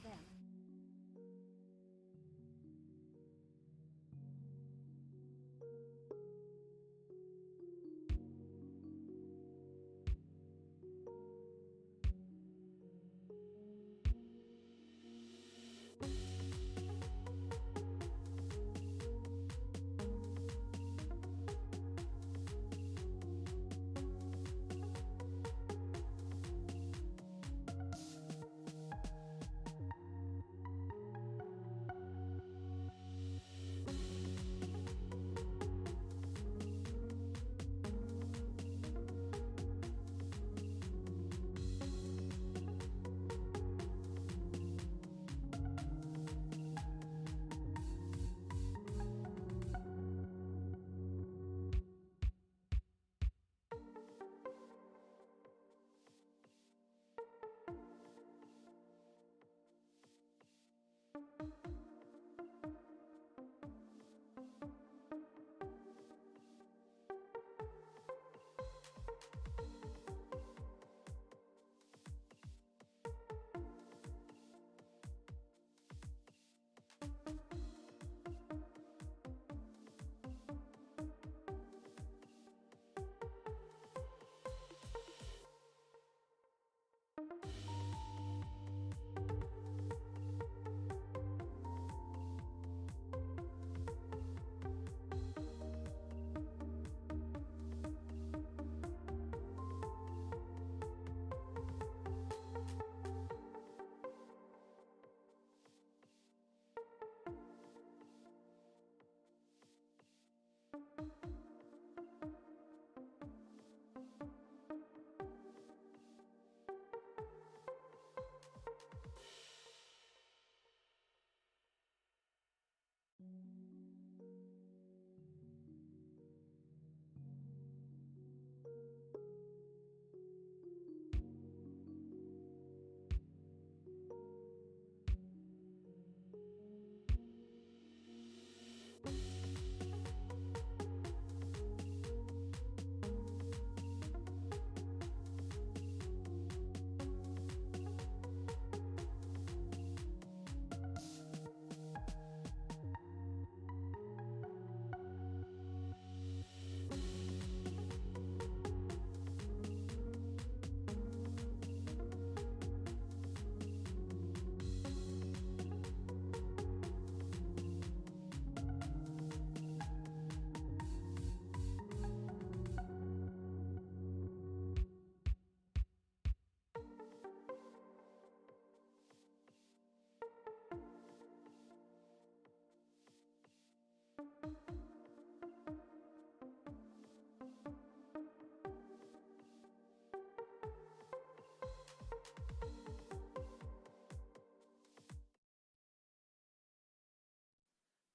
them.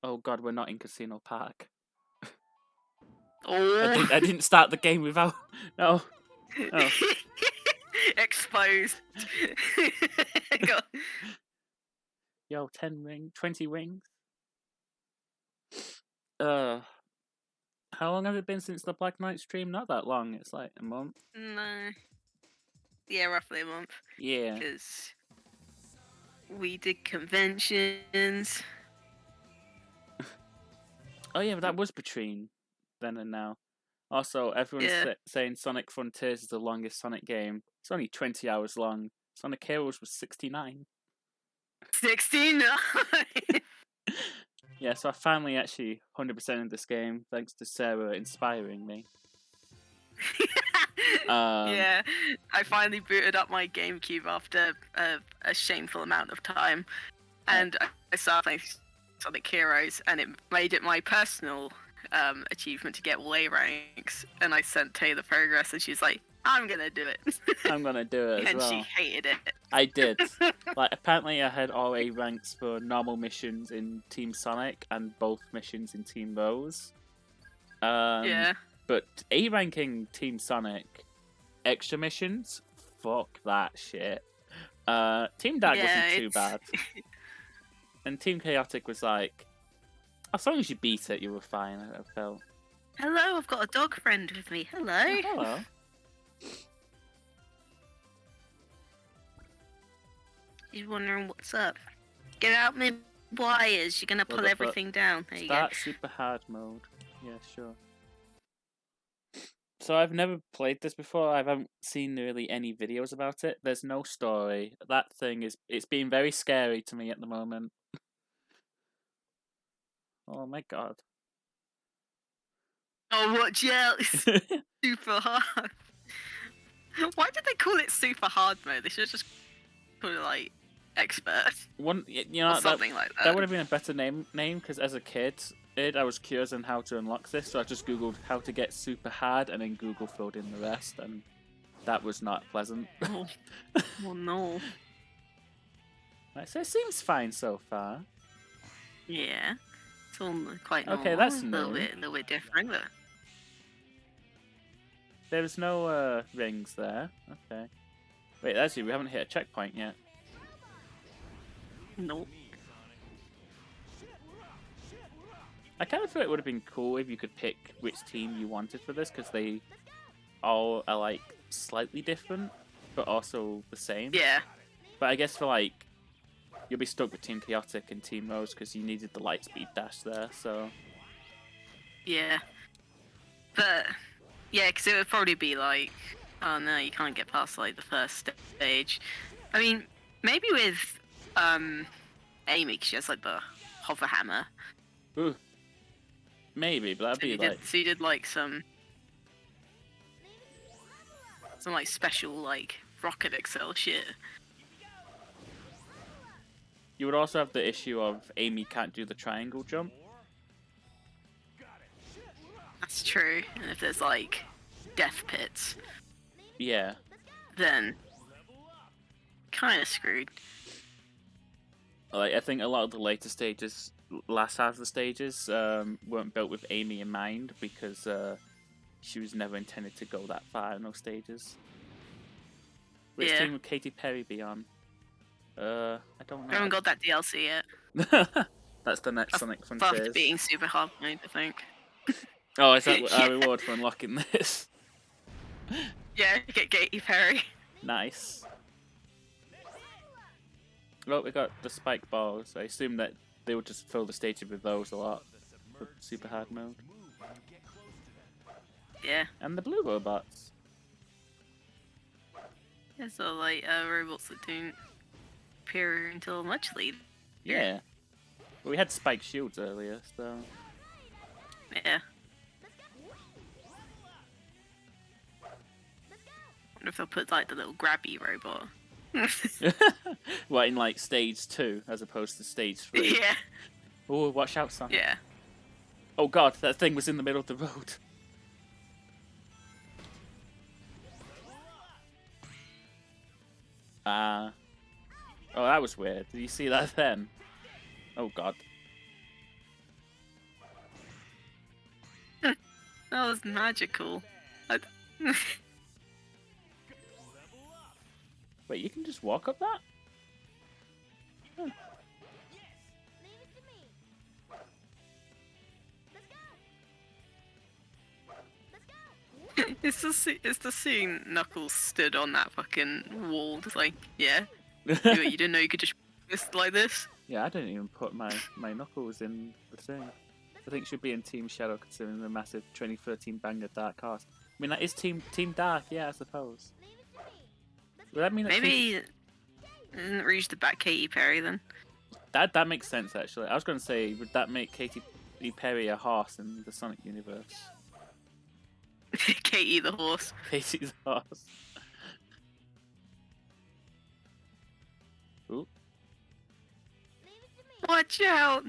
Oh god, we're not in Casino Park. Oh. I didn't start the game without. No. Oh. Exposed. Go- Yo, 10 ring, 20 rings. How long has it been since the Black Knight stream? Not that long. It's like a month. no. Yeah, roughly a month. Yeah. Because we did conventions. Oh yeah, but that was between then and now. Also, everyone's Yeah. saying Sonic Frontiers is the longest Sonic game. It's only 20 hours long. Sonic Heroes was 69. 69. Yeah, so I finally actually 100% in this game thanks to Sarah inspiring me. Yeah, I finally booted up my GameCube after a shameful amount of time, and I started playing Sonic Heroes, and it made it my personal achievement to get all A ranks. And I sent Tay the progress, and she's like, "I'm gonna do it." I'm gonna do it as and well. she hated it. I did. Like, apparently I had all A ranks for normal missions in Team Sonic and both missions in Team Rose. Yeah. But A ranking Team Sonic extra missions, fuck that shit. Team Dark wasn't too bad. And Team Chaotic was like, as long as you beat it, you were fine, I felt. Hello, I've got a dog friend with me. Hello. Oh, hello. He's wondering what's up. Get out my wires. You're gonna pull everything down. There you go. Start super hard mode. Yeah, sure. So I've never played this before. I haven't seen really any videos about it. There's no story. That thing it's being very scary to me at the moment. Oh my god. Oh, watch out! It's super hard. Why did they call it super hard mode? They should have just called it like expert. Or something like that. That would have been a better name because as a kid, I was curious on how to unlock this, so I just googled how to get super hard, and then Google filled in the rest, and that was not pleasant. Oh, oh no. Right, so it seems fine so far. Yeah, it's all quite normal. Okay, that's a little bit different. But... There's no rings there. Okay. Wait, actually, we haven't hit a checkpoint yet. Nope. I kind of feel it would have been cool if you could pick which team you wanted for this, because they all are like slightly different, but also the same. Yeah. But I guess for like, you'll be stuck with Team Chaotic and Team Rose because you needed the Lightspeed dash there. So. Yeah. But yeah, because it would probably be like, oh no, you can't get past like the first stage. I mean, maybe with Amy, because she has like the hover hammer. Ooh. Maybe, but that'd be like. So you did like some like special like rocket excel shit. You would also have the issue of Amy can't do the triangle jump. That's true. And if there's like death pits, yeah, then kind of screwed. Like I think a lot of the later stages, last half of the stages, weren't built with Amy in mind because she was never intended to go that far in those stages. Which team would Katy Perry be on? I don't know. I haven't got that DLC yet. That's the next Sonic Frontiers. After being super hard mode, I think. Oh, is that our reward for unlocking this? Yeah, get Katy Perry. Nice. Well, we got the spike balls. I assume that they would just fill the stage with those a lot for super hard mode. Yeah. And the blue robots. Yeah, so like robots that don't appear until much later. Yeah. Well, we had spike shields earlier, so. Yeah. I wonder if they'll put like the little grabby robot. What, in like stage 2 as opposed to stage 3? Yeah. Oh, watch out, son. Yeah. Oh god, that thing was in the middle of the road. Oh, that was weird. Did you see that then? Oh god. That was magical. Wait, you can just walk up that? Huh. It's the scene Knuckles stood on that fucking wall. It's like, yeah. You didn't know you could just this like this? Yeah, I didn't even put my Knuckles in the thing. I think it should be in Team Shadow considering the massive 2013 banger Dark Horse. I mean, that is Team Dark, yeah, I suppose. Would that mean that maybe didn't reach the back Katy Perry then? That makes sense actually. I was going to say, would that make Katy Perry a horse in the Sonic universe? Katie the horse. Katy the horse. Ooh. Watch out!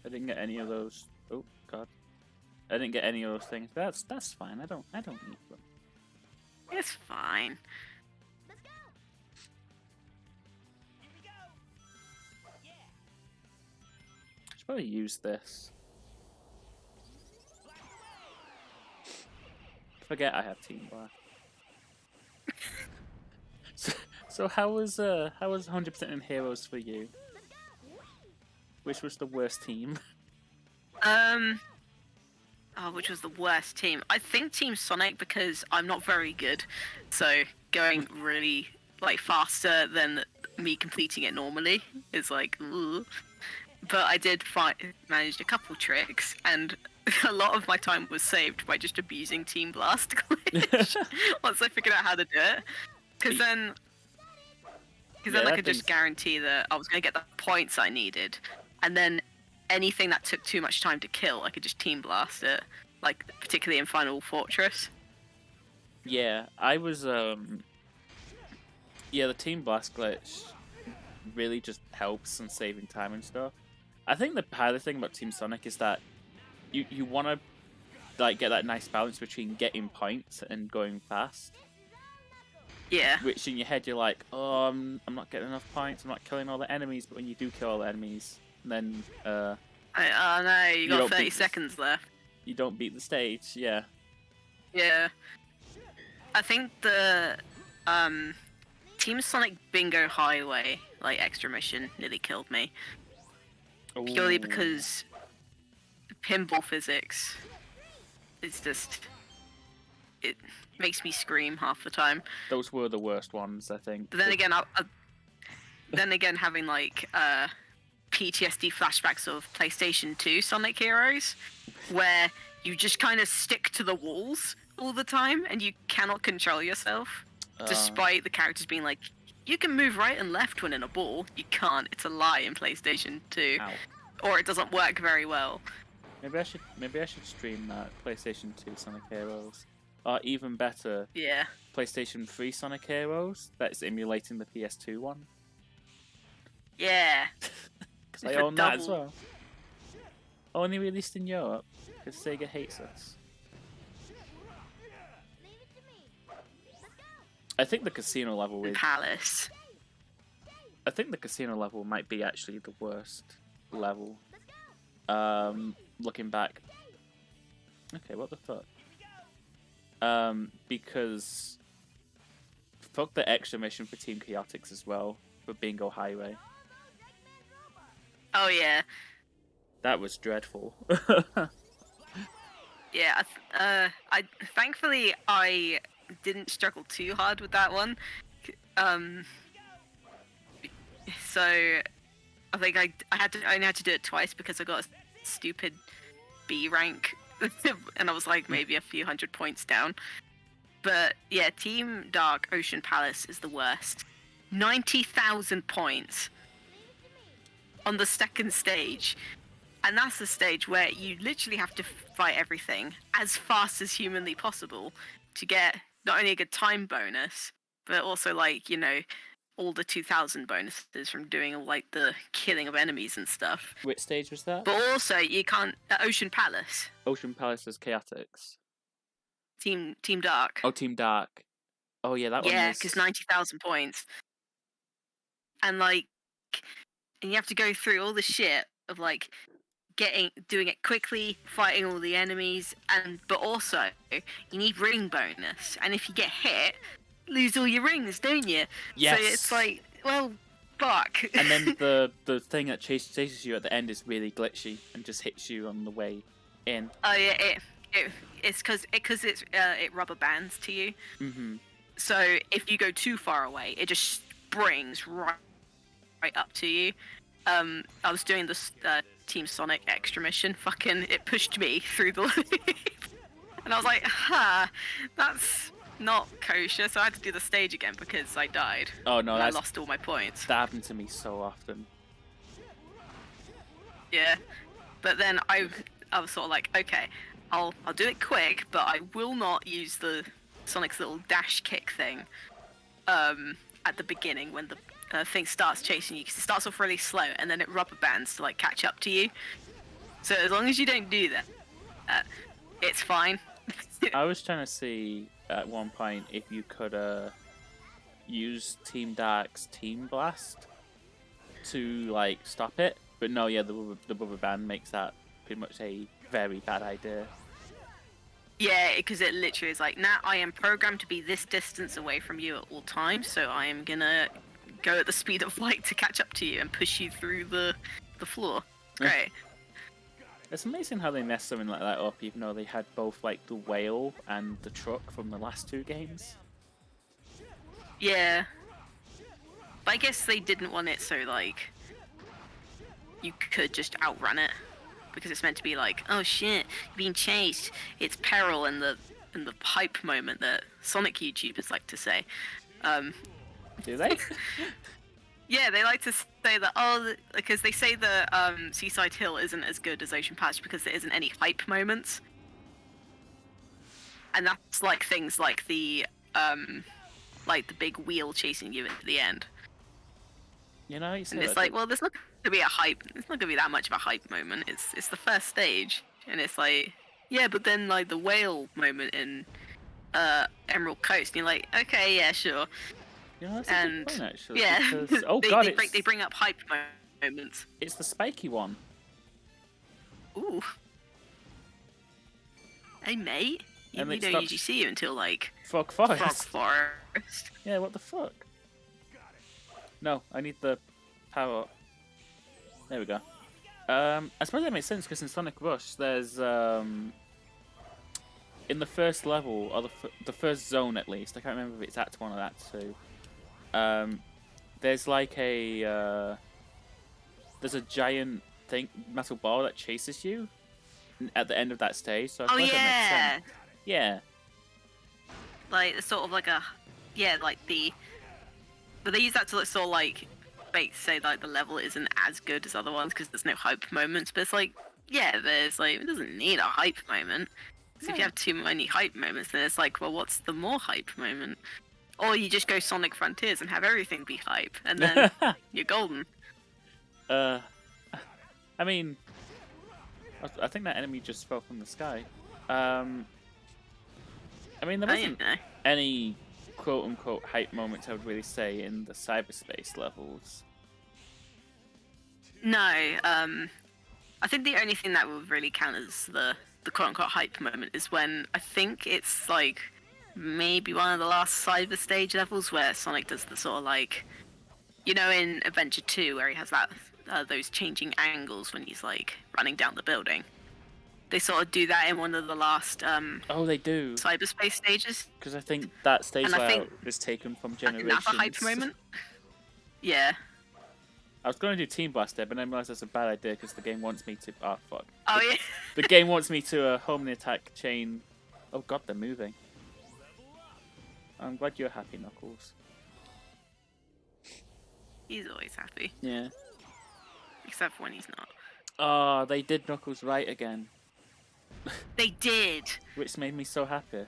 I didn't get any of those. Oh god. I didn't get any of those things. That's fine. I don't need them. It's fine. I should probably use this. Forget I have Team Black. So how was 100% in Heroes for you? Which was the worst team? Oh, which was the worst team? I think Team Sonic because I'm not very good, so going really like faster than me completing it normally is like, ugh. But I did manage a couple tricks, and a lot of my time was saved by just abusing Team Blast glitch once I figured out how to do it. Because then I could just guarantee that I was going to get the points I needed, and then anything that took too much time to kill, I could just Team Blast it, like particularly in Final Fortress. Yeah, I was the Team Blast glitch really just helps in saving time and stuff. I think the harder thing about Team Sonic is that you want to like get that nice balance between getting points and going fast. Yeah. Which in your head you're like, oh, I'm not getting enough points, I'm not killing all the enemies, but when you do kill all the enemies, then oh no, you got 30 seconds left. You don't beat the stage, yeah. Yeah. I think the Team Sonic Bingo Highway like extra mission nearly killed me. Ooh. Purely because pinball physics is just, it makes me scream half the time. Those were the worst ones, I think. But then again, having like PTSD flashbacks of PlayStation 2 Sonic Heroes, where you just kind of stick to the walls all the time and you cannot control yourself, despite the characters being like, you can move right and left when in a ball. You can't. It's a lie in PlayStation 2. Ow. Or it doesn't work very well. Maybe I should stream that PlayStation 2 Sonic Heroes. Or even better, Yeah. PlayStation 3 Sonic Heroes that's emulating the PS2 one. Yeah. Because I own that as well. Only released in Europe, because Sega hates us. I think the casino level is... Palace. I think the casino level might be actually the worst level. Looking back. Okay, what the fuck? Because... Fuck the extra mission for Team Chaotix as well, for Bingo Highway. Oh yeah. That was dreadful. Yeah, I thankfully I didn't struggle too hard with that one. So I think I only had to do it twice because I got a stupid B rank, and I was like maybe a few hundred points down. But yeah, Team Dark Ocean Palace is the worst. 90,000 points on the second stage. And that's the stage where you literally have to fight everything as fast as humanly possible to get not only a good time bonus, but also like, you know, all the 2,000 bonuses from doing all like the killing of enemies and stuff. Which stage was that? But also you can't Ocean Palace. Ocean Palace is Chaotix. Team Dark. Oh, Team Dark. Oh yeah, that one. Yeah, because 90,000 points. And like, and you have to go through all the shit of like doing it quickly, fighting all the enemies, but also you need ring bonus. And if you get hit, lose all your rings, don't you? Yes. So it's like, well, fuck. And then the thing that chases you at the end is really glitchy and just hits you on the way in. Oh yeah, it's because it rubber bands to you. Mm-hmm. So if you go too far away, it just springs right up to you. I was doing this Team Sonic extra mission. Fucking, it pushed me through the loop. And I was like, that's not kosher. So I had to do the stage again because I died. Oh no, I lost all my points. That happened to me so often. Yeah, but then I was sort of like, okay, I'll do it quick, but I will not use the Sonic's little dash kick thing at the beginning when the thing starts chasing you, because it starts off really slow and then it rubber bands to like catch up to you. So as long as you don't do that, it's fine. I was trying to see at one point if you could use Team Dark's Team Blast to like stop it, but no, yeah, the rubber band makes that pretty much a very bad idea. Yeah, because it literally is like, now I am programmed to be this distance away from you at all times, so I am gonna go at the speed of light to catch up to you and push you through the floor. Great. It's amazing how they messed something like that up, even though they had both like the whale and the truck from the last two games. Yeah. But I guess they didn't want it so like you could just outrun it, because it's meant to be like, oh shit, you're being chased, it's peril, and the hype moment that Sonic YouTubers like to say. Do they? Yeah, they like to say that, because they say that Seaside Hill isn't as good as Ocean Patch because there isn't any hype moments. And that's like things like the big wheel chasing you at the end. You know, and it's like, well, there's not gonna be a hype. It's not gonna be that much of a hype moment. It's the first stage, and it's like, yeah, but then like the whale moment in Emerald Coast, and you're like, okay, yeah, sure. Yeah, that's a good point, actually. Yeah, Because, oh god, they bring up hype moments. It's the spiky one. Ooh. Hey, mate. You And it don't stops- usually see you until like Frog Forest. Frog Forest. Yeah, what the fuck? No, I need the power up. There we go. I suppose that makes sense because in Sonic Rush, there's in the first level or the first zone at least. I can't remember if it's Act 1 or Act 2. There's like a there's a giant metal ball that chases you at the end of that stage. So I suppose that makes sense. Yeah. Like it's sort of like but they use that to sort of like say like the level isn't as good as other ones because there's no hype moments. But it's like, yeah, there's like, it doesn't need a hype moment. So if you have too many hype moments, then it's like, well, what's the more hype moment? Or you just go Sonic Frontiers and have everything be hype, and then you're golden. I mean, I think that enemy just fell from the sky. I mean, there wasn't any quote-unquote hype moments, I would really say, in the cyberspace levels. No, I think the only thing that would really count as the quote-unquote hype moment is when I think it's like maybe one of the last cyber stage levels where Sonic does the sort of like, you know, in Adventure 2 where he has that those changing angles when he's like running down the building. They sort of do that in one of the last oh, they do cyberspace stages. Because I think that stage layout is taken from Generations. That's a hype moment. Yeah. I was going to do Team Blaster, but then I realised that's a bad idea because the game wants me to. Oh fuck. Oh yeah. The game wants me to home attack chain. Oh god, they're moving. I'm glad you're happy, Knuckles. He's always happy. Yeah. Except for when he's not. Oh, they did Knuckles right again. They did. Which made me so happy.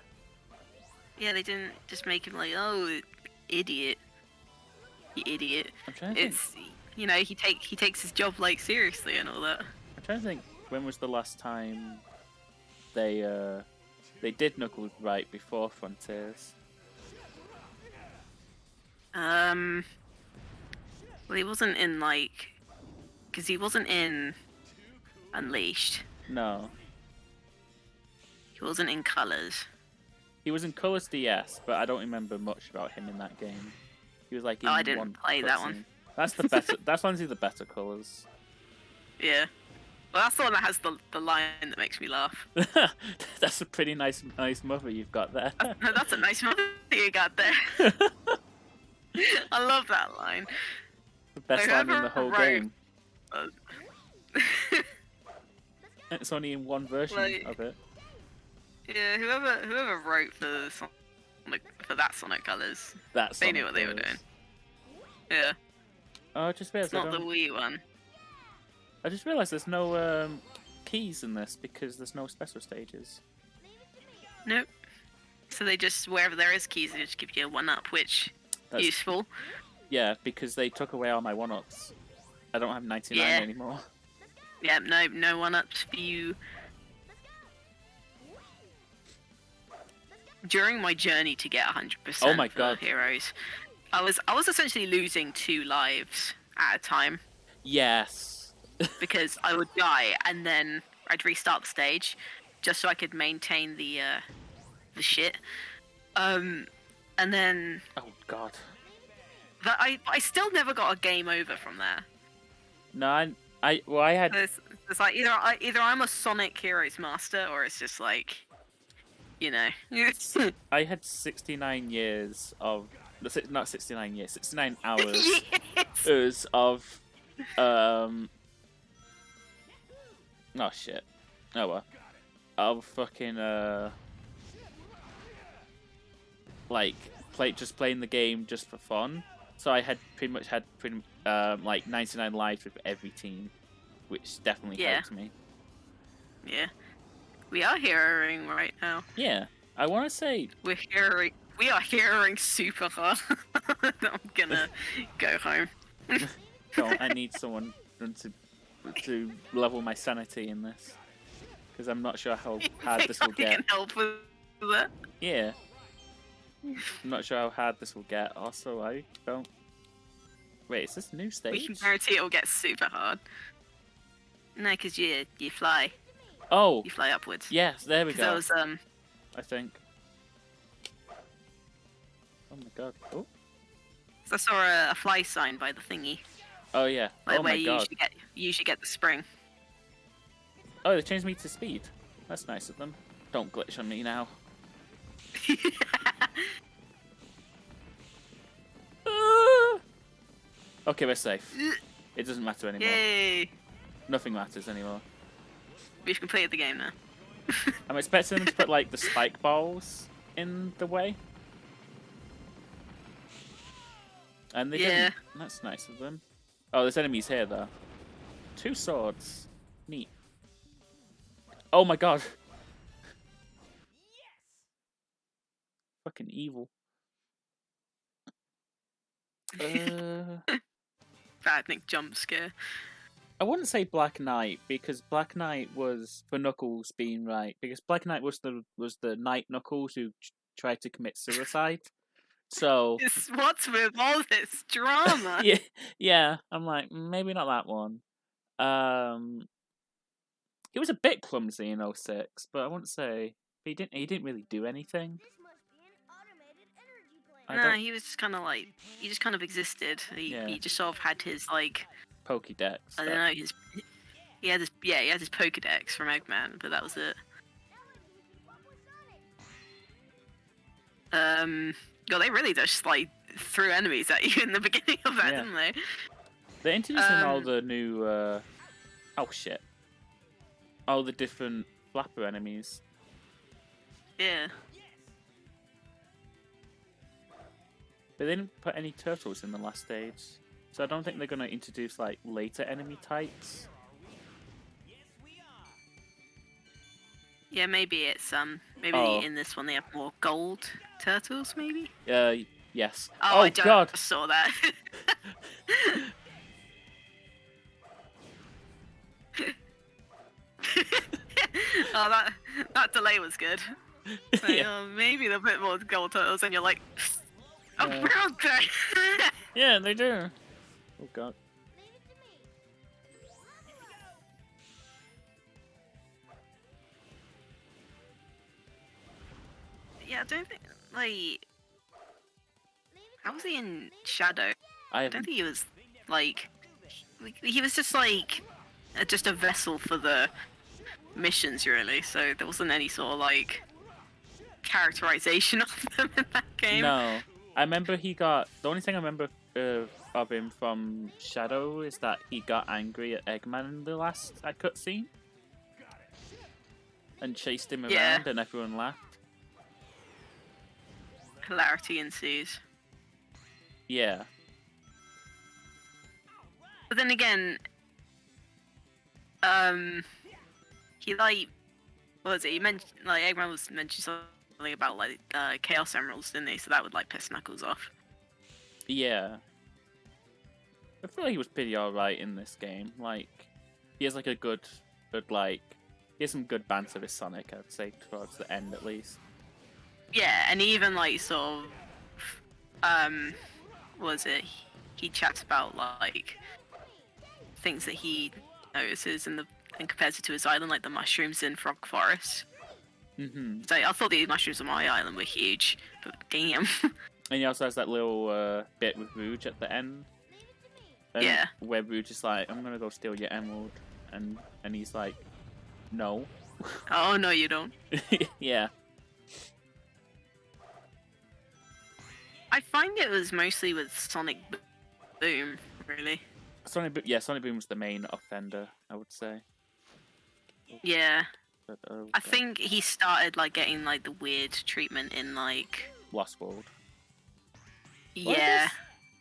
Yeah, they didn't just make him like, oh, idiot. You idiot. I'm trying to think. It's, you know, he takes his job like seriously and all that. I'm trying to think. When was the last time they did Knuckles right before Frontiers? Well, he wasn't in like, because he wasn't in Unleashed. No. He wasn't in Colors. He was in Colors DS, but I don't remember much about him in that game. He was like in I didn't play that one. That's the better. That's honestly the better Colors. Yeah. Well, that's the one that has the line that makes me laugh. That's a pretty nice mother you've got there. That's a nice mother you got there. I love that line. The best line in the whole game. Uh, It's only in one version of it. Yeah, whoever wrote for that Sonic Colors, they knew what they were doing. Yeah. Oh, I just realized it's not the Wii one. I just realized there's no keys in this because there's no special stages. Nope. So they just, wherever there is keys, they just give you a 1-up, which is useful. Yeah, because they took away all my 1-ups. I don't have 99 anymore. Yeah, no 1-ups for you. During my journey to get 100% oh my God. Heroes, I was essentially losing 2 lives at a time. Yes. Because I would die and then I'd restart the stage just so I could maintain the shit. And then oh god. But I still never got a game over from there. No, I had. It's like either I'm a Sonic Heroes master or it's just like, you know. I had 69 years of not 69 years, 69 hours Yes. of oh shit. Oh well. Of fucking like just playing the game just for fun. So I had pretty much like 99 lives with every team, which definitely helped me. Yeah. We are heroing right now. Yeah. I want to say we are heroing super hard. I'm gonna go home. I need someone to level my sanity in this, because I'm not sure how hard this will get. Can help with that. Yeah. I'm not sure how hard this will get. Also, I don't. Wait, is this a new stage? We can guarantee it will get super hard. No, because you fly. Oh. You fly upwards. Yes, there we go. That was I think. Oh my god. Oh. I saw a fly sign by the thingy. Oh yeah. Like oh where my god. You usually get the spring. Oh, they changed me to speed. That's nice of them. Don't glitch on me now. Okay, we're safe. It doesn't matter anymore. Yay! Nothing matters anymore. We've completed the game now. I'm expecting them to put like the spike balls in the way. And they didn't. That's nice of them. Oh, there's enemies here though. 2 swords. Neat. Oh my god. Fucking evil. Bad Nick jump scare. I wouldn't say Black Knight, because Black Knight was for Knuckles being right. Because Black Knight was the Knight Knuckles who tried to commit suicide. So What's with all this drama? yeah. I'm like, maybe not that one. He was a bit clumsy in 06, but I wouldn't say he didn't really do anything. No, he was just kind of like he just kind of existed. He just sort of had his like Pokédex. I don't know he had his Pokédex from Eggman, but that was it. God, they really just like threw enemies at you in the beginning of that, didn't they? They're introducing all the new oh shit. All the different flapper enemies. Yeah. But they didn't put any turtles in the last stage. So I don't think they're going to introduce like later enemy types. Yeah, maybe it's in this one they have more gold turtles, maybe? Yes. Oh I god. Saw that. Oh, that delay was good. Like, Yeah. Maybe they'll put more gold turtles, and you're like, around there. Yeah, they do. Oh god. Yeah, I don't think like. How was he in Shadow? I don't think he was like. He was just like, just a vessel for the missions, really. So there wasn't any sort of like characterization of them in that game. No, I remember the only thing I remember of him from Shadow is that he got angry at Eggman in the last cutscene and chased him around, and everyone laughed. Hilarity ensues. Yeah. But then again, he like, what was it? He mentioned like Eggman mentioned something about like Chaos Emeralds, didn't he? So that would like piss Knuckles off. Yeah. I feel like he was pretty alright in this game. Like, he has like a good like, he has some good banter with Sonic, I'd say, towards the end at least. Yeah, and even like sort of, what was it? He chats about like things that he notices and compares it to his island, like the mushrooms in Frog Forest. Mm-hmm. So I thought the mushrooms on my island were huge, but damn. And he also has that little bit with Rouge at the end. Where Rouge is like, I'm gonna go steal your emerald, and he's like, no. Oh no, you don't. Yeah. I find it was mostly with Sonic Boom, really. Sonic Boom was the main offender, I would say. Yeah. But, oh, I God. think he started like getting like the weird treatment in like Lost World. yeah. Well,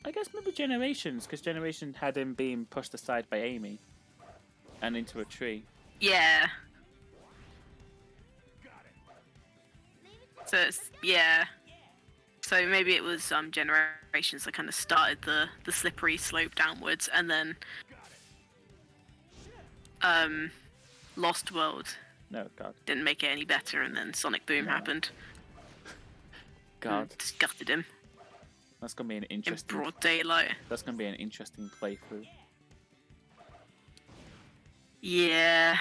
I guess maybe Generations, because Generation had him being pushed aside by Amy and into a tree. Yeah. So yeah. So maybe it was Generations that kind of started the slippery slope downwards, and then Lost World No, God. didn't make it any better, and then Sonic Boom happened. God. Just gutted him That's gonna be an in interesting. broad daylight. That's gonna be an interesting playthrough. Yeah.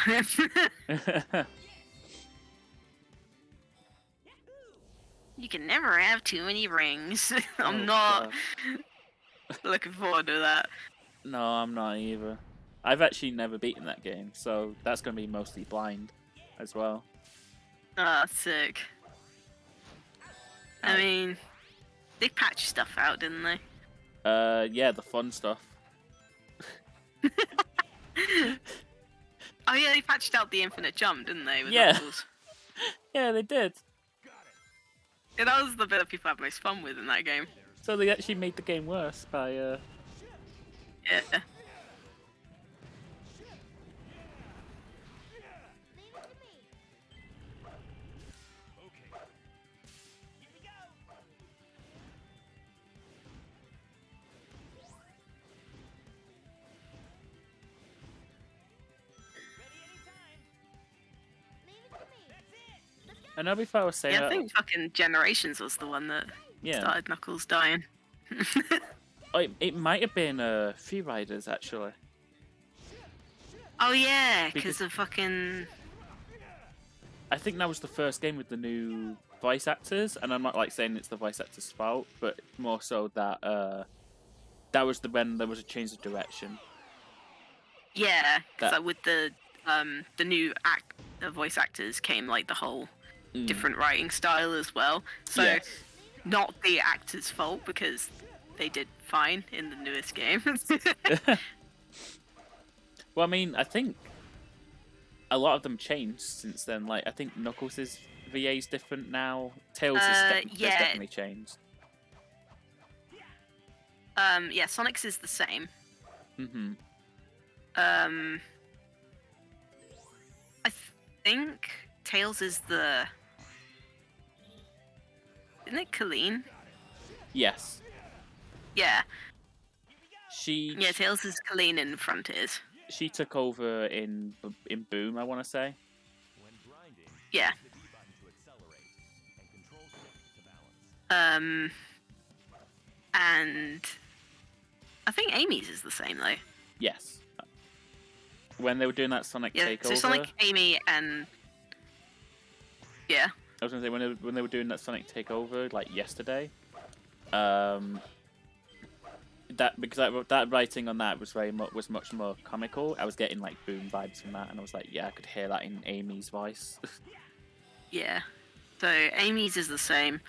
You can never have too many rings. I'm not looking forward to that. No, I'm not either. I've actually never beaten that game, so that's gonna be mostly blind, as well. Ah, sick. I mean, they patched stuff out, didn't they? Yeah, the fun stuff. Oh yeah, they patched out the infinite jump, didn't they? With Yeah. Knuckles? Yeah, they did. Yeah, that was the bit that people had most fun with in that game. So they actually made the game worse by Yeah. I know before I was saying Yeah, I think fucking Generations was the one that started Knuckles dying. it might have been Free Riders actually. Oh yeah, because of fucking. I think that was the first game with the new voice actors, and I'm not like saying it's the voice actors' fault, but more so that that was when there was a change of direction. Yeah, because like, with the new voice actors came like the whole different writing style as well. So not the actors' fault because they did fine in the newest games. Well, I mean, I think a lot of them changed since then. Like, I think Knuckles' VA is different now. Tails has definitely changed. Yeah, Sonic's is the same. Mm-hmm. I think Tails is the. Isn't it Colleen? Yes. Yeah. Yeah, Tails is Colleen and Frontiers. She took over in Boom, I want to say. Yeah. And I think Amy's is the same though. Yes. When they were doing that Sonic takeover. So Sonic, Amy, and yeah. I was gonna say when they were doing that Sonic takeover like yesterday, that writing on that was much more comical. I was getting like Boom vibes from that, and I was like, yeah, I could hear that in Amy's voice. Yeah. So Amy's is the same.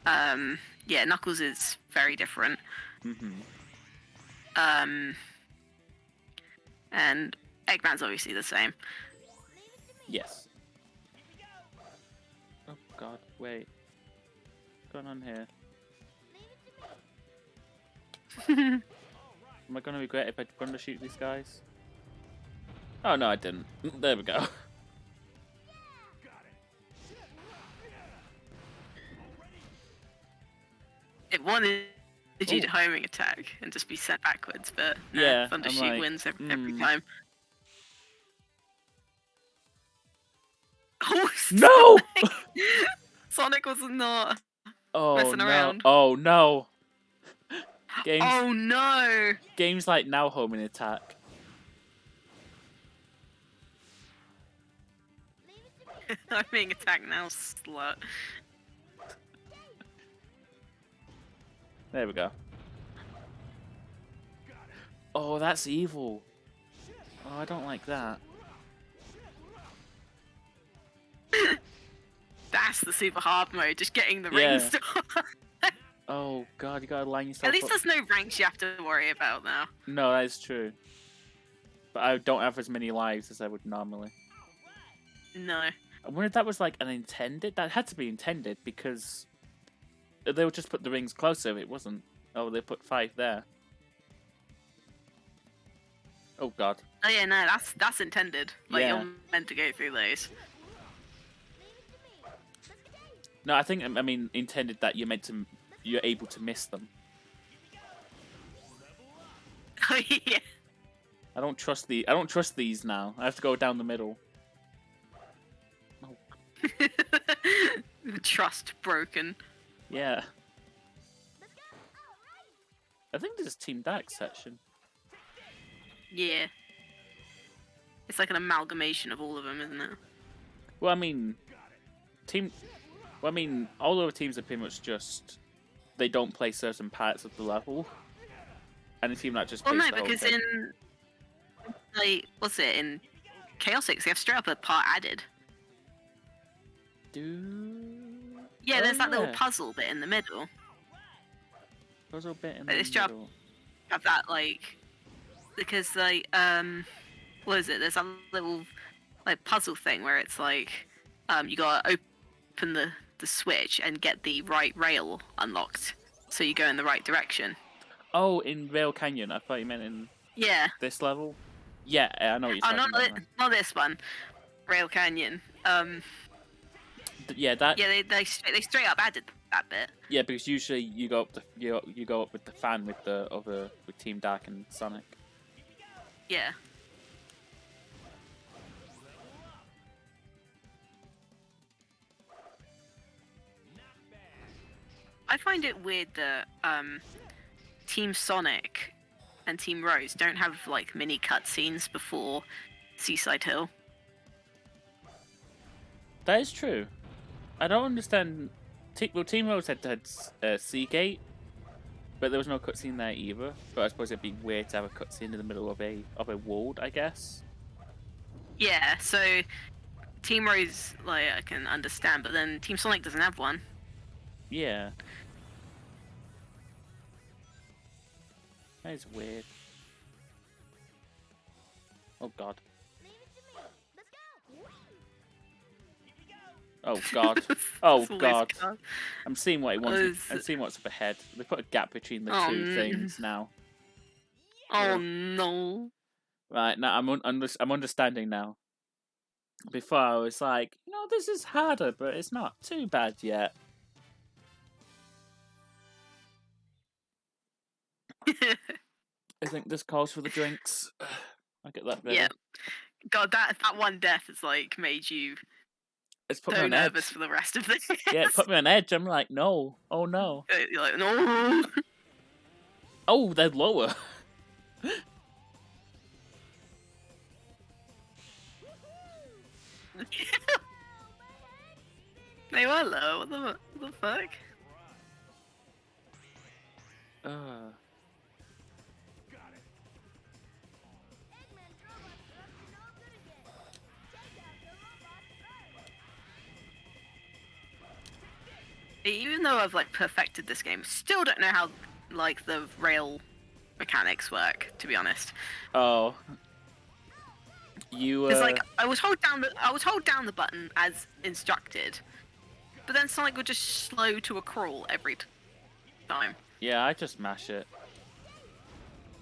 Yeah, Knuckles is very different. Mm-hmm. And Eggman's obviously the same. Yes. Oh God, wait. What's going on here? Am I gonna regret if I run to shoot these guys? Oh no, I didn't. There we go. It wanted you to homing attack and just be sent backwards, but yeah, Thundershoot wins every time. Oh no! Sonic was not Oh messing no! around. Oh no! Oh no! Games like now homing attack. Homing attack now, slut. There we go. Oh, that's evil. Oh, I don't like that. That's the super hard mode, just getting the rings. Oh god, you gotta line yourself At least up. there's no ranks you have to worry about now. No, that is true. But I don't have as many lives as I would normally. No. I wonder if that was like an intended. That had to be intended because they would just put the rings closer. It wasn't. Oh, they put 5 there. Oh god. Oh yeah, no, that's intended. Like Yeah. you're meant to go through those. No, I think I mean intended that you're able to miss them. Oh yeah. I don't trust these now. I have to go down the middle. Trust broken. Yeah. I think this is Team Dark section. Yeah. It's like an amalgamation of all of them, isn't it? Well, I mean, all other teams are pretty much just they don't play certain parts of the level, and a team that just Well, plays no, the whole because thing. in like what's it in Chaotix, they have straight up a part added. Yeah, there's that little puzzle bit in the middle. Puzzle bit in Like, the this job- middle. Have that like because like what is it? There's a little like puzzle thing where it's like you gotta open the switch and get the right rail unlocked, so you go in the right direction. Oh, in Rail Canyon. I thought you meant in Yeah. this level. Yeah, I know what you're talking about. Not this one. Rail Canyon. Yeah, that. Yeah, they straight up added that bit. Yeah, because usually you go up you go up with the fan with with Team Dark and Sonic. Yeah. I find it weird that Team Sonic and Team Rose don't have like mini cutscenes before Seaside Hill. That is true. I don't understand. Team Rose had Seagate, but there was no cutscene there either. But I suppose it'd be weird to have a cutscene in the middle of a world, I guess. Yeah, so Team Rose, like, I can understand, but then Team Sonic doesn't have one. Yeah. That is weird. Oh god. Oh god. Oh It's always god. God. I'm seeing what he wants. It's- I'm seeing what's up ahead. They put a gap between the Oh, two things now. Oh no. Right now, I'm understanding now. Before I was like, this is harder, but it's not too bad yet. I think this calls for the drinks. I get that better. Yeah. God, that one death has like made you It's put me so on nervous edge. for the rest of this. Yeah, it put me on edge. I'm like, no. Oh no. You're like, no. Oh, they're lower. They were low. What the fuck? Even though I've like perfected this game, still don't know how like the rail mechanics work. To be honest, Oh. You. because like I was hold down the button as instructed, but then Sonic would just slow to a crawl every time. Yeah, I just mash it.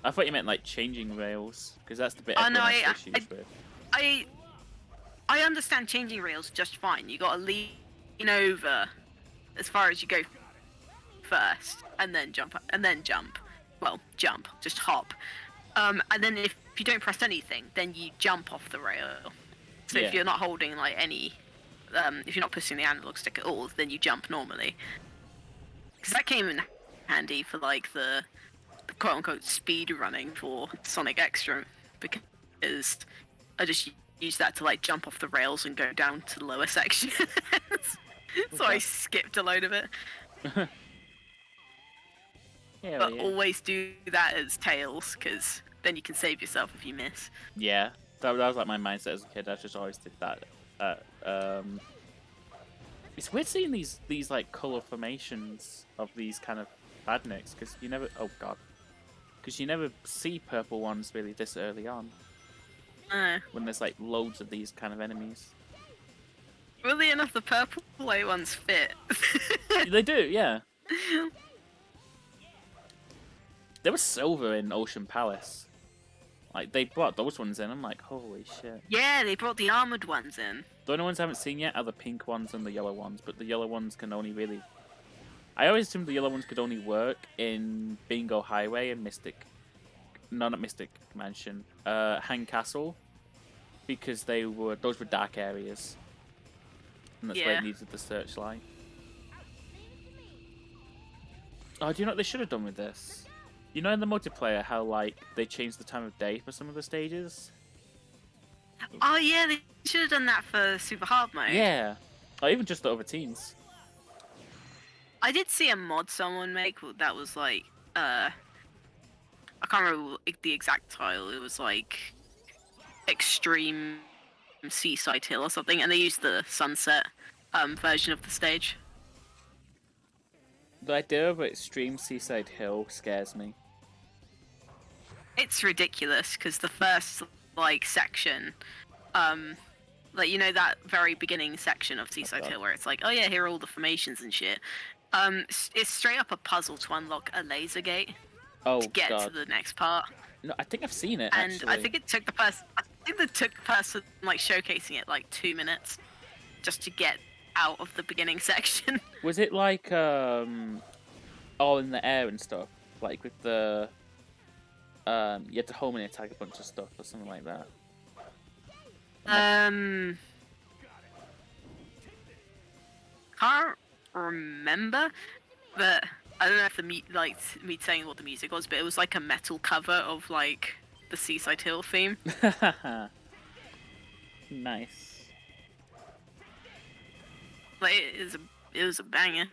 I thought you meant like changing rails, because that's the bit Oh, everyone no, has issues with. I understand changing rails just fine. You gotta lean over as far as you go first, and then jump, Well, jump, just hop. And then if you don't press anything, then you jump off the rail. So Yeah. if you're not holding like any, if you're not pushing the analog stick at all, then you jump normally. Because that came in handy for like the quote-unquote speed running for Sonic Extra, because I just use that to like jump off the rails and go down to the lower sections. So I Okay. skipped a load of it, Yeah, but yeah. always do that as Tails, because then you can save yourself if you miss. Yeah, that was like my mindset as a kid. I just always did that. It's weird seeing these like color formations of these kind of Adnix, because you never. Oh god. Because you never see purple ones really this early on. When there's like loads of these kind of enemies. Really enough, the purple white ones fit. They do, yeah. There was silver in Ocean Palace. Like, they brought those ones in. I'm like, holy shit. Yeah, they brought the armored ones in. The only ones I haven't seen yet are the pink ones and the yellow ones, but the yellow ones can only really... I always assumed the yellow ones could only work in Bingo Highway and Mystic... No, not Mystic Mansion. Hang Castle. Because those were dark areas. And that's where it needed the searchlight. Oh, do you know what they should have done with this? You know in the multiplayer how, like, they changed the time of day for some of the stages? Oh yeah, they should have done that for Super Hard Mode. Yeah. Or even just the other teams. I did see a mod someone make that was like, I can't remember the exact title. It was like Extreme Seaside Hill or something, and they used the sunset version of the stage. The idea of Extreme Seaside Hill scares me. It's ridiculous because the first like section, like you know that very beginning section of Seaside Hill where it's like, oh yeah, here are all the formations and shit. It's straight up a puzzle to unlock a laser gate to get to the next part. No, I think I've seen it. And actually. I think it took the person. I think they took the person like showcasing it like 2 minutes just to get out of the beginning section. Was it like all in the air and stuff, like with the you had to home and attack a bunch of stuff or something like that? Can't remember, but I don't know if me saying what the music was, but it was like a metal cover of like the Seaside Hill theme. Nice. Like it was a banger.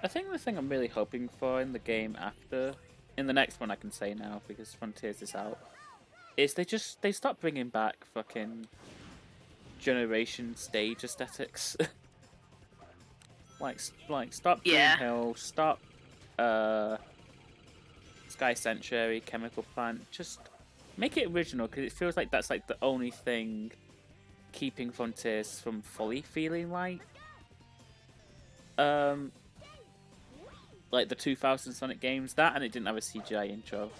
I think the thing I'm really hoping for in the game in the next one I can say now because Frontiers is out, is they stop bringing back fucking Generation stage aesthetics. like stop Green Hill, stop Sky Sanctuary, Chemical Plant, just make it original because it feels like that's like the only thing keeping Frontiers from fully feeling like the 2000 Sonic games, that and it didn't have a CGI intro.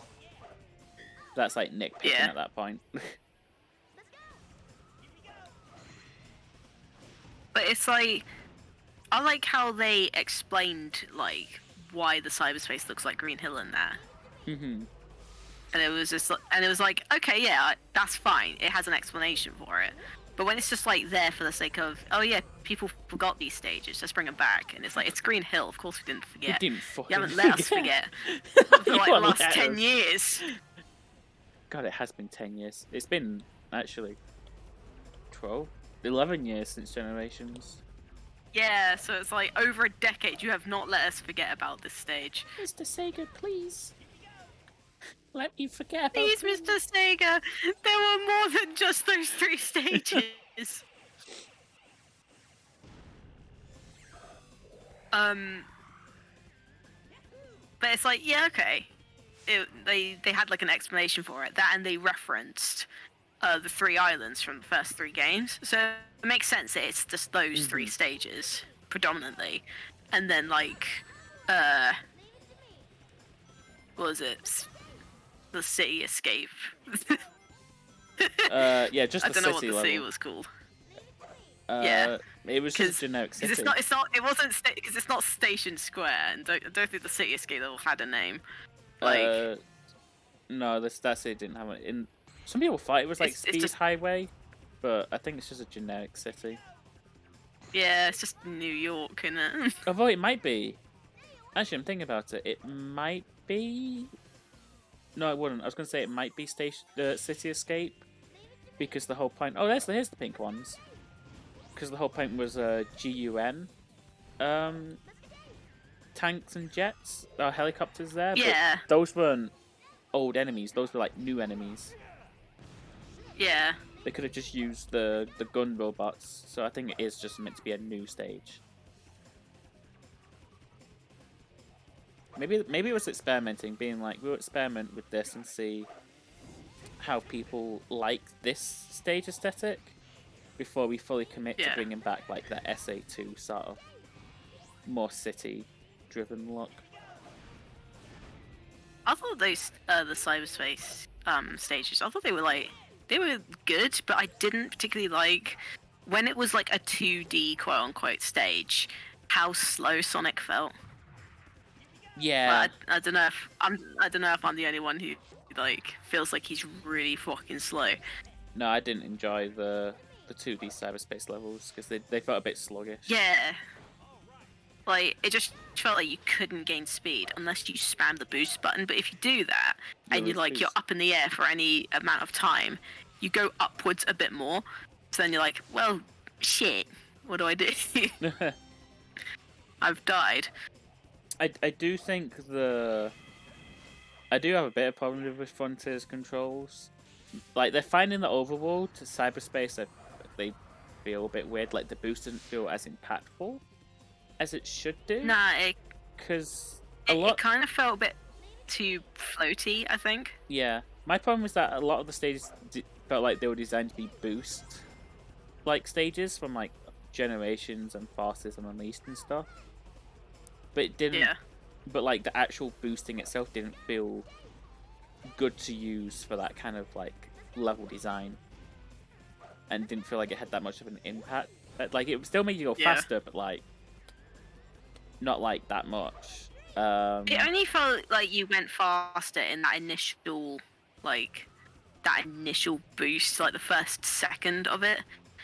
That's like nitpicking at that point. But it's like, I like how they explained like why the cyberspace looks like Green Hill in that. Mm-hmm. And it was just, and it was like, okay, yeah, that's fine. It has an explanation for it. But when it's just like there for the sake of, oh yeah, people forgot these stages, let's bring them back. And it's like, it's Green Hill, of course we didn't forget. We didn't fucking You haven't let us forget for like the last 10 years. God, it has been 10 years. It's been, actually, 11 years since Generations. Yeah, so it's like, over a decade, you have not let us forget about this stage. Mr. Sega, please. Let me forget about Please, Mr. Sega, there were more than just those 3 stages. But it's like, yeah, okay. They had like an explanation for it. That and they referenced the 3 islands from the first 3 games. So it makes sense that it's just those 3 stages, predominantly. And then like, what was it? The city escape. Yeah, just the city level. I don't know what the city was called. Yeah, it was just generic city. Because it's not Station Square, and I don't think the city escape level had a name. Like, no, that city didn't have it. Some people thought it was like Speed Highway, but I think it's just a generic city. Yeah, it's just New York, isn't it? Although it might be. Actually, I'm thinking about it. It might be. No, it wouldn't. I was going to say it might be City Escape, because the whole point... Oh, here's the pink ones. Because the whole point was GUN. Tanks and jets, helicopters there. Yeah. But those weren't old enemies. Those were like new enemies. Yeah. They could have just used the gun robots. So I think it is just meant to be a new stage. Maybe it was experimenting, being like, we'll experiment with this and see how people like this stage aesthetic before we fully commit to bringing back like that SA2 sort of more city-driven look. I thought those the cyberspace stages, I thought they were good, but I didn't particularly like when it was like a 2D quote unquote stage, how slow Sonic felt. Yeah. But I don't know if I'm the only one who like feels like he's really fucking slow. No, I didn't enjoy the 2D cyberspace levels because they felt a bit sluggish. Yeah. Like, it just felt like you couldn't gain speed unless you spam the boost button. But if you do that, and you're up in the air for any amount of time, you go upwards a bit more. So then you're like, well, shit, what do I do? I've died. I do think I do have a bit of problem with Frontier's controls. Like, they're fine in the overworld. To cyberspace, they feel a bit weird. Like, the boost didn't feel as impactful as it should do. Nah, because it kind of felt a bit too floaty, I think. Yeah, my problem is that a lot of the stages felt like they were designed to be boost like stages from like Generations and Forces and Unleashed and stuff, but it didn't. Yeah. But like the actual boosting itself didn't feel good to use for that kind of like level design, and didn't feel like it had that much of an impact. Like, it still made you go faster, but like not like that much. It only felt like you went faster in that initial boost, like the first second of it.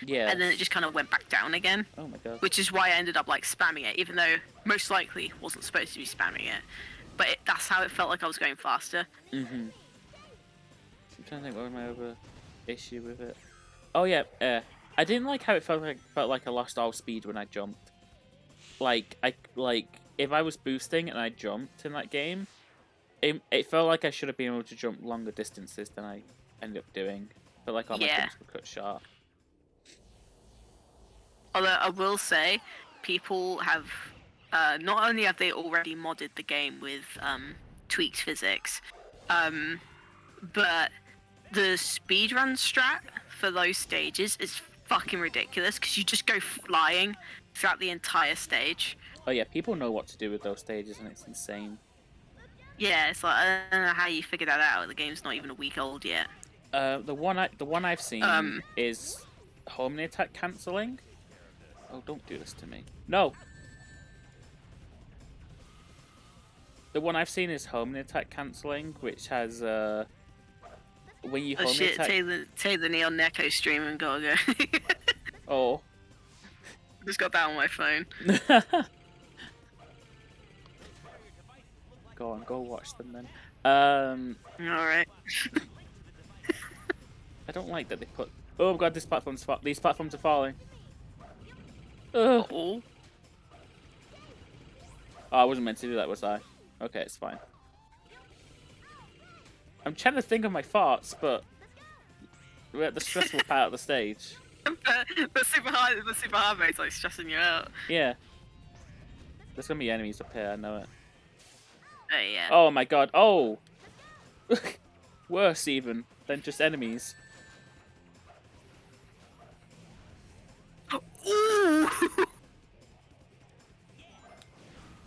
Yeah. And then it just kind of went back down again. Oh my god. Which is why I ended up like spamming it, even though most likely wasn't supposed to be spamming it. But that's how it felt like I was going faster. I'm trying to think what was my other issue with it. Oh yeah, I didn't like how it felt like I lost all speed when I jumped. Like if I was boosting and I jumped in that game, it felt like I should have been able to jump longer distances than I ended up doing. But like all my jumps were cut short. Although I will say, people have not only have they already modded the game with tweaked physics, but the speedrun strat for those stages is fucking ridiculous because you just go flying throughout the entire stage. Oh yeah, people know what to do with those stages, and it's insane. Yeah, it's like, I don't know how you figured that out. The game's not even a week old yet. The one I've seen is homing attack cancelling. Oh, don't do this to me. No. The one I've seen is homing attack cancelling, which has when you homing attack. Take the Neon Neko stream and go. Oh. Just got that on my phone. Go on, go watch them then. Alright. I don't like that they put. Oh god, these platforms are falling. Ugh. Oh, I wasn't meant to do that, was I? Okay, it's fine. I'm trying to think of my thoughts, but we're at the stressful part of the stage. the super hard mate's like stressing you out. Yeah. There's gonna be enemies up here, I know it. Oh yeah. Oh my god, oh! Worse even than just enemies. Ooh!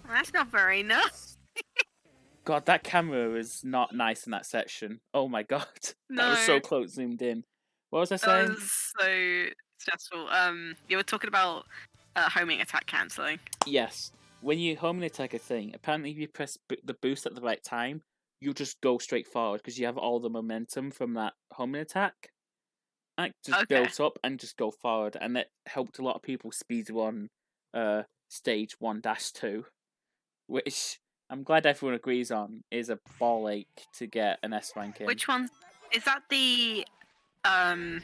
That's not very nice. God, that camera is not nice in that section. Oh my god. No. That was so close zoomed in. What was I saying? That was so stressful. You were talking about homing attack cancelling. Yes. When you homing attack a thing, apparently if you press the boost at the right time, you just go straight forward because you have all the momentum from that homing attack. Just built up and just go forward, and that helped a lot of people speedrun stage 1-2, which I'm glad everyone agrees on is a ball ache to get an S rank in. Which one? Is that the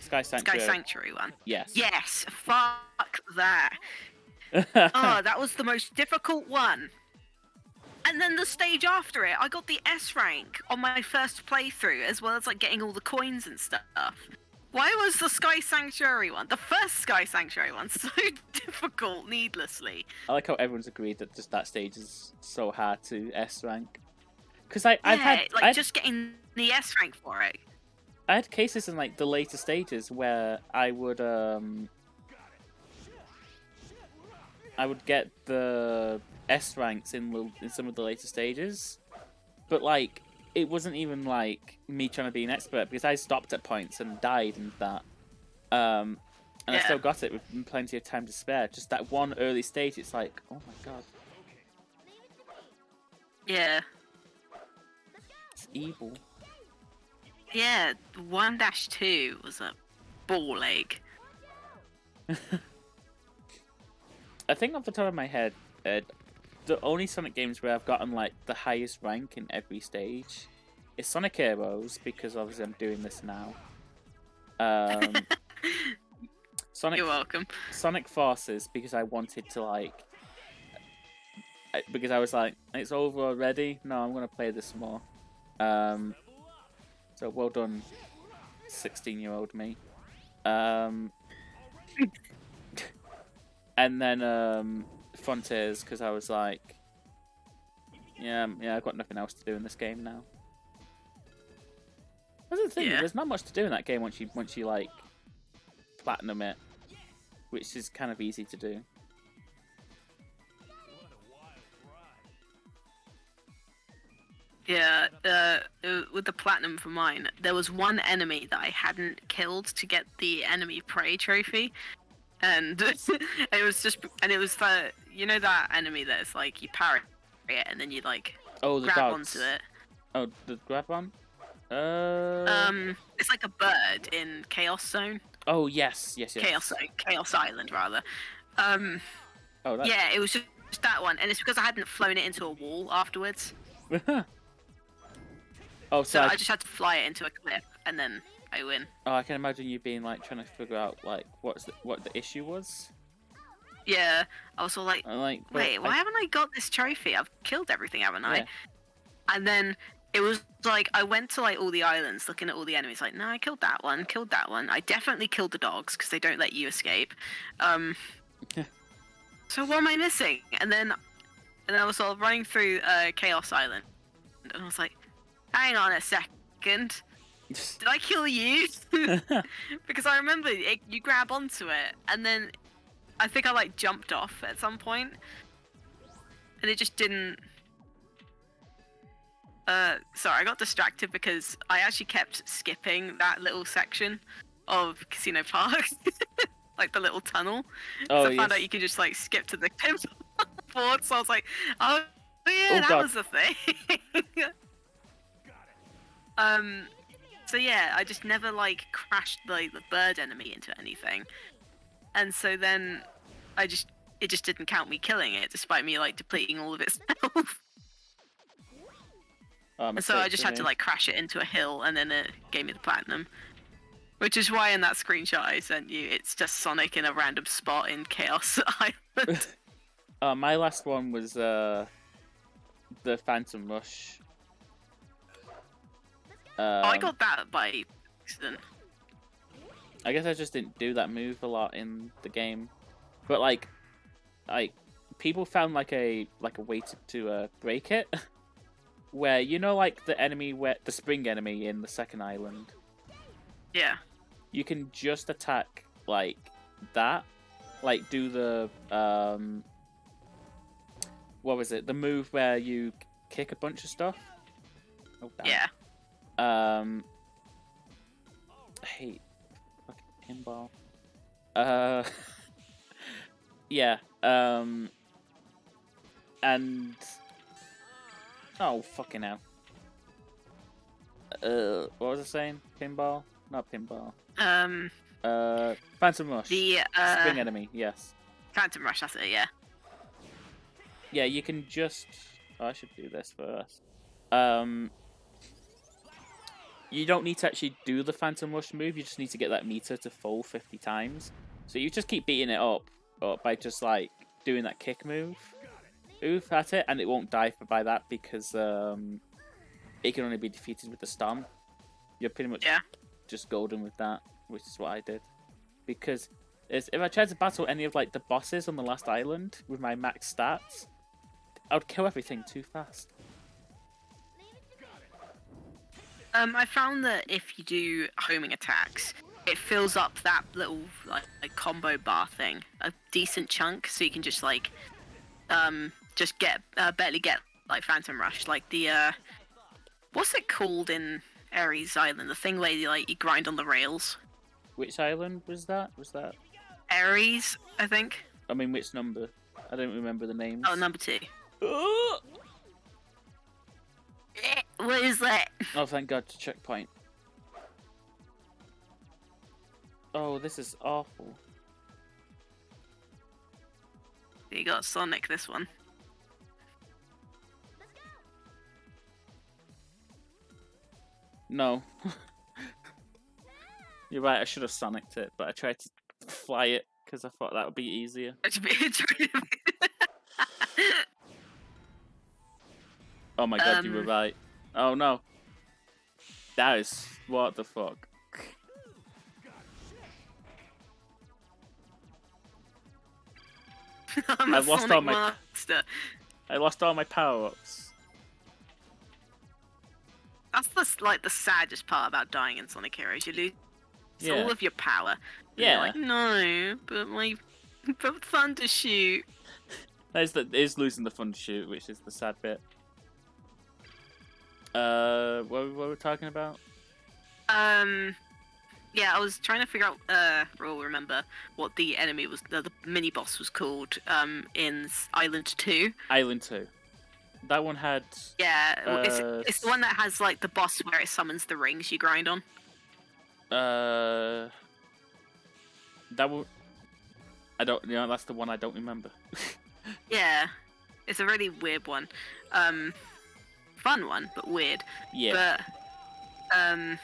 Sky Sanctuary one? Yes. Yes. Fuck that. Oh, that was the most difficult one. And then the stage after it, I got the S rank on my first playthrough, as well as like getting all the coins and stuff. Why was the Sky Sanctuary one, the first Sky Sanctuary one, so difficult needlessly? I like how everyone's agreed that just that stage is so hard to S rank. Because just getting the S rank for it. I had cases in like the later stages where I would get the S ranks in some of the later stages, but like it wasn't even like me trying to be an expert because I stopped at points and died and that. And I still got it with plenty of time to spare. Just that one early stage, it's like, oh my god. Yeah. It's evil. Yeah, 1-2 was a ball ache. I think off the top of my head, the only Sonic games where I've gotten like the highest rank in every stage is Sonic Heroes, because obviously I'm doing this now. Sonic, You're welcome. Sonic Forces, because I wanted to like, because I was like, it's over already. No, I'm gonna play this more. So well done, 16-year-old me. And then Frontiers, because I was like, yeah, I've got nothing else to do in this game now. That's the thing. There's not much to do in that game once you like platinum it, which is kind of easy to do. Yeah, with the platinum for mine, there was one enemy that I hadn't killed to get the enemy prey trophy, and it was the, you know, that enemy that's like you parry it and then you like grab dogs. onto it. Oh, the grab one? It's like a bird in Chaos Zone. Oh yes. Chaos Island rather. Yeah, it was just that one, and it's because I hadn't flown it into a wall afterwards. So I just had to fly it into a cliff, and then I win. Oh, I can imagine you being like trying to figure out like what the issue was. Yeah, I was all like, wait, why haven't I got this trophy? I've killed everything, haven't I? And then it was like I went to like all the islands, looking at all the enemies. Like, no, I killed that one. I definitely killed the dogs because they don't let you escape. So what am I missing? And then I was sort of running through Chaos Island, and I was like, hang on a second. Did I kill you? Because I remember you grab onto it, and then I think I like jumped off at some point, and it just didn't. Sorry, I got distracted because I actually kept skipping that little section of Casino Park, like the little tunnel. Oh, so I found out you could just like skip to the board, so I was like, oh yeah, that was the thing. So yeah, I just never like crashed like the bird enemy into anything, and so then it just didn't count me killing it, despite me like depleting all of its health. And so I just had to like crash it into a hill, and then it gave me the platinum. Which is why in that screenshot I sent you, it's just Sonic in a random spot in Chaos Island. My last one was the Phantom Rush. I got that by accident. I guess I just didn't do that move a lot in the game, but like people found like a way to break it, where you know like the spring enemy in the second island. Yeah. You can just attack like that, like do the what was it? The move where you kick a bunch of stuff. Oh, damn. Yeah. I hate fucking pinball. Yeah. And oh fucking hell. What was I saying? Pinball? Not pinball. Phantom Rush. The spring enemy. Yes. Phantom Rush. That's it. Yeah. Yeah, you can just. Oh, I should do this first. You don't need to actually do the Phantom Rush move. You just need to get that meter to full 50 times. So you just keep beating it up by just like doing that kick move. Oof at it, and it won't die by that because it can only be defeated with the stomp. You're pretty much just golden with that. which is what I did. Because if I tried to battle any of like the bosses on the last island with my max stats, I would kill everything too fast. I found that if you do homing attacks, it fills up that little like combo bar thing a decent chunk, so you can just like just get barely get like Phantom Rush, like the what's it called in Ares Island? The thing where you grind on the rails. Which island was that? Was that Ares, I think. I mean, which number? I don't remember the names. Oh, number 2. What is that? Oh, thank God, checkpoint. Oh, this is awful. You got Sonic this one. No. You're right, I should have Sonic'd it, but I tried to fly it because I thought that would be easier. Oh my God, you were right. Oh no. That is... what the fuck? I've lost all my master. I lost all my power-ups. That's the saddest part about dying in Sonic Heroes. You lose all of your power. Yeah. You're like, no, but Thunder Shoot. That is losing the Thunder Shoot, which is the sad bit. What were we talking about? Yeah, I was trying to figure out, remember what the enemy was, the mini boss was called, in Island 2. Island 2. That one had... Yeah, it's the one that has, like, the boss where it summons the rings you grind on. That one... that's the one I don't remember. Yeah, it's a really weird one. Fun one, but weird. Yeah. But,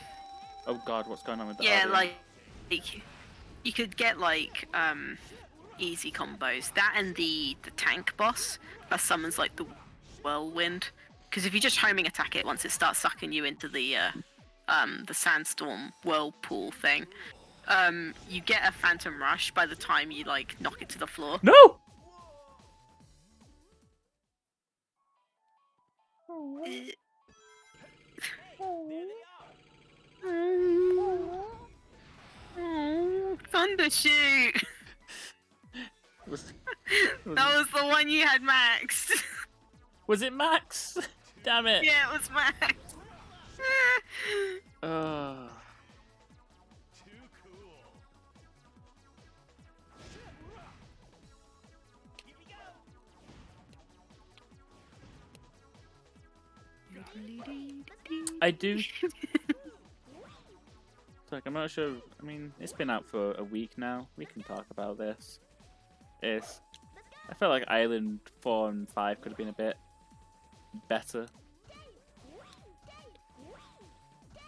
oh God, what's going on with that? Yeah, like, you could get, like, easy combos. That and the tank boss that summons, like, the whirlwind. Because if you just homing attack it, once it starts sucking you into the sandstorm whirlpool thing, you get a Phantom Rush by the time you, like, knock it to the floor. No! Thunder Shoot! That was the one you had maxed. Was it Max? Damn it. Yeah, it was Max. I do. Like, I'm not sure. I mean, it's been out for a week now. We can talk about this. I felt like Island 4 and 5 could have been a bit better.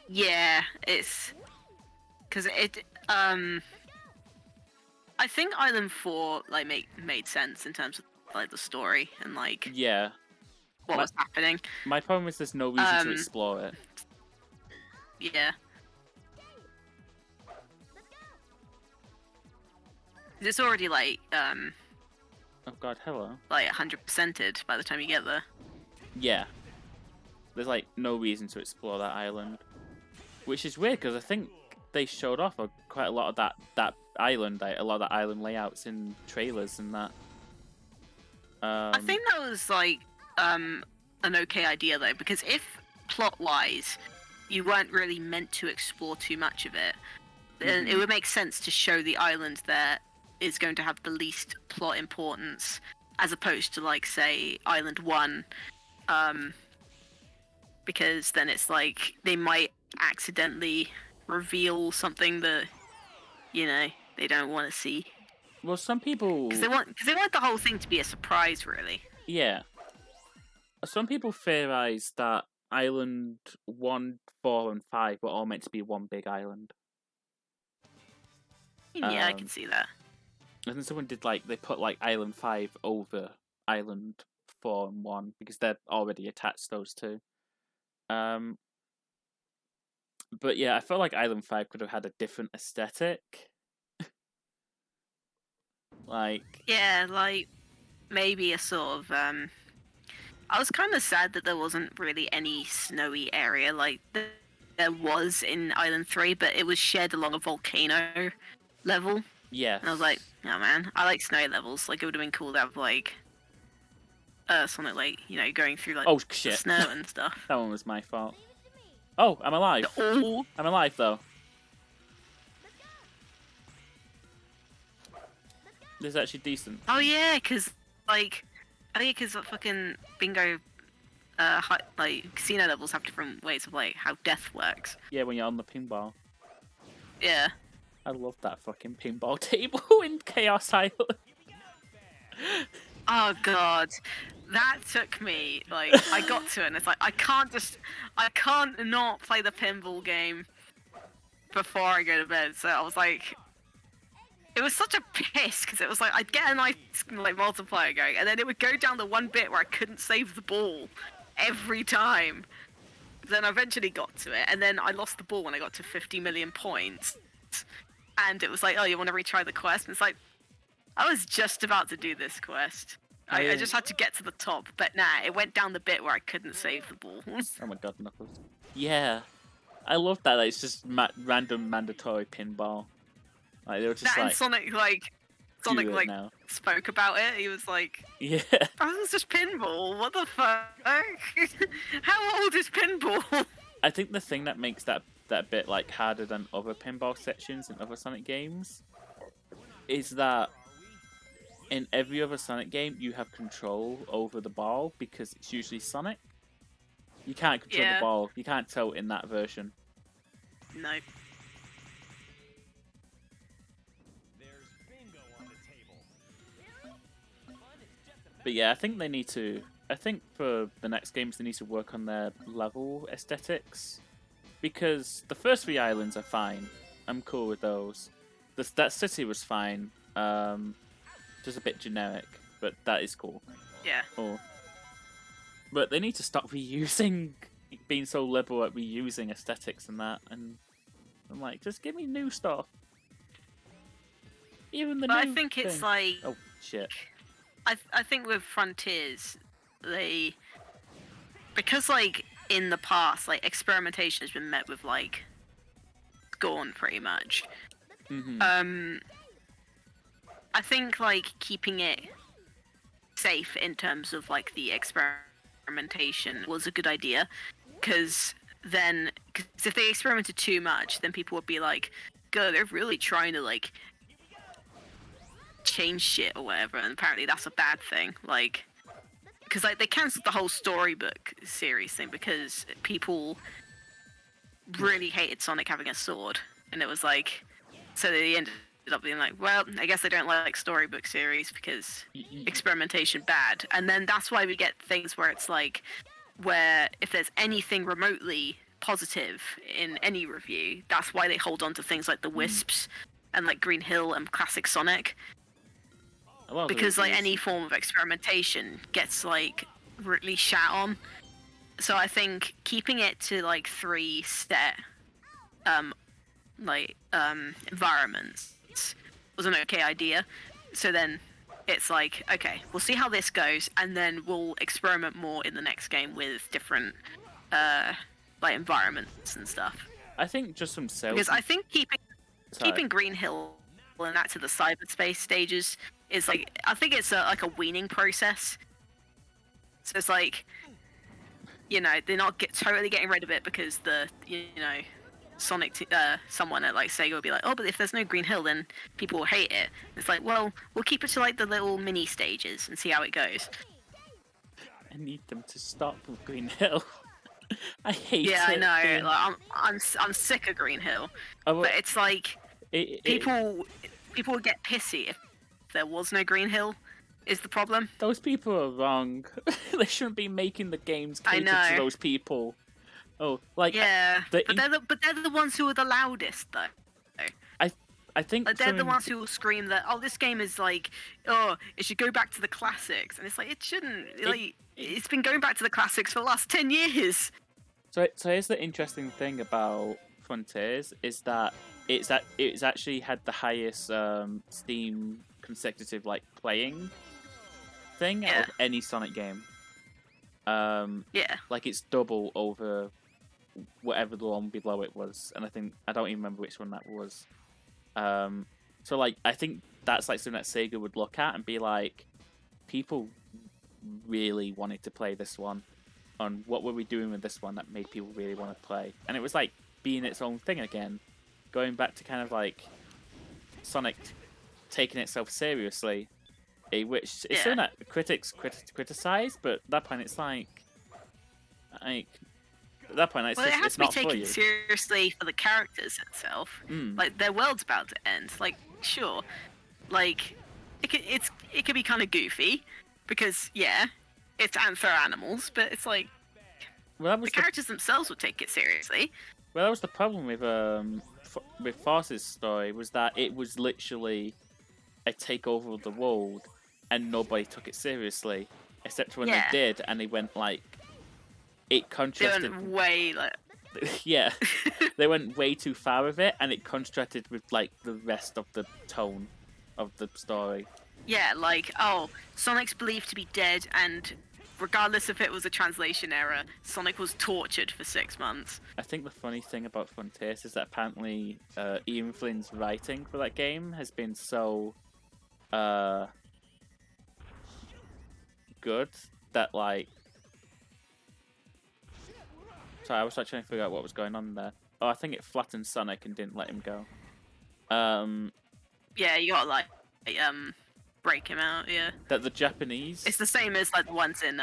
Yeah, it's because I think Island 4 like made sense in terms of like the story and like what was happening. My problem is there's no reason to explore it. Yeah. It's already like oh God, hello. Like 100%ed by the time you get there. Yeah. There's like no reason to explore that island, which is weird because I think they showed off quite a lot of that island, like, a lot of that island layouts in trailers and that. I think that was like an okay idea though, because if plot-wise you weren't really meant to explore too much of it, then it would make sense to show the island that is going to have the least plot importance, as opposed to like say Island 1, because then it's like they might accidentally reveal something that they don't want to see. Well, some people because they want the whole thing to be a surprise, really. Yeah. Some people theorize that Island 1, 4, and 5 were all meant to be one big island. Yeah, I can see that. And then someone did they put Island 5 over Island 4 and 1 because they're already attached, those two. But yeah, I felt like Island 5 could have had a different aesthetic. Like, Yeah, like maybe a sort of I was kind of sad that there wasn't really any snowy area like there was in Island 3, but it was shared along a volcano level. yeah. And I was like, oh man, I like snow levels. Like, it would have been cool to have, like, Sonic, like, you know, going through, like, Oh, the shit. snow and stuff. That one was my fault. Oh, I'm alive. Oh, I'm alive, though. This is actually decent. oh yeah, because, like, I think because fucking bingo, like, casino levels have different ways of, like, how death works. Yeah, when you're on the pinball. Yeah. I love that fucking pinball table in Chaos Island. Oh god, that took me, like, I got to it and it's like, I can't not play the pinball game before I go to bed. So I was like, it was such a piss because it was like, I'd get a nice, like, multiplier going and then it would go down the one bit where I couldn't save the ball every time. Then I eventually got to it and then I lost the ball when I got to 50 million points. And it was like, oh, you want to retry the quest? And it's like, I was just about to do this quest. I just had to get to the top, but nah, it went down the bit where I couldn't save the ball. Oh my god, Knuckles. Yeah. I love that. It's just random mandatory pinball. Like, they were just That and like, Sonic like now. spoke about it. He was like, Yeah. "Oh, this is just pinball. What the fuck? How old is pinball?" I think the thing that makes that bit like harder than other pinball sections in other Sonic games is that in every other Sonic game you have control over the ball because it's usually Sonic. You can't control the ball. You can't tell in that version. No. But yeah, I think they need to. I think for the next games they need to work on their level aesthetics because the first 3 islands are fine. I'm cool with those. That city was fine. Just a bit generic, but that is cool. Yeah. Cool. But they need to stop reusing, being so liberal at reusing aesthetics and that. And I'm like, just give me new stuff. Even the But new I think it's thing. like, Oh shit. I think with Frontiers, because like in the past, like experimentation has been met with like scorn pretty much. Mm-hmm. I think like keeping it safe in terms of like the experimentation was a good idea, because if they experimented too much, then people would be like, "God, they're really trying to like change shit or whatever," and apparently that's a bad thing. Like, because like they cancelled the whole storybook series thing because people really hated Sonic having a sword, and it was like, so they ended up being like, well, I guess they don't like storybook series because experimentation bad. And then that's why we get things where it's like, where if there's anything remotely positive in any review, that's why they hold on to things like the Wisps and like Green Hill and Classic Sonic, because like any form of experimentation gets like really shat on. So I think keeping it to like 3 set environments was an okay idea. So then it's like, okay, we'll see how this goes, and then we'll experiment more in the next game with different like environments and stuff. I think just some sales. Because I think keeping Green Hill and that to the cyberspace stages is like, I think it's like a weaning process. So it's like, you know, they're not totally getting rid of it because Sonic, someone at like Sega will be like, oh, but if there's no Green Hill, then people will hate it. It's like, well, we'll keep it to like the little mini stages and see how it goes. I need them to stop with Green Hill. I hate it. Yeah, I know. Like, I'm sick of Green Hill, but it's like people would get pissy if there was no Green Hill. Is the problem? Those people are wrong. They shouldn't be making the games catered to those people. Oh, like yeah, but they're the ones who are the loudest though. I think like, they're the ones who will scream that, oh, this game is like, oh, it should go back to the classics, and it's like, it shouldn't. It's been going back to the classics for the last 10 years. So here's the interesting thing about Frontiers is that it's actually had the highest Steam consecutive like playing thing out of any Sonic game. Like it's double over whatever the one below it was, and I don't even remember which one that was. So like I think that's like something that Sega would look at and be like, people really wanted to play this one. On what were we doing with this one that made people really want to play? And it was like being its own thing again, going back to kind of like Sonic taking itself seriously, which is something that critics criticize, but at that point it's like at that point it's, well, just, it has it's to be not for taken you. seriously for the characters itself. Like their world's about to end. Like sure, like it could be kind of goofy because it's for animals, but it's like the characters themselves would take it seriously. Well, that was the problem with Force's story, was that it was literally a takeover of the world, and nobody took it seriously, except when they did, and they went like it contrasted. They went way like yeah, they went way too far with it, and it contrasted with like the rest of the tone of the story. Yeah, like Sonic's believed to be dead, and regardless if it was a translation error, Sonic was tortured for 6 months. I think the funny thing about Frontiers is that apparently Ian Flynn's writing for that game has been so good that like... Sorry, I was like trying to figure out what was going on there. Oh, I think it flattened Sonic and didn't let him go. Yeah, you gotta like break him out, That the Japanese... It's the same as like the ones in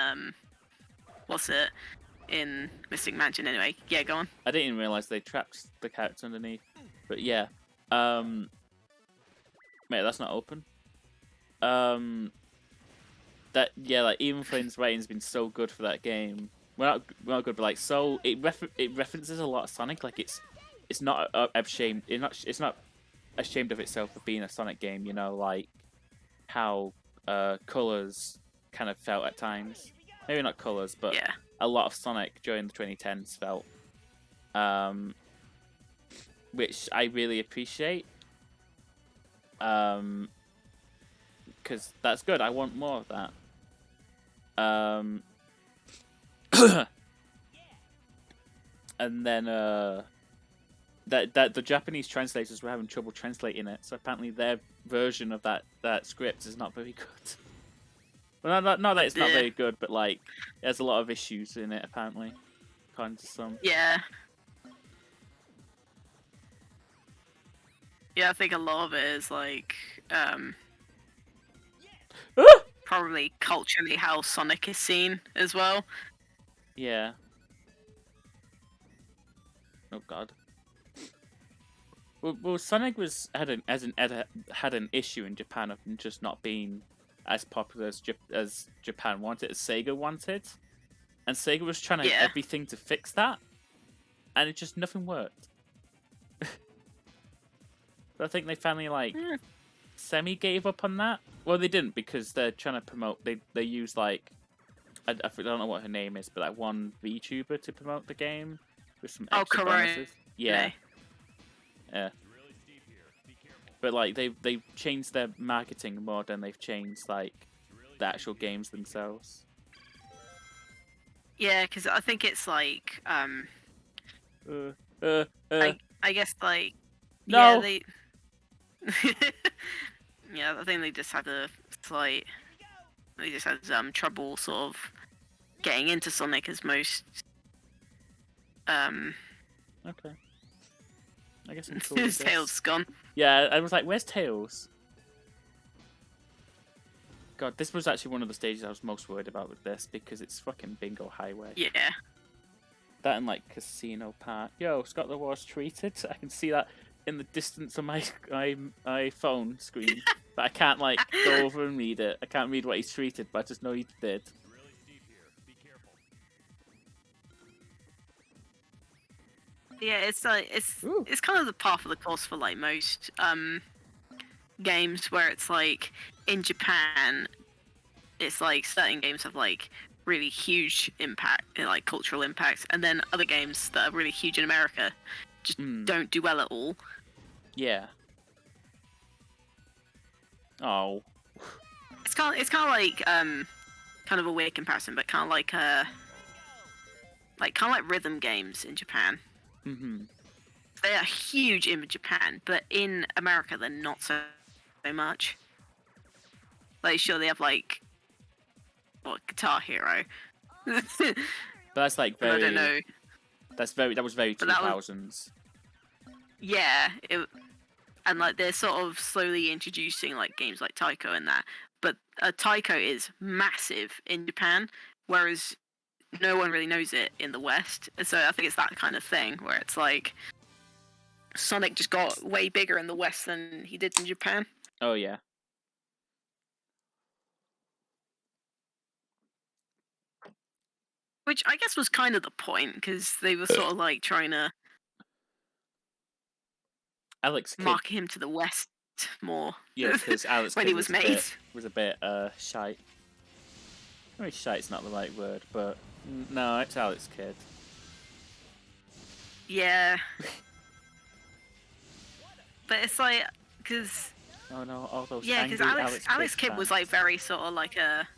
in Mystic Mansion anyway. Yeah, go on. I didn't even realise they trapped the character underneath. But yeah. Mate, that's not open. Like Ian Flynn's writing's been so good for that game. Well, not good, but like so it references a lot of Sonic. Like it's not ashamed. It's not ashamed of itself for being a Sonic game. You know, like how Colors kind of felt at times. Maybe not Colors, but a lot of Sonic during the 2010s felt. Which I really appreciate. Because that's good. I want more of that. And then that the Japanese translators were having trouble translating it, so apparently their version of that script is not very good. Well, not that it's not very good, but like there's a lot of issues in it apparently, according to some. Yeah, I think a lot of it is like probably culturally how Sonic is seen as well. Yeah. Oh God. Well, Sonic had an issue in Japan of just not being as popular as Japan wanted, as Sega wanted, and Sega was trying to everything to fix that, and nothing worked. But I think they finally semi gave up on that. Well, they didn't, because they're trying to promote. They use like I don't know what her name is, but like one VTuber to promote the game with some extra bonuses. Yeah. Yeah. But like they've changed their marketing more than they've changed like the actual games themselves. Yeah, because I think it's like I guess like no. They I think they just had trouble sort of getting into Sonic as most Okay. I guess I'm cool. His Tails gone. Yeah, I was like, where's Tails? God, this was actually one of the stages I was most worried about with this, because it's fucking Bingo Highway. Yeah. That and like Casino Park. Yo, Scott the War's treated. I can see that in the distance on my phone screen. But I can't like go over and read it. I can't read what he's treated, but I just know he did. Yeah, it's like it's kind of the path of the course for like most games, where it's like in Japan, it's like certain games have like really huge impact, like cultural impacts, and then other games that are really huge in America just don't do well at all. Yeah. Oh. It's kind of like kind of a weird comparison, but kind of like rhythm games in Japan. Mm-hmm. They are huge in Japan, but in America they're not so much. Like, sure, they have like Guitar Hero. But that's like very. I don't know. That was very 2000s. Yeah, and like they're sort of slowly introducing like games like Taiko and that. But Taiko is massive in Japan, whereas no one really knows it in the West. And so I think it's that kind of thing where it's like Sonic just got way bigger in the West than he did in Japan. Oh yeah. Which I guess was kind of the point, because they were sort of like trying to Alex Kidd market him to the West more. Yeah, because Alex when Kidd he was made. Was a bit shite. I mean, shite's not the right word, but no, it's Alex Kidd. Yeah. But it's like, because... Oh no, all those yeah, because Alex Kidd was like very sort of like a...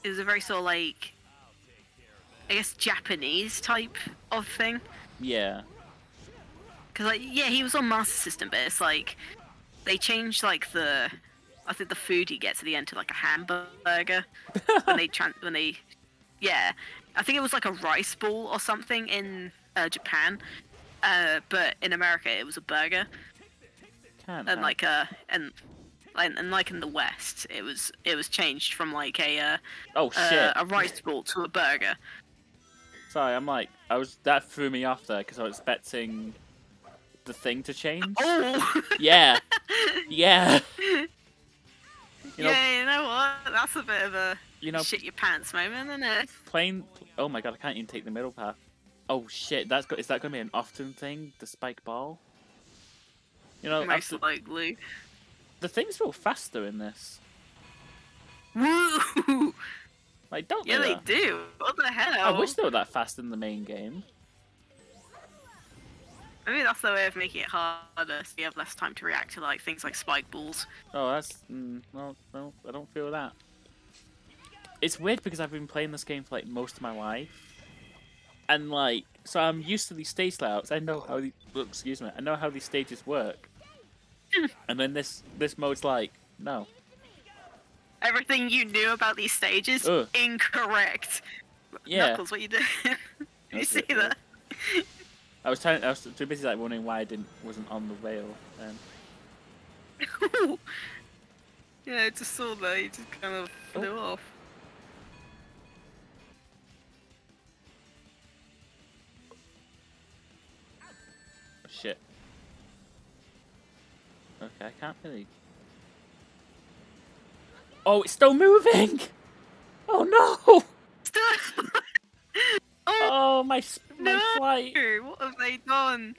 It was a very sort of like, I guess, Japanese type of thing. Yeah. Because like, yeah, he was on Master System, but it's like they changed like I think the food he gets at the end to like a hamburger when they yeah, I think it was like a rice ball or something in Japan, but in America it was a burger. And like and like in the West, it was changed from like a rice ball to a burger. Sorry, that threw me off there because I was expecting the thing to change. Oh. Yeah. Yeah. You know what? That's a bit of a shit your pants moment, isn't it? Oh my god, I can't even take the middle path. Oh shit, is that going to be an often thing? The spike ball? Most likely. The things feel faster in this. Woo! Like, don't they? Yeah, they do. What the hell? I wish they were that fast in the main game. Maybe that's the way of making it harder, so you have less time to react to like things like spike balls. Oh, that's no, I don't feel that. It's weird because I've been playing this game for like most of my life, and like, so I'm used to these stage layouts. I know how I know how these stages work. And then this mode's like, no. Everything you knew about these stages, incorrect. Yeah. Knuckles, what you doing? Did you see that? I was too busy like wondering why I wasn't on the rail then. Yeah, I just saw that. He just kind of flew off. Oh, shit. Okay, I can't really. Oh, it's still moving! Oh no! Oh, my flight! What have they done?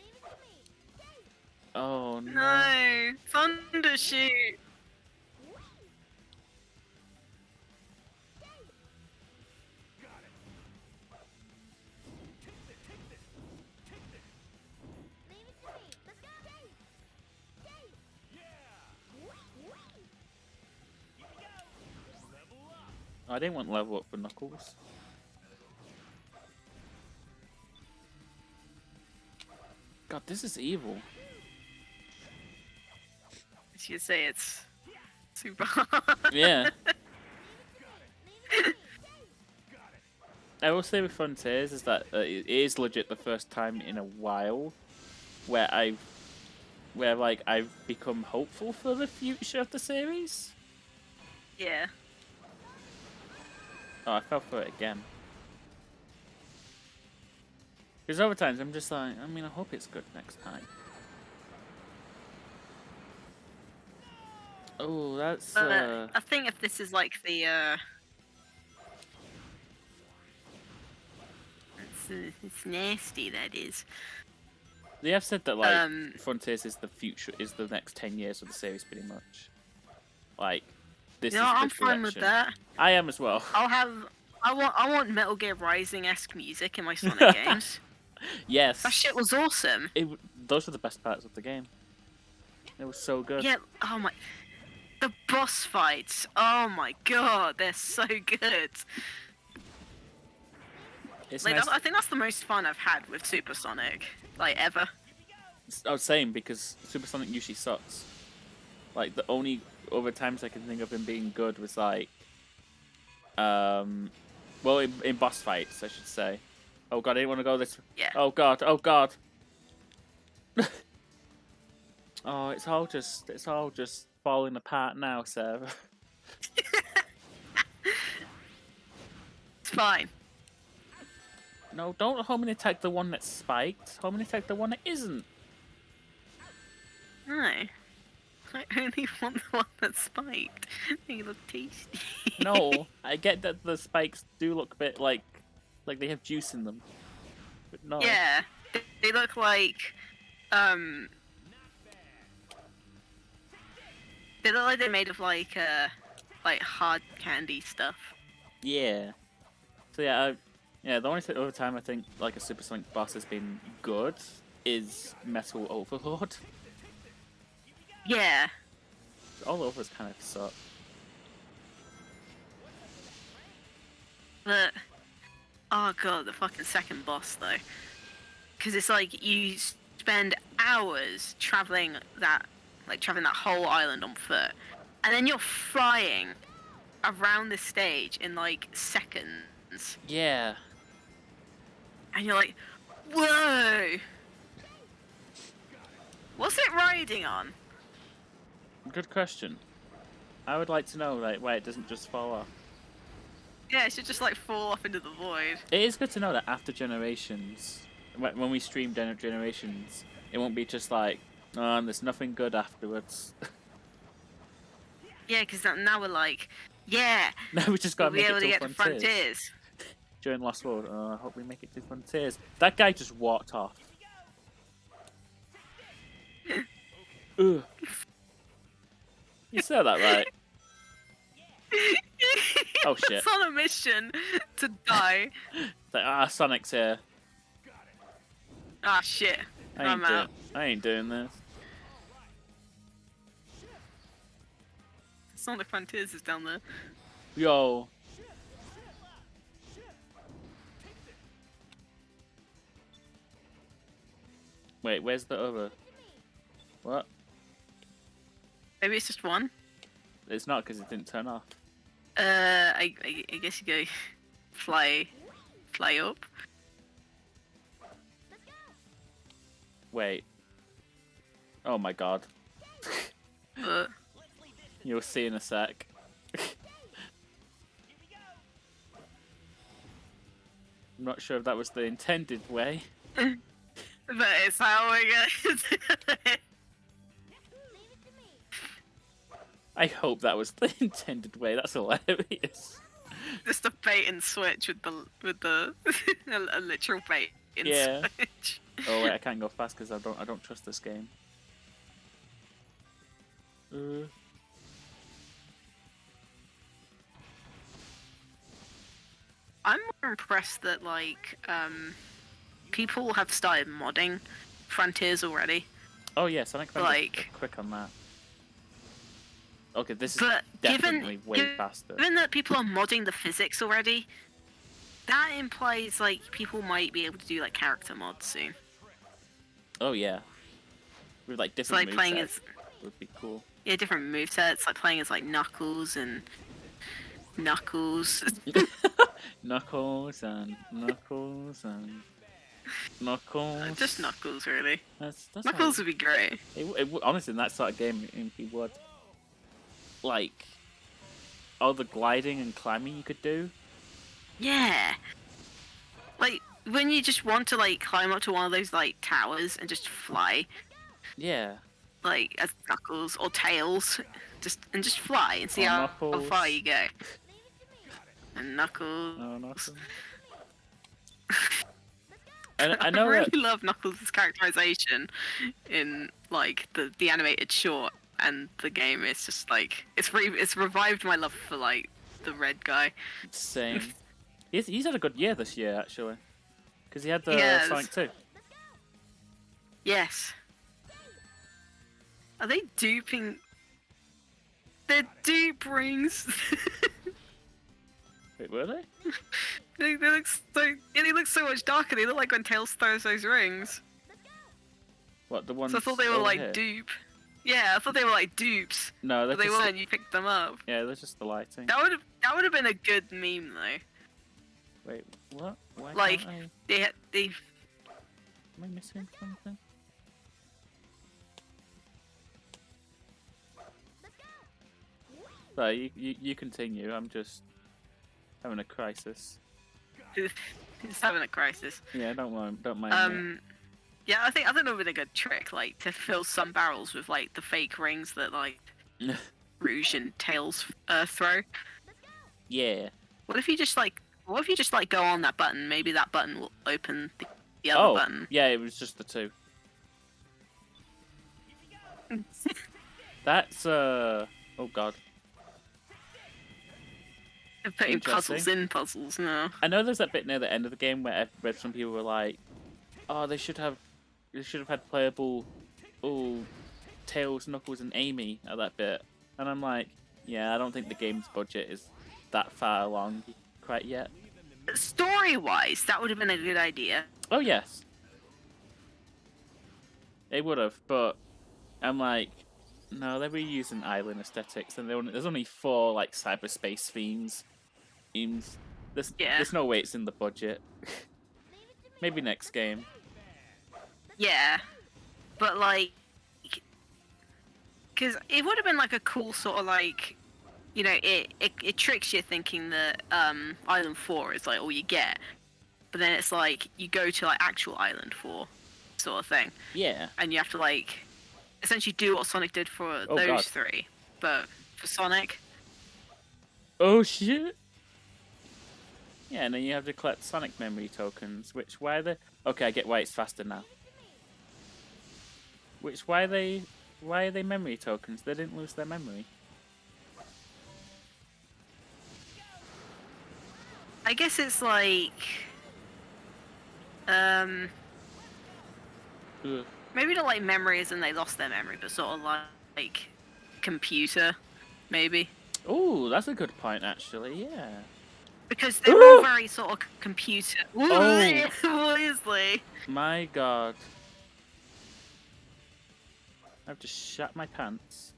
Oh no! No, Thundershoot! I didn't want to level up for Knuckles. God, this is evil. You say it's super hard. Yeah. I will say with Frontiers is that it is legit the first time in a while where I've become hopeful for the future of the series. Yeah. Oh, I fell for it again. Because other times I'm just like, I mean, I hope it's good next time. Oh, that's. I think if this is like the. It's nasty. That is. They have said that like Frontiers is the future, is the next 10 years of the series, pretty much. Like, this is the I'm fine with that. I am as well. I want Metal Gear Rising-esque music in my Sonic games. Yes. That shit was awesome. Those were the best parts of the game. It was so good. Yeah. Oh my. The boss fights. Oh my god, they're so good. It's Like nice. I think that's the most fun I've had with Supersonic, like ever. I was saying because Supersonic usually sucks. Like the only other times I can think of him being good was like, well, in boss fights, I should say. Oh god, I didn't want to go this. Yeah. Oh god, oh god. Oh, it's all just falling apart now, Sarah. It's fine. No, don't homing attack the one that's spiked. Homing attack the one that isn't. No. I only want the one that's spiked. They look tasty. No, I get that the spikes do look a bit like they have juice in them. But no. Yeah. They look like they look like they're made of like hard candy stuff. Yeah. So yeah, the only other time I think like a Supersonic boss has been good is Metal Overlord. Yeah. All overs kind of suck. But oh god, the fucking second boss though, because it's like you spend hours traveling that whole island on foot, and then you're flying around the stage in like seconds, Yeah. and you're like, whoa, what's it riding on? Good question. I would like to know like why it doesn't just fall off. Yeah, it should just like fall off into the void. It is good to know that after Generations, when we stream Generations, it won't be just like, oh, and there's nothing good afterwards. Yeah, because now we're like, yeah, No, we just gotta we'll be make able it to to get to Frontiers. During Lost World, I hope we make it to Frontiers. That guy just walked off. Ugh. You said that right. Oh shit. It's on a mission to die. It's like, Sonic's here. Ah, shit. I'm out. I ain't doing this. Sonic Frontiers is down there. Yo. Wait, where's the other? What? Maybe it's just one. It's not because it didn't turn off. I guess you go fly up. Wait. Oh my god. Uh, You'll see in a sec. I'm not sure if that was the intended way. but it's how we get. I hope that was the intended way. That's hilarious. Just a bait and switch with the a literal bait and Yeah. switch. Oh wait, I can't go fast because I don't trust this game. I'm more impressed that like people have started modding Frontiers already. Oh yeah, Sonic Frontiers Like- quick on that. Okay, this is But definitely way given faster. given that people are modding the physics already, that implies like people might be able to do like character mods soon. Oh yeah, with like It's different like playing movesets as would be cool. different movesets, like playing as like Knuckles and Knuckles. Knuckles and Knuckles and Knuckles. Just Knuckles, really. That's Knuckles would be great. Honestly, in that sort of game, it would. Like, all the gliding and climbing you could do. Yeah. Like when you just want to like climb up to one of those like towers and just fly, Yeah. like as Knuckles or Tails, just fly and see Or how Knuckles. far you go. And Knuckles. No, nothing. I know really that. love Knuckles' characterization in like the animated short and the game. It's just like it's revived my love for like the red guy. Same. He's had a good year this year, actually. Because he had the Yes. Sonic 2. Yes. Are they duping? They're dupe rings. Wait, were they? they look so. Yeah, they look so much darker. They look like when Tails throws those rings. What, the ones So I thought they were over like here? dupe. Yeah, I thought they were like dupes. No, they're But they just... weren't. You picked them up. Yeah, they're just the lighting. That would have been a good meme though. Wait, what? Why Like can't I... they. Am I missing something? So you continue. I'm just having a crisis. Just having a crisis. Yeah, don't mind. Yeah, I think that would have been a good trick, like to fill some barrels with like the fake rings that like Rouge and Tails throw. Yeah. What if you just like go on that button? Maybe that button will open the other button. Yeah, it was just the two. That's oh god. They're putting puzzles in puzzles now. I know there's that bit near the end of the game where some people were like, "Oh, they should have had playable, Tails, Knuckles, and Amy at that bit." And I'm like, yeah, I don't think the game's budget is that far along quite yet. Story-wise, that would have been a good idea. Oh yes, it would have, but I'm like, no, they're reusing island aesthetics, and there's only 4 like cyberspace themes. There's no way it's in the budget. Maybe next game. Yeah, but like, because it would have been like a cool sort of like, you know, it tricks you thinking that Island 4 is like all you get, but then it's like you go to like actual Island 4 sort of thing. Yeah. And you have to like essentially do what Sonic did for those 3, but for Sonic. Oh shit. Yeah, and then you have to collect Sonic memory tokens, which why are they... Okay, I get why it's faster now. Why are they memory tokens? They didn't lose their memory. I guess it's like maybe not like memories and they lost their memory, but sort of like computer, maybe. Oh, that's a good point actually, yeah. Because they're all very sort of computer. Oh. Obviously. My god. I've just shat my pants.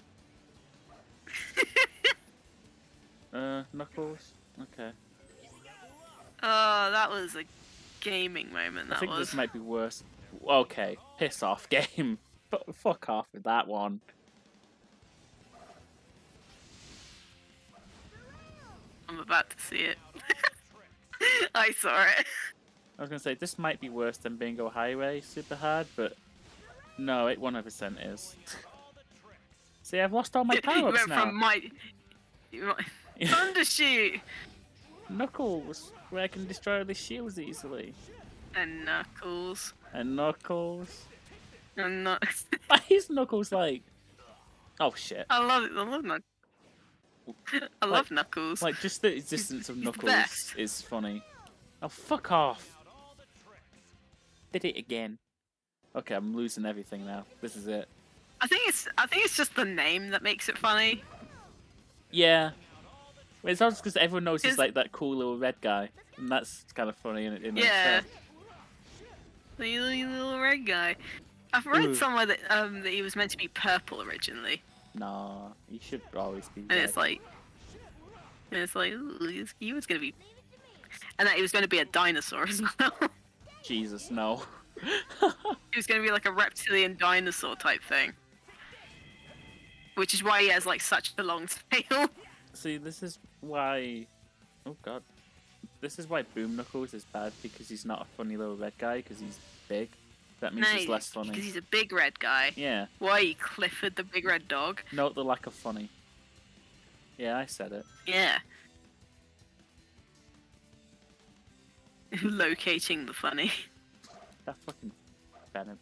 Knuckles? Okay. Oh, that was a gaming moment, I think this might be worse. Okay, piss off, game. Fuck off with that one. I'm about to see it. I saw it. I was gonna say, this might be worse than Bingo Highway Super Hard, but no, it 100% is. See, I've lost all my power-ups now. Thundershoot! Knuckles, where I can destroy the shields easily. And Knuckles. And Knuckles. And Knuckles. Why is Knuckles like... Oh shit. I love Knuckles. I love Knuckles. Like, just the existence of Knuckles is funny. Oh, fuck off. Did it again. Okay, I'm losing everything now. This is it. I think it's just the name that makes it funny. Yeah. Well, it's also because everyone knows he's like that cool little red guy. And that's kind of funny in yeah. itself. The little red guy. I've read somewhere that that he was meant to be purple originally. Nah, he should always be red. And it's like, ooh, he was gonna be, and that he was gonna be a dinosaur as well. Jesus, no. He was gonna be like a reptilian dinosaur type thing. Which is why he has like such a long tail. See, this is why... Oh god. This is why Boom Knuckles is bad, because he's not a funny little red guy, because he's big. That means he's less funny. Because he's a big red guy. Yeah. Why, Clifford the big red dog? Note the lack of funny. Yeah, I said it. Yeah. Locating the funny. That fucking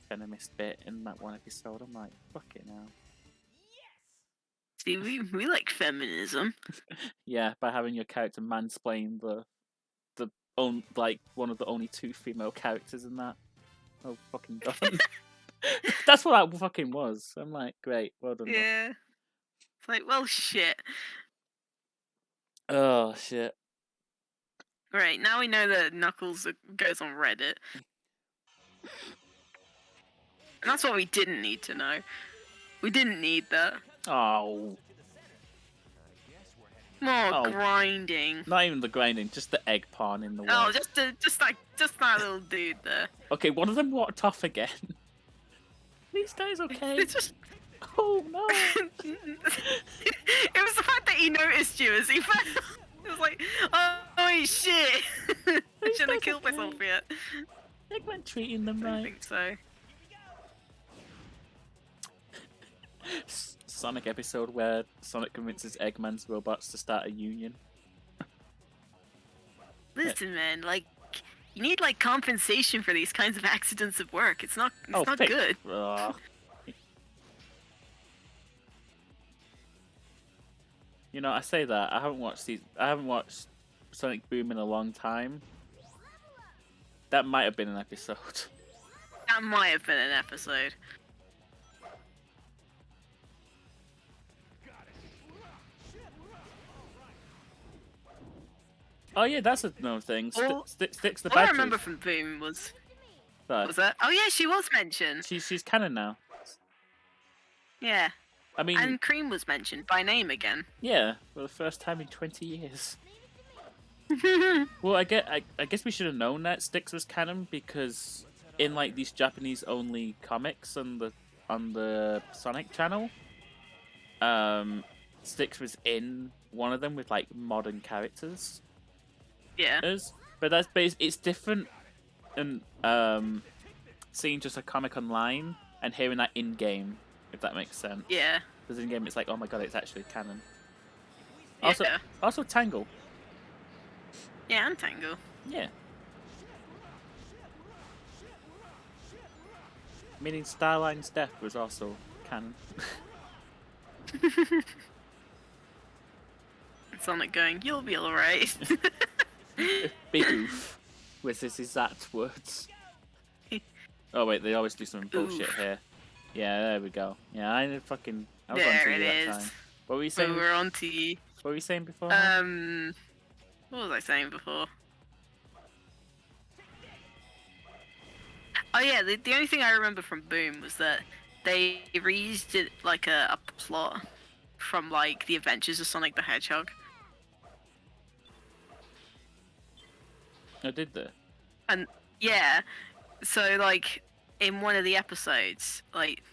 venomous bit in that one episode, I'm like, fuck it now. See, we like feminism. Yeah, by having your character mansplain the like one of the only 2 female characters in that. Oh, fucking done. That's what that fucking was. I'm like, great, well done. Yeah. It's like, well, shit. Oh shit. Right, now we know that Knuckles goes on Reddit. And that's what we didn't need to know. We didn't need that. Oh. More grinding. Not even the grinding, just the egg pawn in the way. Oh, just that little dude there. Okay, one of them walked off again. These guys okay? It's just... Oh no! It was the fact that he noticed you as he fell. It was like, oh shit! I shouldn't have killed myself yet. Eggman treating them right. I think so. Sonic episode where Sonic convinces Eggman's robots to start a union. Listen, man, like, you need like compensation for these kinds of accidents at work. It's not good. You know, I say that I haven't watched Sonic Boom in a long time. That might have been an episode. That might have been an episode. Oh yeah, that's another thing. Sticks the All I badges. remember from Boom was... But was that? Oh yeah, she was mentioned. She's canon now. Yeah. I mean... And Cream was mentioned by name again. Yeah, for the first time in 20 years. Well, I guess we should have known that Styx was canon because in like these Japanese-only comics on the Sonic channel, Styx was in one of them with like modern characters. Yeah. But it's different than seeing just a comic online and hearing that in game, if that makes sense. Yeah. Because in game it's like, oh my god, it's actually canon. Yeah. Also Tangle. Yeah, and Tango. Yeah. Meaning Starline's death was also canon. Sonic going, you'll be alright. Big oof. With his exact words. Oh wait, they always do some bullshit here. Yeah, there we go. Yeah, I was on to you that time. What were you saying? We were on to you. What were you saying before? What was I saying before? Oh yeah, the only thing I remember from Boom was that they reused it like a plot from like the Adventures of Sonic the Hedgehog. Oh, did they? And yeah, so like in one of the episodes, like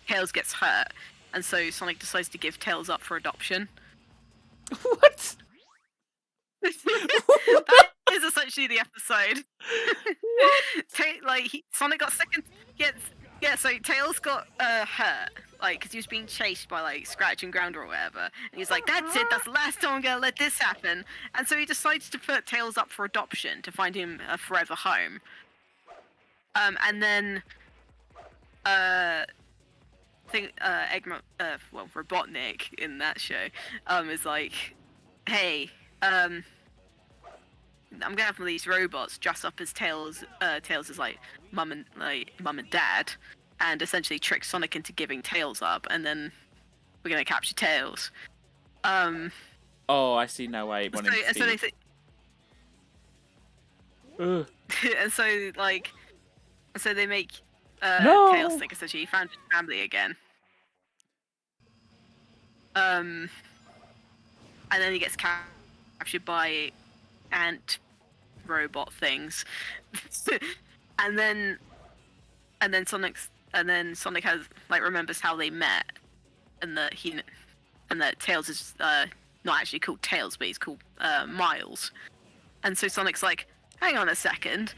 Tails gets hurt, and so Sonic decides to give Tails up for adoption. What? That is essentially the episode. Sonic got second. Yeah. So Tails got hurt, like, because he was being chased by like Scratch and Grounder or whatever, and he's like, "That's it. That's the last time I'm gonna let this happen." And so he decides to put Tails up for adoption to find him a forever home. And then, Eggman, Robotnik in that show, is like, "Hey, I'm gonna have one of these robots dress up as Tails. Tails is like mum and dad, and essentially trick Sonic into giving Tails up, and then we're gonna capture Tails." Oh, I see now why. So they make No! Tails think essentially he found his family again. And then he gets captured by ant robot things. and then Sonic has like remembers how they met, and that Tails is not actually called Tails, but he's called Miles. And so Sonic's like, hang on a second,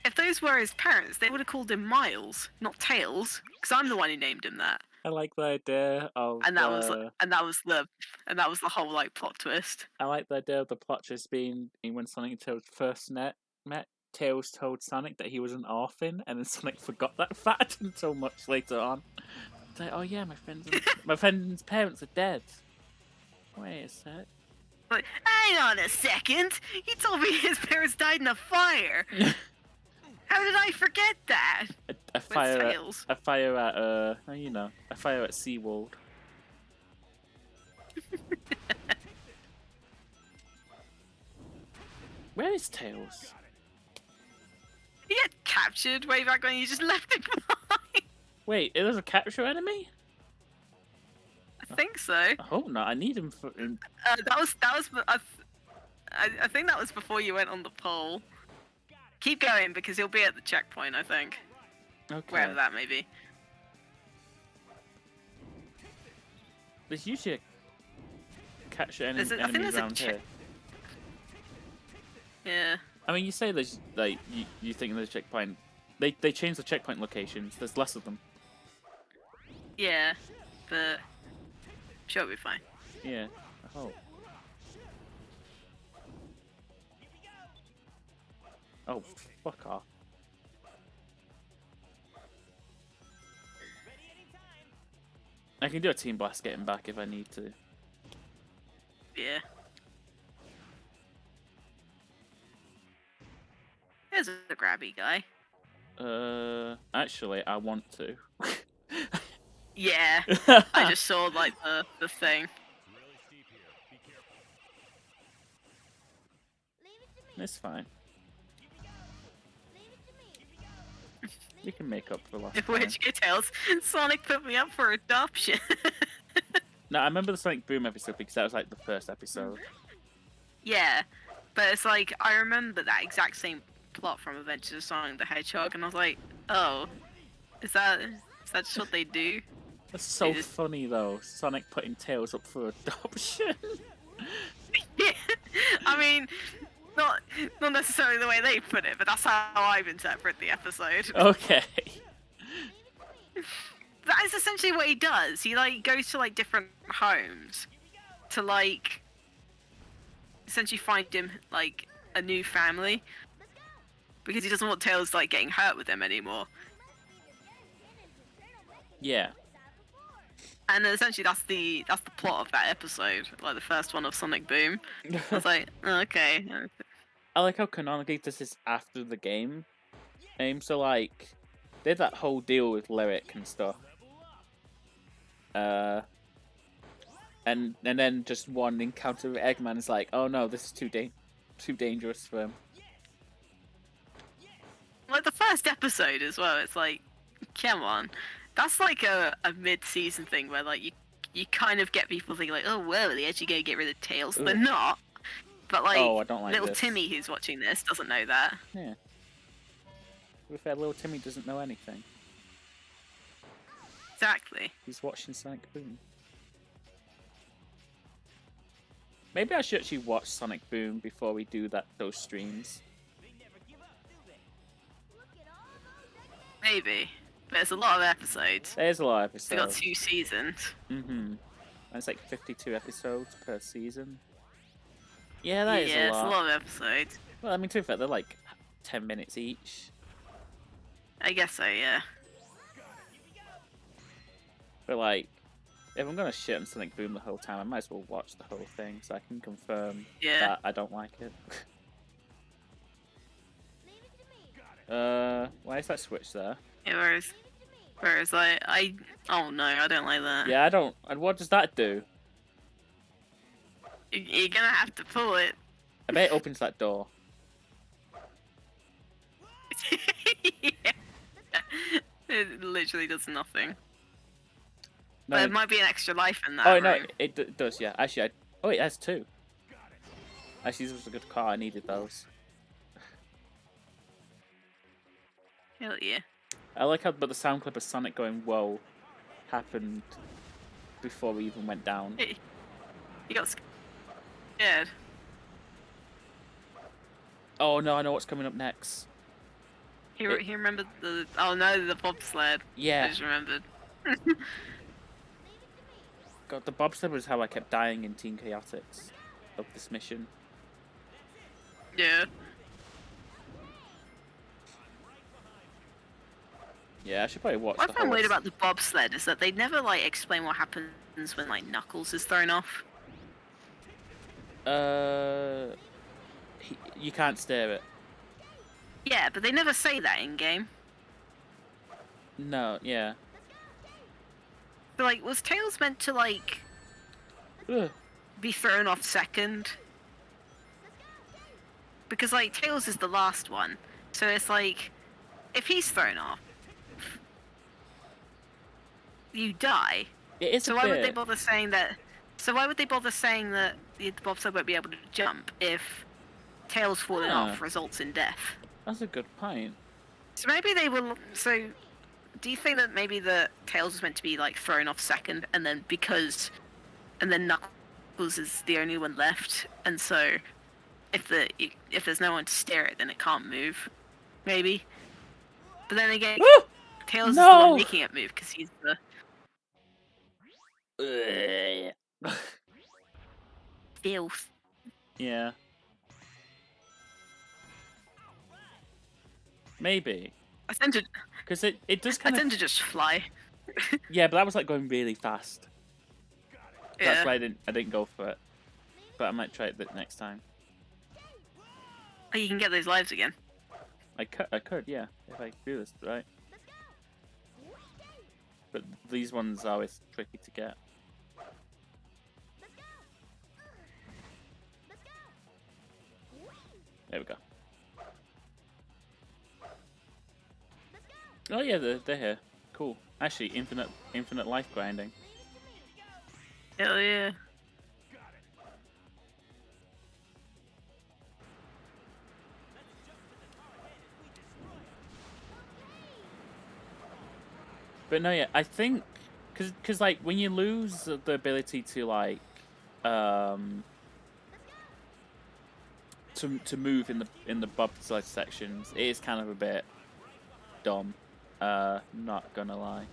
if those were his parents, they would have called him Miles, not Tails, because I'm the one who named him that. I like the idea of and that was the whole like plot twist. I like the idea of the plot twist being when Sonic and Tails first met. Tails told Sonic that he was an orphan, and then Sonic forgot that fact until much later on. It's like, oh yeah, my friend's parents are dead. Wait a sec. Like, hang on a second. He told me his parents died in a fire. How did I forget that? A fire at a fire at a fire at SeaWorld. Where is Tails? He got captured way back when you just left him behind. Wait, it was a capture enemy? I think so. I hope not. I need him for. That was. I think that was before you went on the poll. Keep going because he'll be at the checkpoint. I think. Okay. Wherever that may be. There's usually a capture enemy around here. Yeah. I mean, you say there's like you think there's a checkpoint. They changed the checkpoint locations. There's less of them. Yeah, but sure, it'll be fine. Yeah, I hope. Oh, fuck off. I can do a team blast getting back if I need to. Yeah. There's a grabby guy. Actually, I want to. Yeah, I just saw like the thing. It's fine. You can make up for lost time. Where'd you go, Tails? Sonic put me up for adoption. No, I remember the Sonic Boom episode because that was like the first episode. Yeah, but it's like I remember that exact same plot from Adventures of Sonic the Hedgehog, and I was like, oh, is that just what they do? That's so funny though. Sonic putting Tails up for adoption. Yeah, I mean, not necessarily the way they put it, but that's how I've interpreted the episode. Okay. That is essentially what he does. He like goes to like different homes to like essentially find him like a new family because he doesn't want Tails like getting hurt with them anymore. Yeah. And essentially that's the plot of that episode, like the first one of Sonic Boom. I was like, oh, okay. I like how canonically this is after the game. So like, they had that whole deal with Lyric and stuff. And then just one encounter with Eggman is like, oh no, this is too dangerous for him. Like the first episode as well, it's like, come on. That's like a mid-season thing where like you kind of get people thinking like, oh well, they actually gonna get rid of Tails. They're not. But like, I don't like little this. Timmy who's watching this doesn't know that. Yeah. To be fair, little Timmy doesn't know anything. Exactly. He's watching Sonic Boom. Maybe I should actually watch Sonic Boom before we do those streams. Maybe. But there's a lot of episodes. There's a lot of episodes. We got 2 seasons. Mm-hmm. And it's like 52 episodes per season. Yeah, that is a lot. Yeah, it's a lot of episodes. Well, I mean, to be fair, they're like 10 minutes each. I guess so, yeah. But like, if I'm gonna shit on Sonic Boom the whole time, I might as well watch the whole thing so I can confirm that I don't like it. Why is that switch there? Yeah, whereas like, oh no, I don't like that. Yeah, I don't. And what does that do? You're gonna have to pull it. I bet it opens that door. Yeah. It literally does nothing. No, but it might be an extra life in that Oh room. no, it does. Yeah, actually, it has 2. Actually, this was a good car. I needed those. Hell yeah. I like how, but the sound clip of Sonic going "whoa" happened before we even went down. He got scared. Oh no, I know what's coming up next. He remembered the... Oh no, the bobsled. Yeah. I just remembered. God, the bobsled was how I kept dying in Team Chaotix of this mission. Yeah. Yeah, I should probably watch What the I find whole... weird about the bobsled is that they never like explain what happens when like Knuckles is thrown off. You can't steer it. Yeah, but they never say that in game. No, yeah. So, like, was Tails meant to like be thrown off second? Because like Tails is the last one, so it's like if he's thrown off, you die. It is. So why would they bother saying that? So why would they bother saying that the bobsled won't be able to jump if Tails falling off results in death? That's a good point. So maybe they will. So, do you think that maybe the Tails is meant to be like thrown off second, and then Knuckles is the only one left, and so if there's no one to steer it, then it can't move. Maybe. But then again, Tails is the one making it move because he's the filth. Yeah. Maybe. I tend to. Because it does kind of. I tend to just fly. Yeah, but that was like going really fast. Yeah. That's why I didn't go for it. But I might try it next time. Oh, you can get those lives again. I could, yeah, if I do this right. But these ones are always tricky to get. There we go. Oh yeah, they're here. Cool. Actually, infinite life grinding. Hell yeah. But no, yeah, I think because like when you lose the ability to like to move in the bobsled sections, it is kind of a bit dumb. Not gonna lie,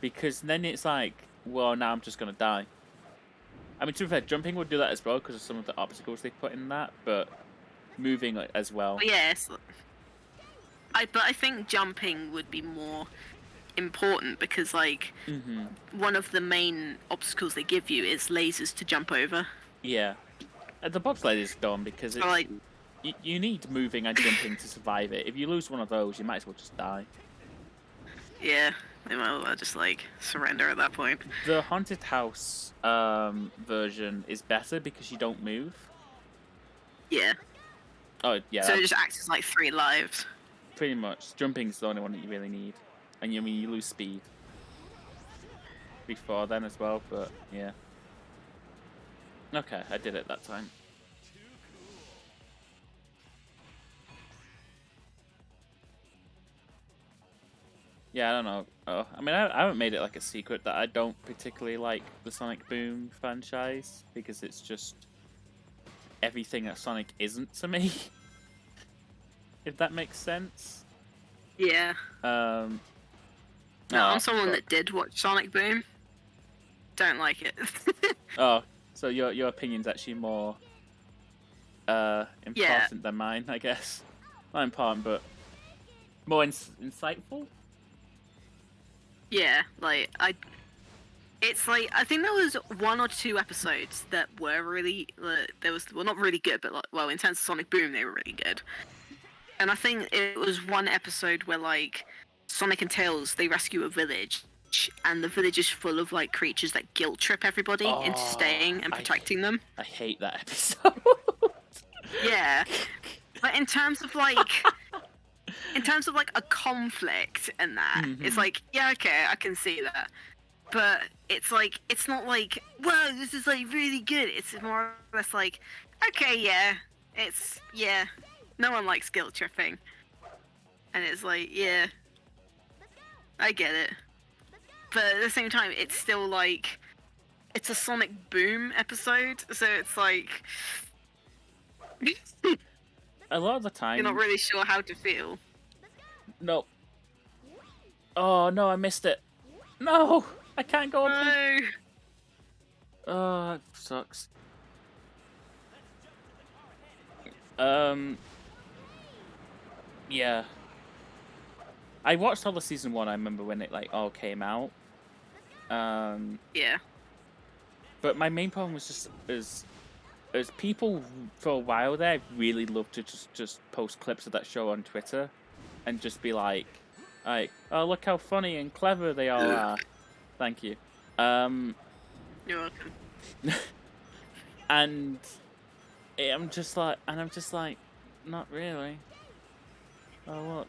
because then it's like, well, now I'm just gonna die. I mean, to be fair, jumping would do that as well because of some of the obstacles they put in that, but moving as well. Yes, but I think jumping would be more important because like one of the main obstacles they give you is lasers to jump over. Yeah, the bobsled is dumb because it's, like you need moving and jumping to survive it. If you lose one of those, you might as well just die. Yeah, they might as well just like surrender at that point. The haunted house version is better because you don't move. Yeah. Oh yeah. So it just acts as like 3 lives. Pretty much. Jumping's the only one that you really need. And you lose speed before then as well, but yeah. Okay, I did it that time. Yeah, I don't know. Oh, I mean, I haven't made it like a secret that I don't particularly like the Sonic Boom franchise because it's just everything that Sonic isn't to me. If that makes sense. Yeah. No, I'm someone that did watch Sonic Boom. Don't like it. Oh, so your opinion's actually more important than mine, I guess. Not important, but more insightful. Yeah, like it's like I think there was 1 or 2 episodes that were really not really good, but like, well, in terms of Sonic Boom, they were really good. And I think it was one episode where like Sonic and Tails they rescue a village, and the village is full of like creatures that guilt trip everybody into staying and protecting them. I hate that episode. Yeah, but in terms of like a conflict and that, it's like, yeah, okay, I can see that. But it's like, it's not like, wow, this is like really good. It's more or less like, okay, yeah, no one likes guilt tripping. And it's like, yeah, I get it. But at the same time, it's still like, it's a Sonic Boom episode, so it's like... A lot of the time... You're not really sure how to feel. No. Oh, no, I missed it. No! I can't go up. No! Oh, that sucks. Yeah. I watched all the season 1, I remember when it like all came out. Yeah. But my main problem was just as people for a while there really loved to just post clips of that show on Twitter, and just be like, oh look how funny and clever they all are. Thank you. You're welcome. And I'm just like, not really. Oh look,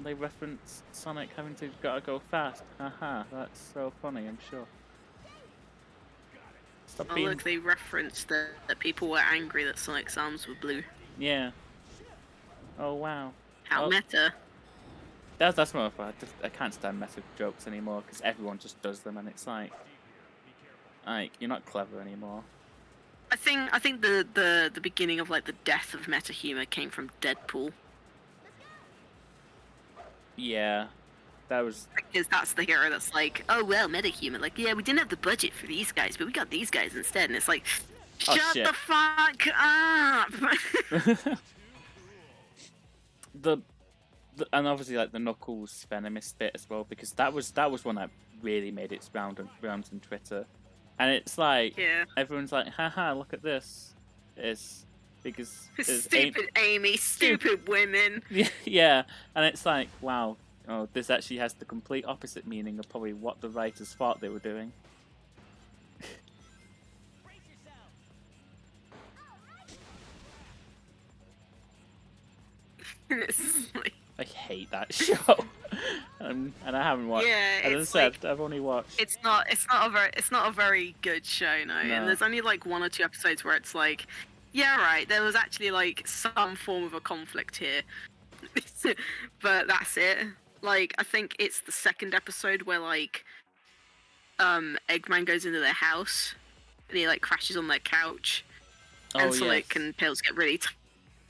they reference Sonic having to gotta go fast. Haha, that's so funny, I'm sure. Stop being... look, they referenced that people were angry that Sonic's arms were blue. Yeah. Oh wow. How meta. That's more of I can't stand meta jokes anymore because everyone just does them, and it's like you're not clever anymore. I think the beginning of like the death of meta humor came from Deadpool. Yeah, that was because that's the hero that's like, oh well, meta humor. Like, yeah, we didn't have the budget for these guys, but we got these guys instead, and it's like, shut the fuck up. And obviously like the Knuckles venomous bit as well, because that was one that really made its rounds on Twitter, and it's like everyone's like, haha, look at this. It's because stupid Amy, stupid women. Yeah, and it's like, wow, this actually has the complete opposite meaning of probably what the writers thought they were doing. I hate that show, and I haven't watched. Yeah, as I said, I've only watched. It's not a very good show, no. And there's only like 1 or 2 episodes where it's like, yeah, right, there was actually like some form of a conflict here, but that's it. Like, I think it's the 2nd episode where like, Eggman goes into their house, and he like crashes on their couch, and Sonic and Tails get really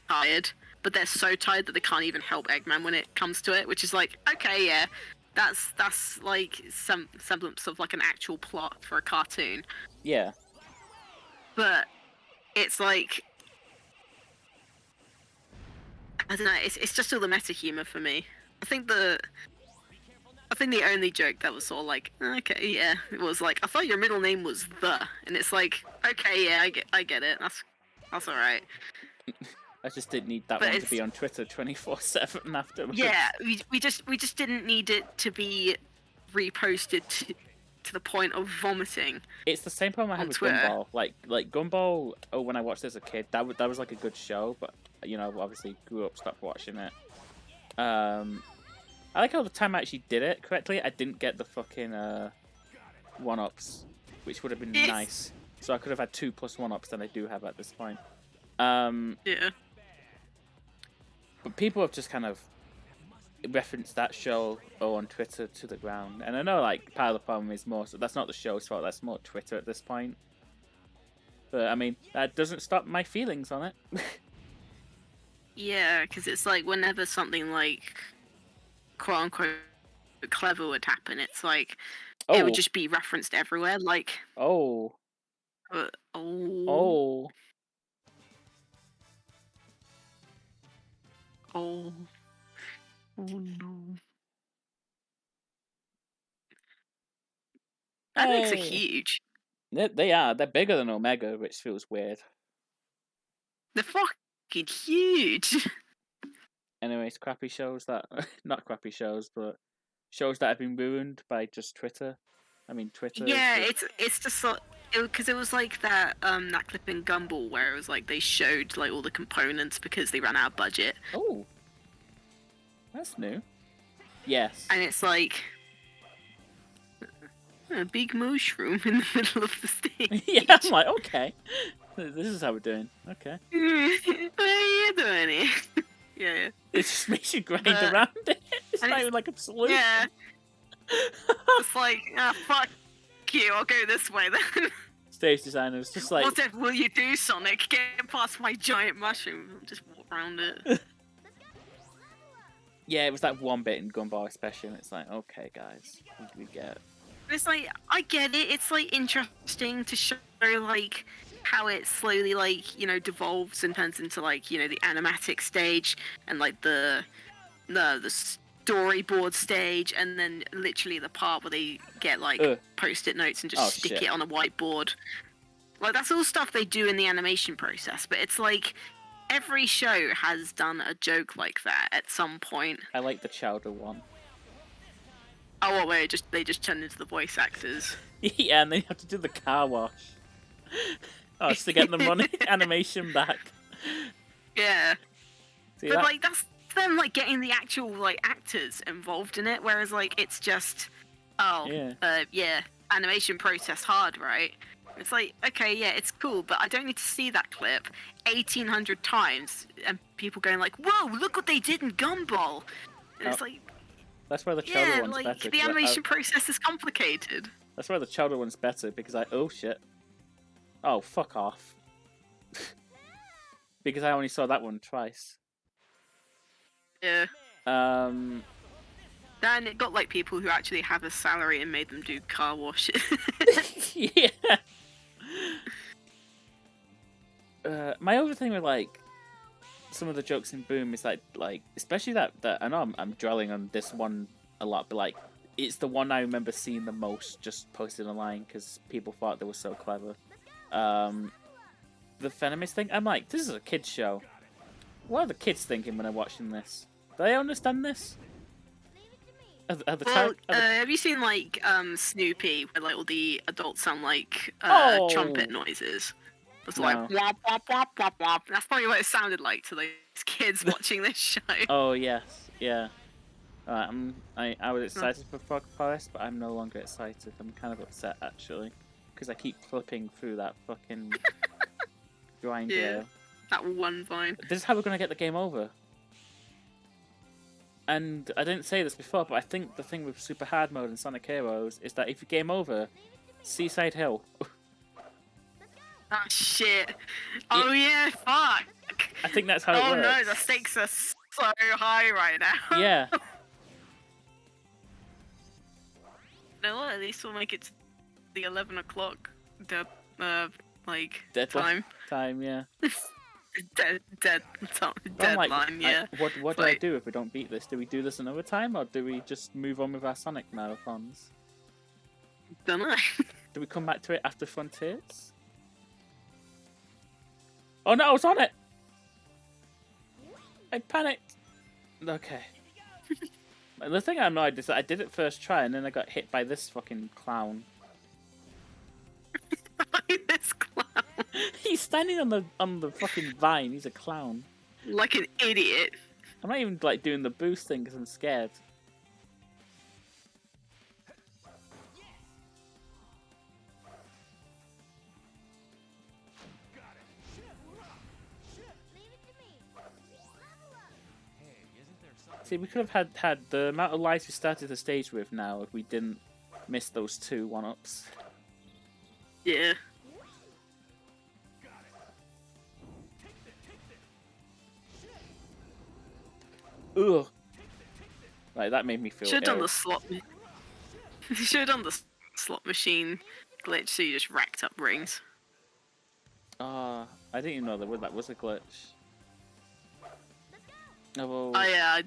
tired. But they're so tired that they can't even help Eggman when it comes to it, which is like, okay, yeah, that's like some semblance of like an actual plot for a cartoon. Yeah. But it's like, I don't know, it's just all the meta humor for me. I think the only joke that was sort of like, okay, yeah, it was like, I thought your middle name was The, and it's like, okay, yeah, I get it. That's all right. I just didn't need that one to be on Twitter 24/7 afterwards. Yeah, we just didn't need it to be reposted to the point of vomiting. It's the same problem I had with Gumball. Like Gumball. Oh, when I watched it as a kid, that was like a good show, but obviously grew up, stopped watching it. I like how the time I actually did it correctly, I didn't get the fucking 1-ups, which would have been nice. So I could have had 2 plus 1-ups than I do have at this point. Yeah. But people have just kind of referenced that show on Twitter to the ground. And I know, like, part of the problem is more... So that's not the show's fault, that's more Twitter at this point. But, I mean, that doesn't stop my feelings on it. Yeah, because it's like, whenever something, like, quote-unquote clever would happen, it's like, it would just be referenced everywhere, like... Oh. Oh no. Alex are huge. They are. They're bigger than Omega, which feels weird. They're fucking huge. Anyways, crappy shows that... Not crappy shows, but shows that have been ruined by just Twitter. I mean, Twitter... Yeah, it's just... Because it was like that clip in Gumball where it was like they showed like all the components because they ran out of budget. Oh, that's new. Yes. And it's like a big mushroom in the middle of the stage. Yeah, I'm like, okay, this is how we're doing. Okay. What are you doing here? Yeah. It just makes you grind around it. It's not even like a solution. Yeah. It's like, fuck you, I'll go this way then. Stage designers just like, whatever will you do, Sonic? Get past my giant mushroom. Just walk around it. Yeah, it was that one bit in Gumball especially, and it's like, okay guys, we get it. It's like, I get it, it's like interesting to show like how it slowly like, devolves and turns into like, the animatic stage and like the storyboard stage, and then literally the part where they get like post-it notes and just stick it on a whiteboard. Like, that's all stuff they do in the animation process, but it's like every show has done a joke like that at some point. I like the Chowder one. Oh, well, they just turn into the voice actors. Yeah, and they have to do the car wash. Oh, just to get the money animation back. Yeah. See But that? like that's them like getting the actual like actors involved in it, whereas like it's just yeah, animation process hard, right? It's like, okay, yeah, it's cool, but I don't need to see that clip 1,800 times and people going like, "Whoa, look what they did in Gumball!" And it's like, That's why the Chowder yeah, one's like better. the animation process is complicated. That's why the Chowder one's better, because oh shit. Oh, fuck off. Because I only saw that one twice. Yeah. Um, Then it got like people who actually have a salary and made them do car washes. yeah. My other thing with like some of the jokes in Boom is like especially that I know I'm dwelling on this one a lot, but like it's the one I remember seeing the most just posted online because people thought they were so clever. The Venomous thing, I'm like, this is a kids show. What are the kids thinking when they're watching this? Do they understand this? Have you seen like Snoopy, where like all the adults sound like trumpet noises? It's like wop wop wop wop wop. That's probably what it sounded like to those kids watching this show. Oh yes, yeah. I was excited for Frog Forest, but I'm no longer excited. I'm kind of upset actually, because I keep flipping through that fucking grind rail. That one vine. This is how we're gonna get the game over. And I didn't say this before, but I think the thing with Super Hard Mode in Sonic Heroes is that if you game over, Seaside Hill. Oh shit! Oh yeah, fuck! I think that's how it works. Oh no, the stakes are so high right now. Yeah. You know what? At least we'll make it to the 11 o'clock time. Time, yeah. Deadline, yeah. What do I do if we don't beat this? Do we do this another time, or do we just move on with our Sonic marathons? Don't know. Do we come back to it after Frontiers? Oh no, I was on it! I panicked! Okay. The thing I'm annoyed is that I did it first try and then I got hit by this fucking clown. This clown. He's standing on the fucking vine. He's a clown. Like an idiot. I'm not even like doing the boost thing because I'm scared. See, we could have had the amount of lives we started the stage with now if we didn't miss those 2 1-ups. Yeah. Ugh. Right, that made me feel Should have done ill. the slot. Should have done the slot machine glitch, so you just racked up rings. I didn't even know that was a glitch. Oh, well, Oh yeah.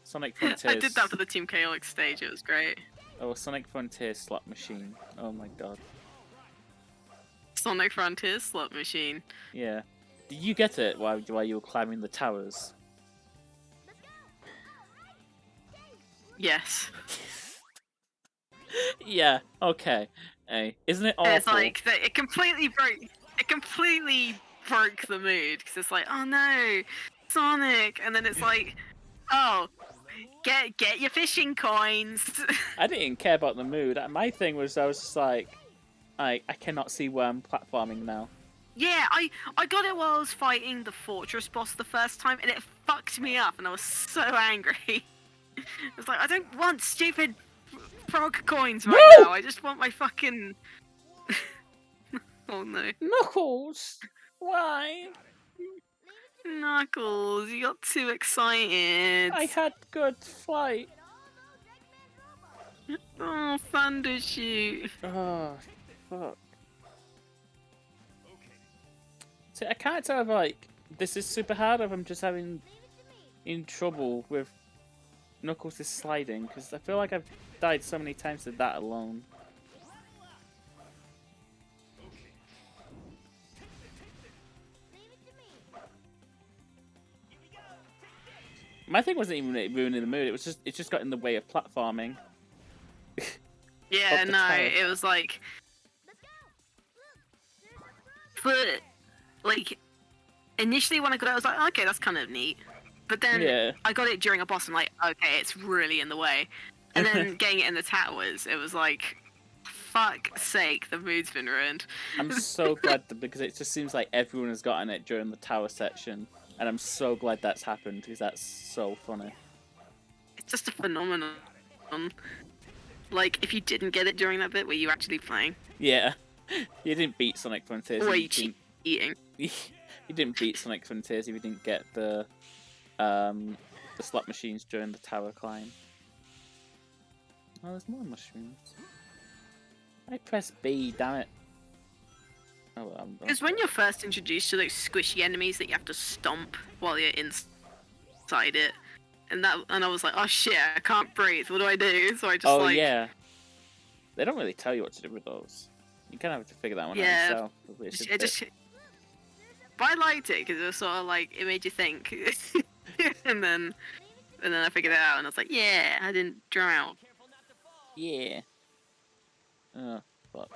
Sonic Frontiers. I did that for the Team Chaotix stage. It was great. Oh, Sonic Frontiers slot machine. Oh my god. Sonic Frontiers slot machine. Yeah. Did you get it while you were climbing the towers? Yes. Yeah. Okay. Hey, isn't it awful? It's like it completely broke. It completely broke the mood because it's like, oh no, Sonic, and then it's like, oh, get your fishing coins. I didn't even care about the mood. My thing was I was just like, I cannot see where I'm platforming now. Yeah, I got it while I was fighting the fortress boss the first time, and it fucked me up, and I was so angry. It's like, I don't want stupid frog coins right now. I just want my fucking. Oh no. Knuckles! Why? Knuckles, you got too excited. I had good flight. Oh, Thundershoot. Oh, fuck. See, I can't tell if, like, this is super hard or if I'm just having in trouble with Knuckles' sliding, because I feel like I've died so many times to that alone. My thing wasn't even ruining the mood. It just got in the way of platforming. Yeah, no, it was like, but like initially when I got it, I was like, okay, that's kind of neat. But then I got it during a boss, and I'm like, okay, it's really in the way. And then getting it in the towers, it was like, fuck's sake, the mood's been ruined. I'm so glad because it just seems like everyone has gotten it during the tower section, and I'm so glad that's happened because that's so funny. It's just a phenomenon. Like, if you didn't get it during that bit, were you actually playing? Yeah, you didn't beat Sonic Frontiers. Or were you cheating? You didn't beat Sonic Frontiers if you didn't get the slot machines during the tower climb. Oh, there's more mushrooms. I pressed B, damn it. Oh, well, because when you're first introduced to those squishy enemies that you have to stomp while you're inside it, and I was like, oh shit, I can't breathe. What do I do? So I just like. Oh yeah. They don't really tell you what to do with those. You kind of have to figure that one out yourself. But I liked it because it was sort of like it made you think, and then I figured it out, and I was like, yeah, I didn't drown. Yeah. Oh, fuck.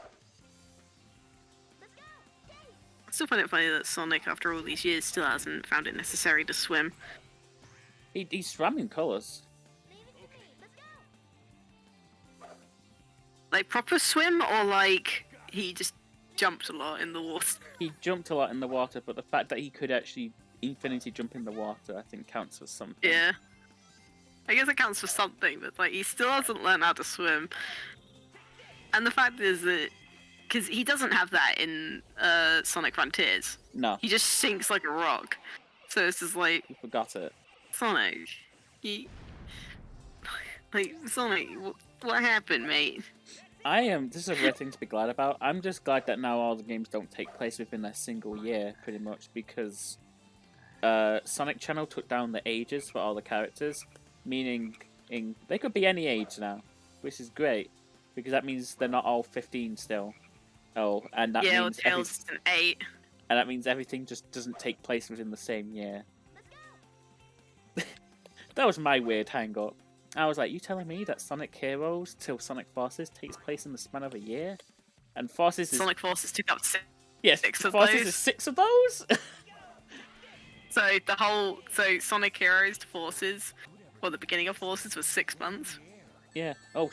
I still find it funny that Sonic, after all these years, still hasn't found it necessary to swim. He swam in colours. Like proper swim, or like he just jumped a lot in the water? He jumped a lot in the water, but the fact that he could actually infinity jump in the water, I think counts for something. Yeah. I guess it counts for something, but like he still hasn't learned how to swim. And the fact is that because he doesn't have that in Sonic Frontiers. No. He just sinks like a rock. So it's just like You forgot it. Sonic, Sonic, what happened, mate? This is a weird thing to be glad about. I'm just glad that now all the games don't take place within a single year, pretty much, because Sonic Channel took down the ages for all the characters, meaning they could be any age now, which is great, because that means they're not all 15 still. Oh, and that means Tails is an 8. And that means everything just doesn't take place within the same year. That was my weird hang-up. I was like, you telling me that Sonic Heroes till Sonic Forces takes place in the span of a year? And Forces is... Sonic Forces took up 6 of Forces those. is 6 of those? So Sonic Heroes to Forces, or the beginning of Forces, was 6 months. Yeah. Oh.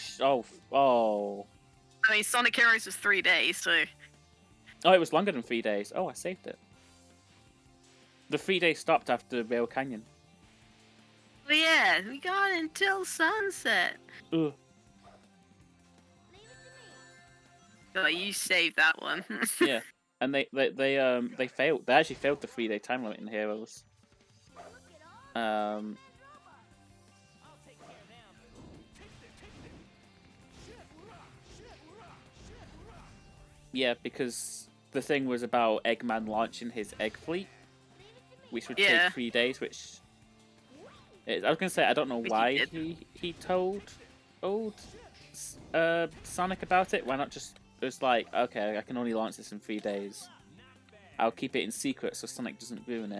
I mean, Sonic Heroes was 3 days, so... Oh, it was longer than 3 days. Oh, I saved it. The 3 days stopped after Rail Canyon. Well, yeah, we got until sunset. Ugh. Oh, you saved that one. Yeah, and they failed. They actually failed the 3 day time limit in Heroes. Yeah, because the thing was about Eggman launching his egg fleet, which would take 3 days, which... I was going to say, I don't know why he told Sonic about it. Why not just... It was like, okay, I can only launch this in 3 days. I'll keep it in secret so Sonic doesn't ruin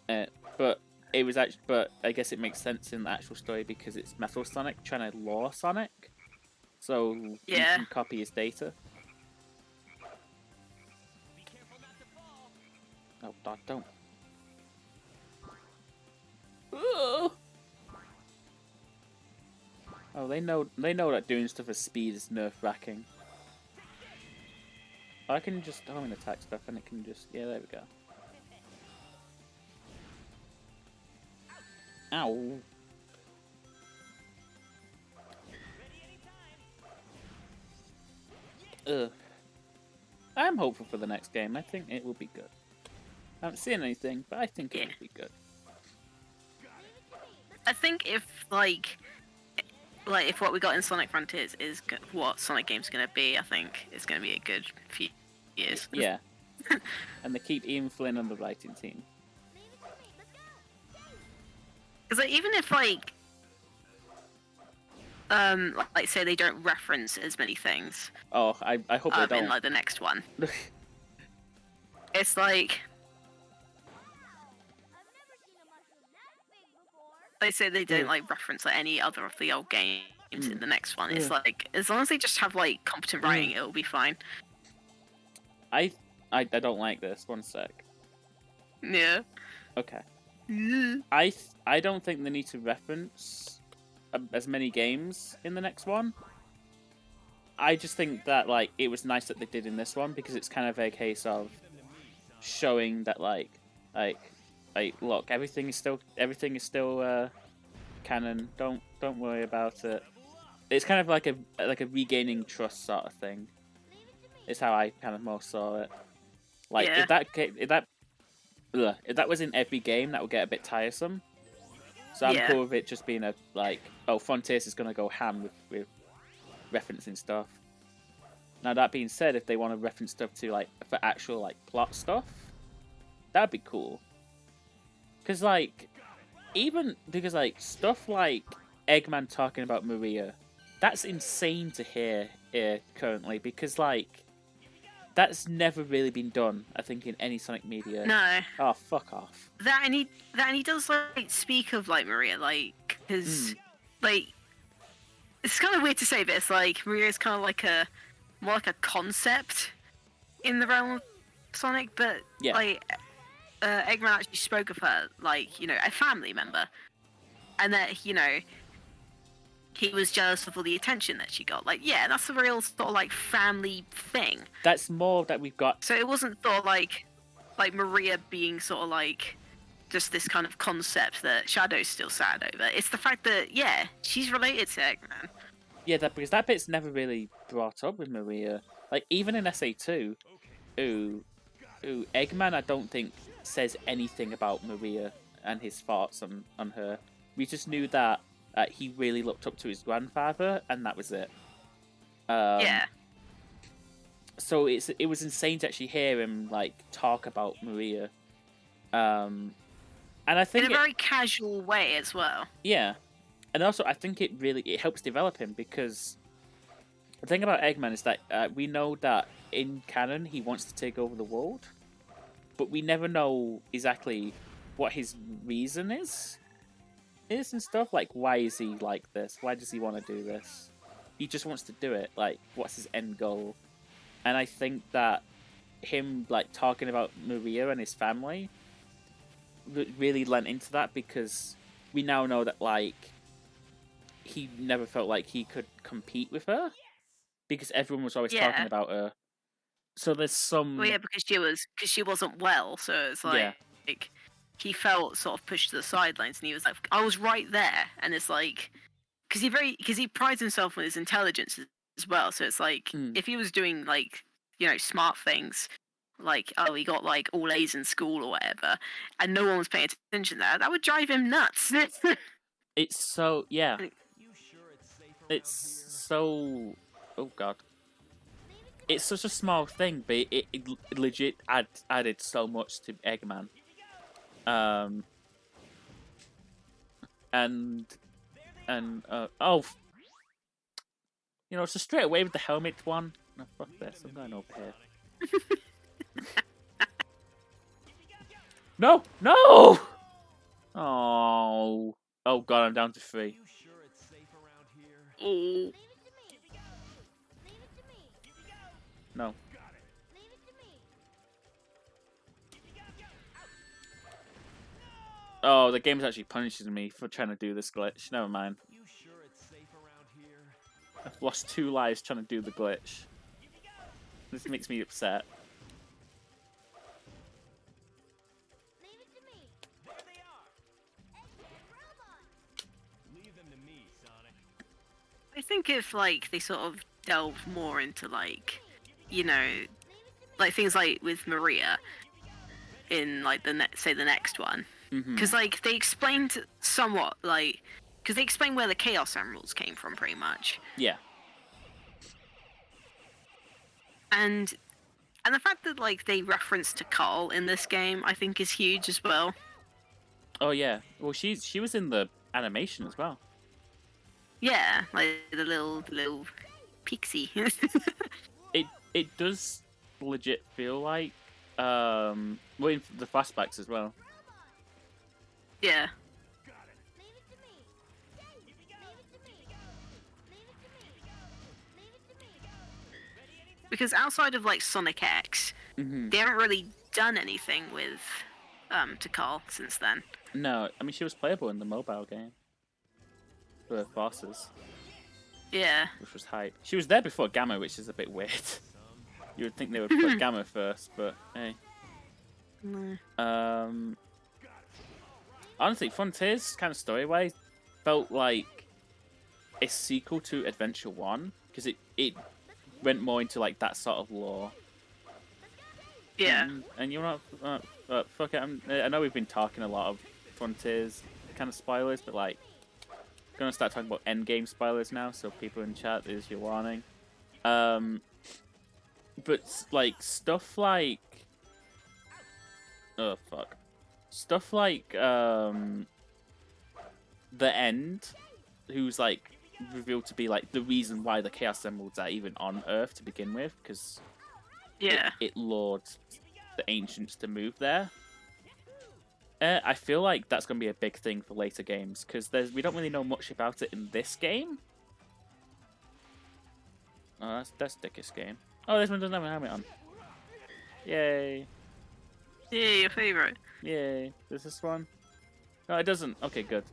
it. But it was actually... But I guess it makes sense in the actual story because it's Metal Sonic trying to lure Sonic. So he can copy his data. Oh, God, don't. Oh, they know that doing stuff at speed is nerve-wracking. I can just home and attack stuff and it can just... Yeah, there we go. Ow. Ugh. I'm hopeful for the next game. I think it will be good. I haven't seen anything, but I think it will be good. I think if if what we got in Sonic Frontiers is what Sonic games are going to be, I think it's going to be a good few years. Yeah. And they keep Ian Flynn on the writing team. Because even if say they don't reference as many things. Oh, I hope they don't. In the next one. It's like... they say they don't like reference like any other of the old games in the next one. It's like as long as they just have like competent writing, it'll be fine. I don't like this. One sec. Yeah. Okay. I don't think they need to reference as many games in the next one. I just think that like it was nice that they did in this one because it's kind of a case of showing that like look, everything is still canon. Don't worry about it. It's kind of like a regaining trust sort of thing. It's how I kind of more saw it. Like if that was in every game, that would get a bit tiresome. So I'm cool with it just being a like, oh, Frontiers is gonna go ham with referencing stuff. Now that being said, if they want to reference stuff to like for actual like plot stuff, that'd be cool. Because like stuff like Eggman talking about Maria, that's insane to hear currently because like that's never really been done, I think, in any Sonic media. No. Oh, fuck off. That and he does like speak of like Maria, like because like it's kind of weird to say this. Like Maria's kind of like more like a concept in the realm of Sonic, but like Eggman actually spoke of her like a family member, and that he was jealous of all the attention that she got. Like, yeah, that's a real sort of like family thing. That's more that we've got. So it wasn't sort of like Maria being sort of like just this kind of concept that Shadow's still sad over. It's the fact that she's related to Eggman. Yeah, because that bit's never really brought up with Maria. Like even in SA2, Eggman I don't think says anything about Maria and his thoughts on her. We just knew that he really looked up to his grandfather, and that was it. So it was insane to actually hear him like talk about Maria, and I think in a very casual way as well. Yeah, and also I think it helps develop him because the thing about Eggman is that we know that in canon he wants to take over the world, but we never know exactly what his reason is and stuff. Like, why is he like this? Why does he want to do this? He just wants to do it. Like, what's his end goal? And I think that him like talking about Maria and his family really lent into that because we now know that like he never felt like he could compete with her because everyone was always talking about her. So there's some. Well, yeah, because she wasn't well, so it's like he felt sort of pushed to the sidelines, and he was like, "I was right there," and it's like because he prides himself on his intelligence as well. So it's like if he was doing like smart things, like he got like all A's in school or whatever, and no one was paying attention to that would drive him nuts. It's so It's so oh god. It's such a small thing, but it legit added so much to Eggman. So straight away with the helmet one. No, fuck this. I'm going up here. No! Oh god, I'm down to 3. No. Oh, the game's actually punishing me for trying to do this glitch. Never mind. I've lost 2 lives trying to do the glitch. This makes me upset. I think if like they sort of delved more into like things like with Maria in like the next one, because like they explained somewhat like because they explained where the Chaos Emeralds came from pretty much. Yeah. And the fact that like they reference to Carl in this game, I think is huge as well. Oh yeah. Well, she was in the animation as well. Yeah, like the little pixie. It does legit feel like in the flashbacks as well. Yeah. because outside of like Sonic X, Mm-hmm. they haven't really done anything with Tikal since then. No, I mean she was playable in the mobile game for bosses, Yeah. which was hype. She was there before Gamma, which is a bit weird. You would think they would put Gamma first, but hey. No. Honestly, Frontiers kind of story-wise felt like a sequel to Adventure 1 because it went more into like that sort of lore. Yeah. And you know what? Fuck it. I know we've been talking a lot of Frontiers kind of spoilers, but like, gonna start talking about endgame spoilers now. So people in chat, there's your warning. But like stuff like, oh fuck, stuff like the end, who's like revealed to be like the reason why the Chaos Emeralds are even on Earth to begin with, because Yeah. it lured the ancients to move there. I feel like that's going to be a big thing for later games, because we don't really know much about it in this game. Oh, that's Dickest game. Oh, this one doesn't have a helmet on. Yay. Yeah, your favorite. Yay. There's this one. No, it doesn't. Okay, good.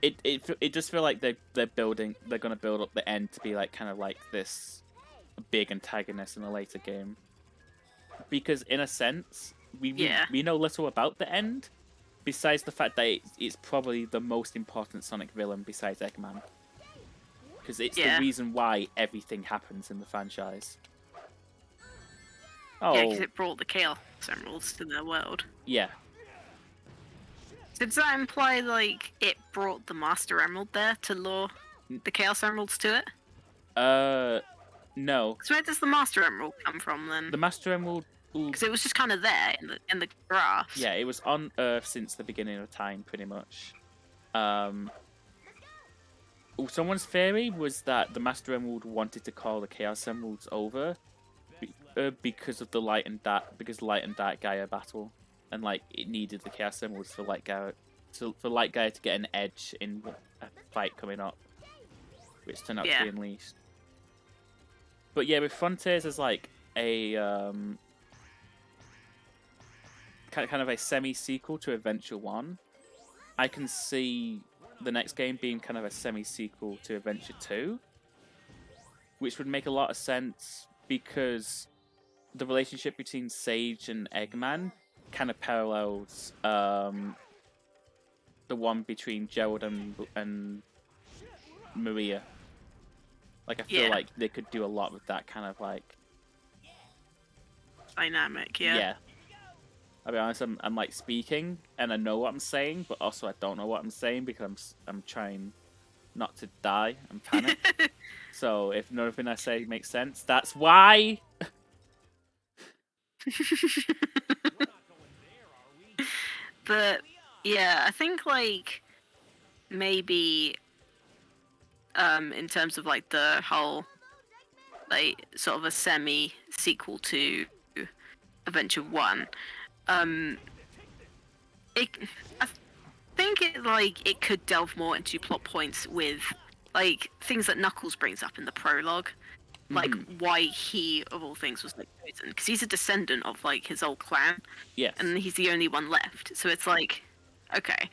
It just feel like they're gonna build up the end to be like kind of like this big antagonist in a later game. Because in a sense, we know little about the end, besides the fact that it's probably the most important Sonic villain besides Eggman. Because it's the reason why everything happens in the franchise. Oh. Yeah, because it brought the Chaos Emeralds to their world. Yeah. So does that imply, like, it brought the Master Emerald there to lure the Chaos Emeralds to it? No. So where does the Master Emerald come from, then? The Master Emerald... Because it was just kind of there, in the grass. Yeah, it was on Earth since the beginning of time, pretty much. Someone's theory was that the Master Emerald wanted to call the Chaos Emeralds over because of the Light and Dark Gaia battle, and like it needed the Chaos Emeralds for Light Gaia to get an edge in a fight coming up, which turned out to be Unleashed. But yeah, with Frontiers as like a kind of a semi-sequel to Adventure 1, I can see the next game being kind of a semi-sequel to Adventure 2, which would make a lot of sense because the relationship between Sage and Eggman kind of parallels the one between Gerald and Maria. Like, I feel like they could do a lot with that kind of like dynamic. Yeah. I'll be honest, I'm like speaking and I know what I'm saying, but also I don't know what I'm saying because I'm trying not to die. I'm panicked. So if nothing I say makes sense, that's why. But yeah, I think like maybe in terms of like the whole like sort of a semi sequel to Adventure 1, I think it could delve more into plot points with like things that Knuckles brings up in the prologue, like why he of all things was like chosen, because he's a descendant of like his old clan, and he's the only one left. So it's like, okay,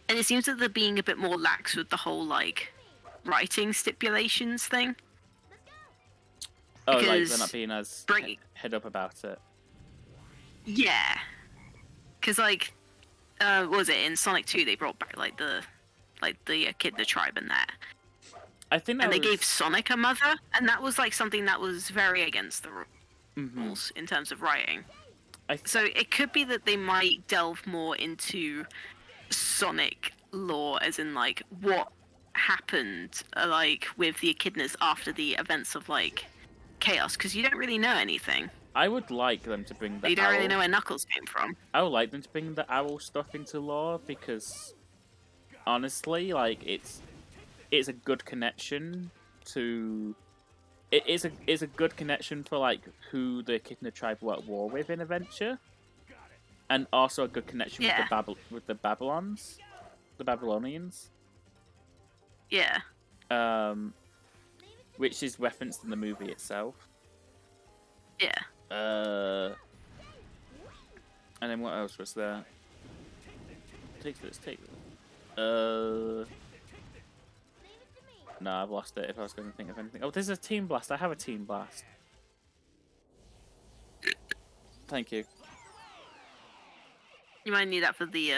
and it seems that they're being a bit more lax with the whole like writing stipulations thing. Oh, like they're not being as head up about it. Yeah, because like, what was it in Sonic 2? They brought back like the Echidna tribe and that. I think they gave Sonic a mother, and that was like something that was very against the rules in terms of writing. So it could be that they might delve more into Sonic lore, as in like what happened like with the Echidnas after the events of like Chaos, because you don't really know anything. I would like them to bring the You don't really know where Knuckles came from. I would like them to bring the owl stuff into lore because, honestly, like it's a good connection to. It is a good connection for like who the Echidna tribe were at war with in Adventure, and also a good connection with the Babylonians. Yeah. which is referenced in the movie itself. Yeah. And then what else was there? Take this. No, I've lost it. If I was going to think of anything. Oh, there's a Team Blast. I have a Team Blast. Thank you. You might need that for the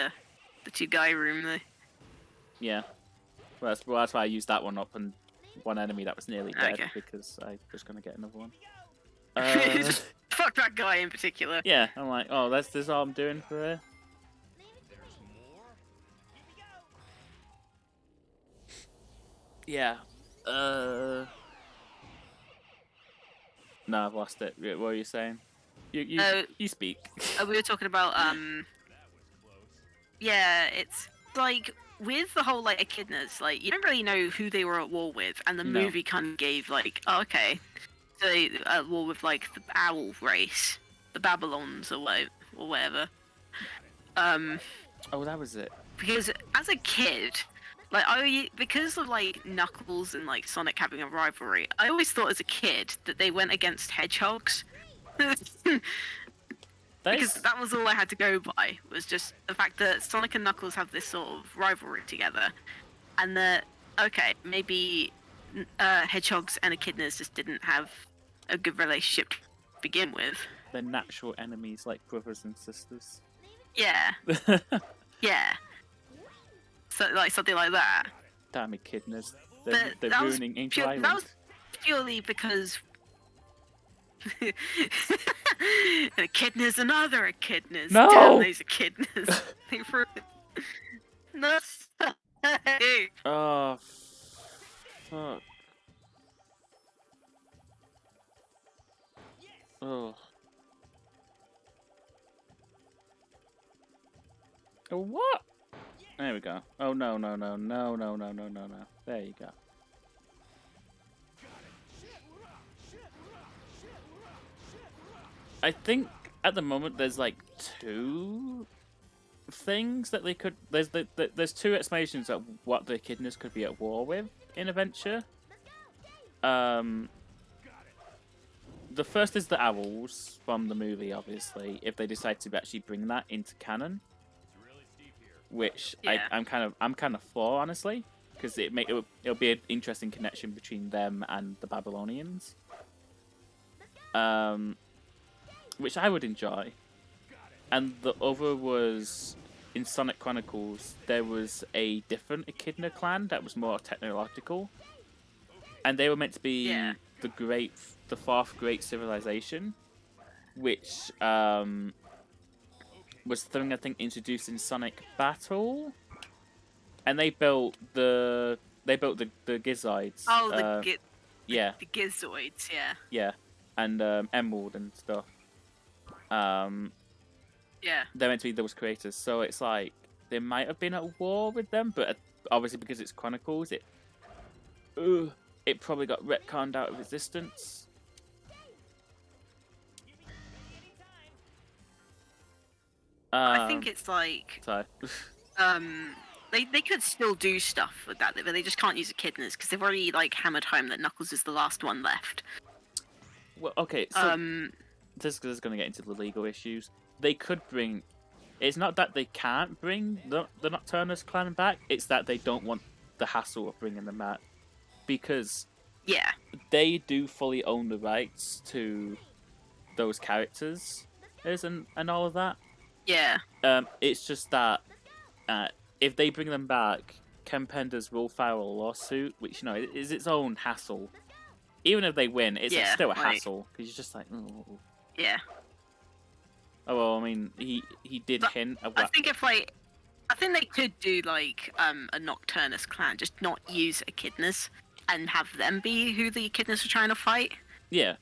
2-guy room, though. Yeah. Well, that's why I used that one up on one enemy that was nearly dead, Okay. because I was going to get another one. Fuck that guy in particular. Yeah, I'm like, oh, this is all I'm doing for it. Yeah. No, I've lost it. What were you saying? You speak. We were talking about yeah, it's like with the whole like echidnas, like you don't really know who they were at war with, and the No. movie kind of gave like, oh, okay, so they at war with like the owl race, the Babylons or whatever. Oh, that was it. Because as a kid, like because of like Knuckles and like Sonic having a rivalry, I always thought as a kid that they went against hedgehogs. Because that was all I had to go by, was just the fact that Sonic and Knuckles have this sort of rivalry together, and that, okay, maybe hedgehogs and echidnas just didn't have a good relationship to begin with. They're natural enemies, like brothers and sisters. Yeah. Yeah. So, like, something like that. Damn echidnas. They're that ruining Angel Island. That was purely because... echidnas and other echidnas. No! Damn those echidnas. They ruined... No. Oh, fuck. Oh. Oh, what? There we go. Oh, no. There you go. I think at the moment there's like 2 things that they could. There's 2 explanations of what the echidnas could be at war with in Adventure. The first is the owls from the movie, obviously. If they decide to actually bring that into canon, which yeah. I'm kind of for, honestly, because it'll be an interesting connection between them and the Babylonians. Which I would enjoy. And the other was, in Sonic Chronicles, there was a different Echidna clan that was more technological. And they were meant to be the 4th great civilization, which was the thing I think introduced in Sonic Battle. And they built the Gizoids. Oh, yeah. The Gizoids, yeah. Yeah. And Emerald and stuff. Yeah. They're meant to be those creators, so it's like they might have been at war with them, but obviously because it's Chronicles, it probably got retconned out of existence. I think it's like sorry. They could still do stuff with that, but they just can't use echidnas because they've already like hammered home that Knuckles is the last one left. Well, okay, so this is going to get into the legal issues. They could bring... It's not that they can't bring the Nocturnus clan back, it's that they don't want the hassle of bringing them back. Because they do fully own the rights to those characters and all of that. Yeah. It's just that if they bring them back, Ken Penders will file a lawsuit, which, you know, is its own hassle. Even if they win, it's still a hassle, because you're just like, oh. Yeah. Oh, well, I mean, he did hint at what... I think they could do, like, a Nocturnus clan, just not use echidnas, and have them be who the echidnas are trying to fight. Yeah.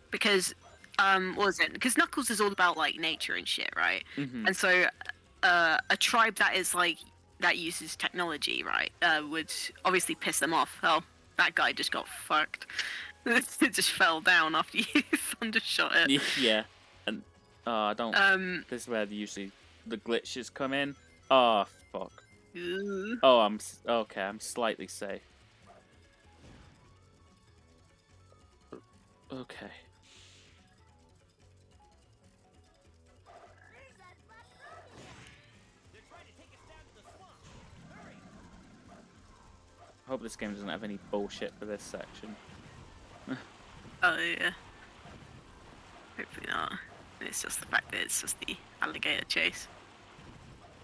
Because, what was it? Because Knuckles is all about, like, nature and shit, right? Mm-hmm. And so, a tribe that is, like, that uses technology, right, would obviously piss them off. Oh, that guy just got fucked. It just fell down after you thundershot it. Yeah, and I don't. This is where usually the glitches come in. Oh fuck. Oh, I'm okay. I'm slightly safe. Okay. I hope this game doesn't have any bullshit for this section. Oh yeah. Hopefully not. It's just the fact that it's just the alligator chase.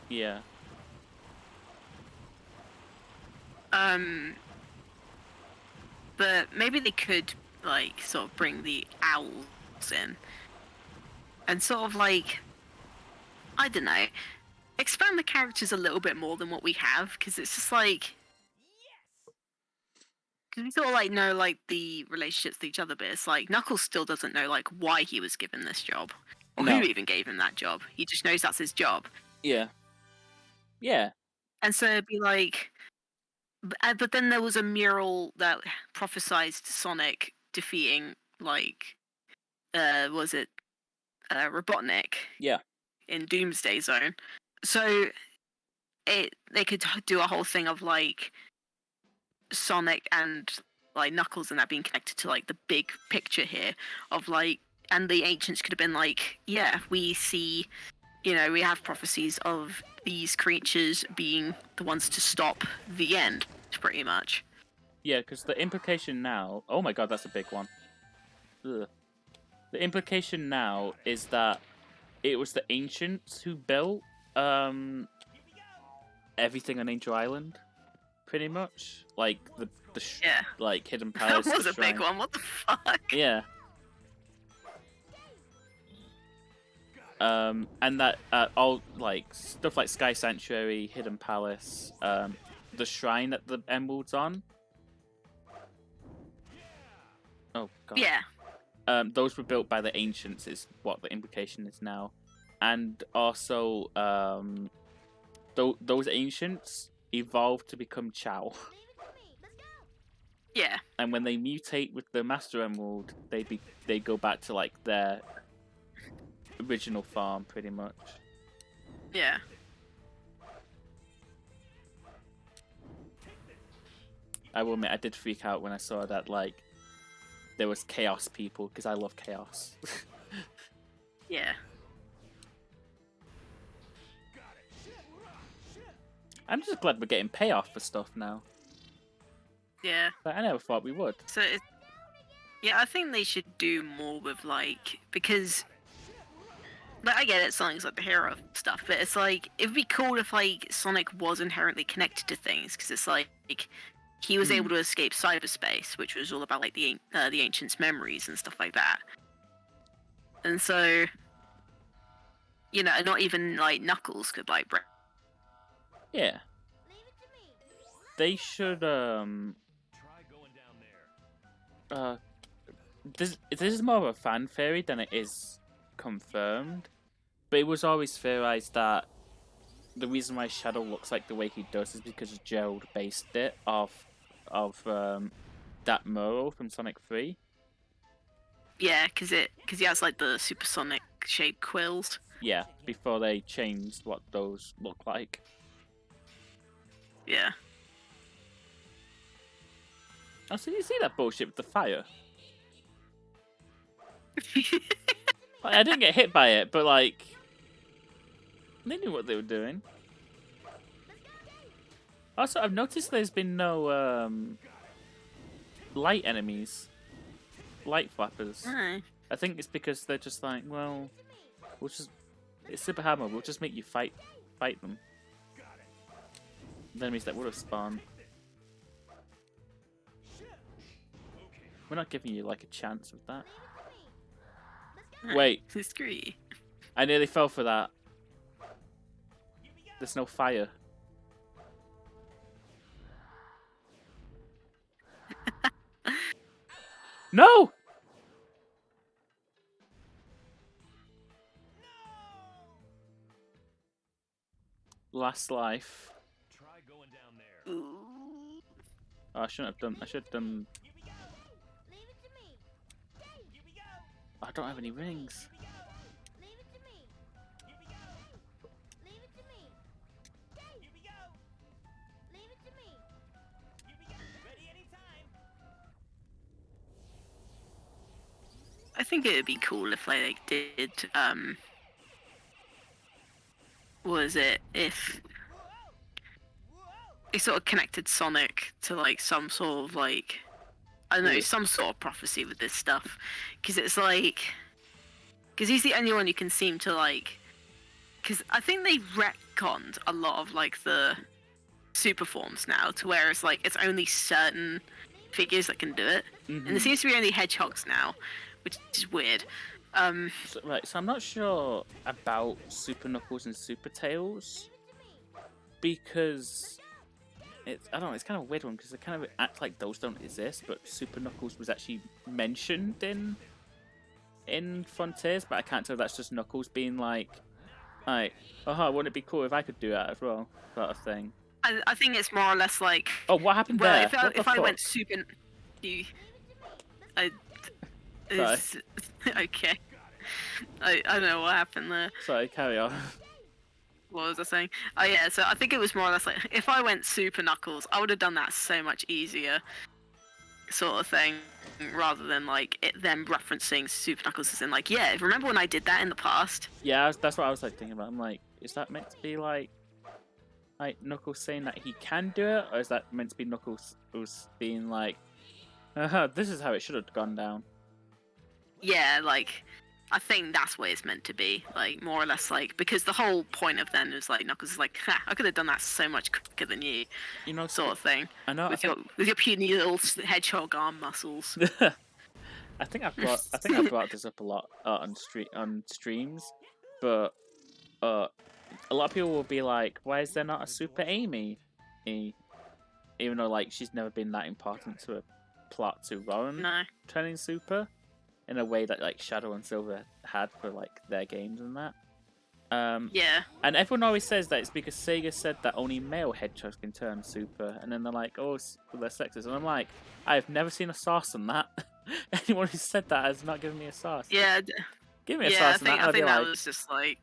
Yeah. But maybe they could like sort of bring the owls in and sort of like, I don't know, expand the characters a little bit more than what we have, because it's just like, because we sort of like know like the relationships to each other, but it's like Knuckles still doesn't know like why he was given this job or No. who even gave him that job. He just knows that's his job. Yeah. Yeah. And so it'd be like, but then there was a mural that prophesized Sonic defeating like, was it Robotnik? Yeah. In Doomsday Zone. So they could do a whole thing of like Sonic and like Knuckles and that being connected to like the big picture here of like, and the ancients could have been like, yeah, we see, you know, we have prophecies of these creatures being the ones to stop the end, pretty much. Yeah, because the implication now... Oh my god, that's a big one. Ugh. The implication now is that it was the ancients who built everything on Angel Island, pretty much. Like the Yeah. like Hidden Palace. That was a shrine. big one. What the fuck? Yeah. And that all like stuff like Sky Sanctuary, Hidden Palace, the shrine that the emerald's on. Oh god. Yeah. Those were built by the ancients, is what the implication is now, and also those ancients evolved to become Chao. Yeah. And when they mutate with the Master Emerald, they go back to like their original farm, pretty much. Yeah. I will admit, I did freak out when I saw that like there was chaos people, because I love chaos. Yeah. I'm just glad we're getting payoff for stuff now. Yeah. But I never thought we would. So, yeah, I think they should do more with, like, because, like, I get it, Sonic's, like, the hero of stuff, but it's, like, it'd be cool if, like, Sonic was inherently connected to things, because it's, like, he was able to escape cyberspace, which was all about, like, the ancients' memories and stuff like that. And so, you know, not even, like, Knuckles could, like, break. Yeah. They should, this is more of a fan theory than it is confirmed, but it was always theorized that the reason why Shadow looks like the way he does is because Gerald based it off of that mural from Sonic 3. Yeah, because he has, like, the supersonic shaped quills. Yeah, before they changed what those look like. Yeah. Oh, so you see that bullshit with the fire? Like, I didn't get hit by it, but like, they knew what they were doing. Also, I've noticed there's been no light enemies, light flappers. Oh. I think it's because they're just like, well, it's Super Hammer. We'll just make you fight them. The enemies that would have spawned. We're not giving you like a chance with that. Wait, Screwy. I nearly fell for that. There's no fire. No! Last life. Ooh. Oh, I shouldn't have done. I should have done. I don't have any rings. I think it would be cool if like they did was it if they sort of connected Sonic to like some sort of like I don't know, some sort of prophecy with this stuff, because it's like because he's the only one you can seem to like. Because I think they retconned a lot of like the super forms now to where it's like it's only certain figures that can do it, and there seems to be only hedgehogs now, which is weird. So I'm not sure about Super Knuckles and Super Tails because I don't know, it's kind of a weird one because they kind of act like those don't exist, but Super Knuckles was actually mentioned in Frontiers, but I can't tell if that's just Knuckles being like, wouldn't it be cool if I could do that as well, sort of thing. I think it's more or less like. Oh, what happened there? If I went super, okay. I don't know what happened there. Sorry, carry on. What was I saying? Oh yeah, so I think it was more or less like if I went Super Knuckles, I would have done that so much easier, sort of thing, rather than like them referencing Super Knuckles as in like, yeah, remember when I did that in the past? Yeah, that's what I was like thinking about. I'm like, is that meant to be like Knuckles saying that he can do it, or is that meant to be Knuckles being like, this is how it should have gone down? Yeah, like I think that's what it's meant to be, like more or less, like because the whole point of then is like Knuckles is like, I could have done that so much quicker than you, sort of thing. I know. With your puny little hedgehog arm muscles. I think I've brought this up a lot on streams, but a lot of people will be like, why is there not a Super Amy? Even though like she's never been that important to a plot to run training Super in a way that like Shadow and Silver had for like their games and that. Yeah. And everyone always says that it's because Sega said that only male hedgehogs can turn Super, and then they're like, oh, they're sexist, and I'm like, I have never seen a source on that. Anyone who said that has not given me a source. Yeah. Give me a source on that. I think that was just like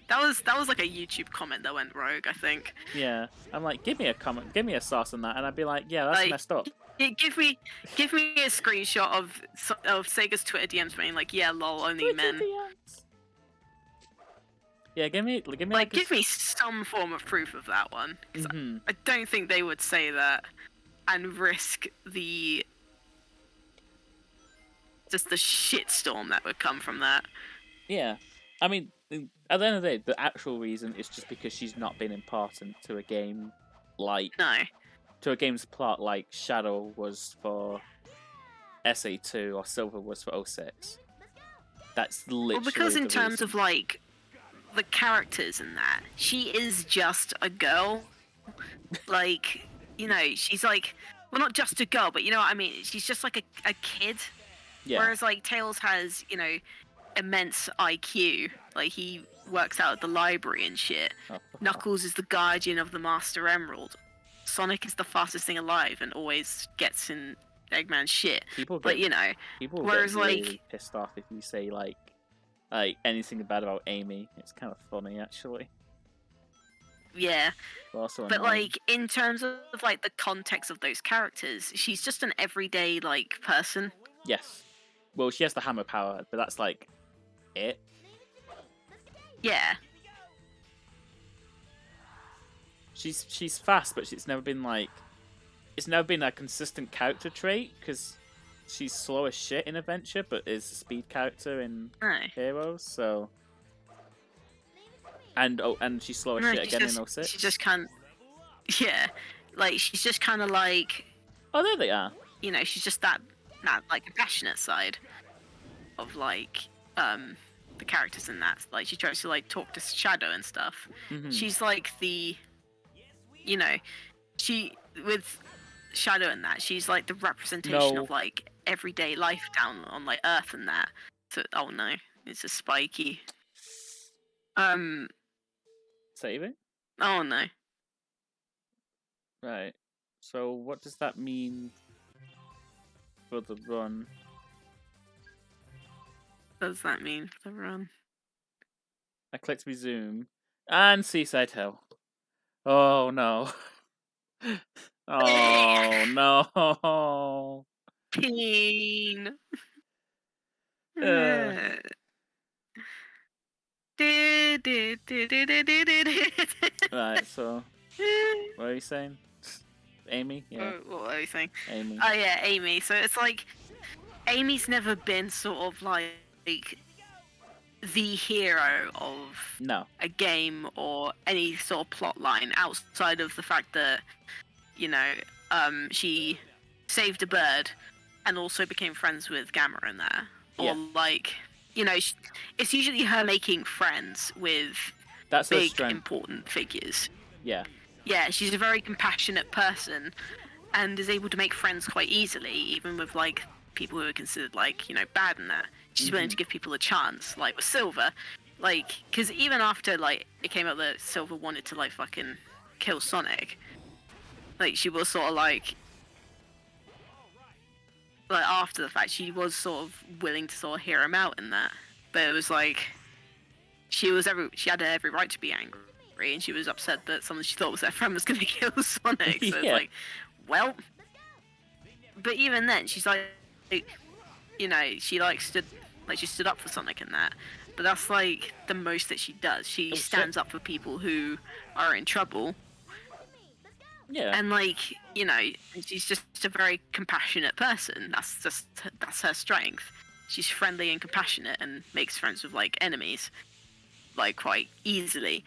that was like a YouTube comment that went rogue, I think. Yeah. I'm like, give me a comment, give me a source on that, and I'd be like, yeah, that's like, messed up. Give me a screenshot of Sega's Twitter DMs being like, yeah, lol, only Twitter men. DMs. Yeah, give me give me some form of proof of that one. I don't think they would say that and risk just the shitstorm that would come from that. Yeah, I mean, at the end of the day, the actual reason is just because she's not been important to a game to a game's plot like Shadow was for SA2 or Silver was for 06. That's literally because in terms of like the characters in that, she is just a girl. Like, she's like, well, not just a girl, but you know what I mean? She's just like a kid. Yeah. Whereas like Tails has, immense IQ. Like he works out at the library and shit. Knuckles is the guardian of the Master Emerald. Sonic is the fastest thing alive and always gets in Eggman's shit. People get really pissed off if you say like anything bad about Amy. It's kind of funny actually. Yeah. But like in terms of like the context of those characters, she's just an everyday like person. Yes. Well, she has the hammer power, but that's like it. Yeah. She's fast, but it's never been a consistent character trait because she's slow as shit in Adventure, but is a speed character in Heroes. So, and she's slow as shit again in 06. She just can't. Yeah, like she's just kind of like. Oh, there they are. She's just that like compassionate side of like the characters in that. Like she tries to like talk to Shadow and stuff. Mm-hmm. She's like the. She with Shadow and that, she's like the representation of like everyday life down on like Earth and that. So oh no, it's a spiky. Saving? Oh no. Right. So what does that mean for the run? What does that mean for the run? I clicked resume and Seaside Hill. Oh no. Oh no. Pain. Uh, right, so what are you saying? Amy? Yeah. What are you saying? Amy. Oh yeah, Amy. So it's like Amy's never been sort of like the hero of No. a game or any sort of plot line outside of the fact that, you know, she saved a bird and also became friends with Gamma in there. Or Yeah. like, you know, it's usually her making friends with That's her big strength. important figures. Yeah. Yeah, she's a very compassionate person and is able to make friends quite easily, even with like people who are considered like, you know, bad in that. She's willing to give people a chance, like with Silver. Like, because even after like it came out that Silver wanted to like fucking kill Sonic, like she was sort of like after the fact she was sort of willing to sort of hear him out in that. But it was like she had every right to be angry, and she was upset that someone she thought was her friend was going to kill Sonic. So it's Yeah. like, well, but even then, she's like, you know, she stood up for Sonic in that. But that's like the most that she does. She stands up for people who are in trouble. Yeah. And like, you know, she's just a very compassionate person. That's her strength. She's friendly and compassionate and makes friends with like enemies, like quite easily.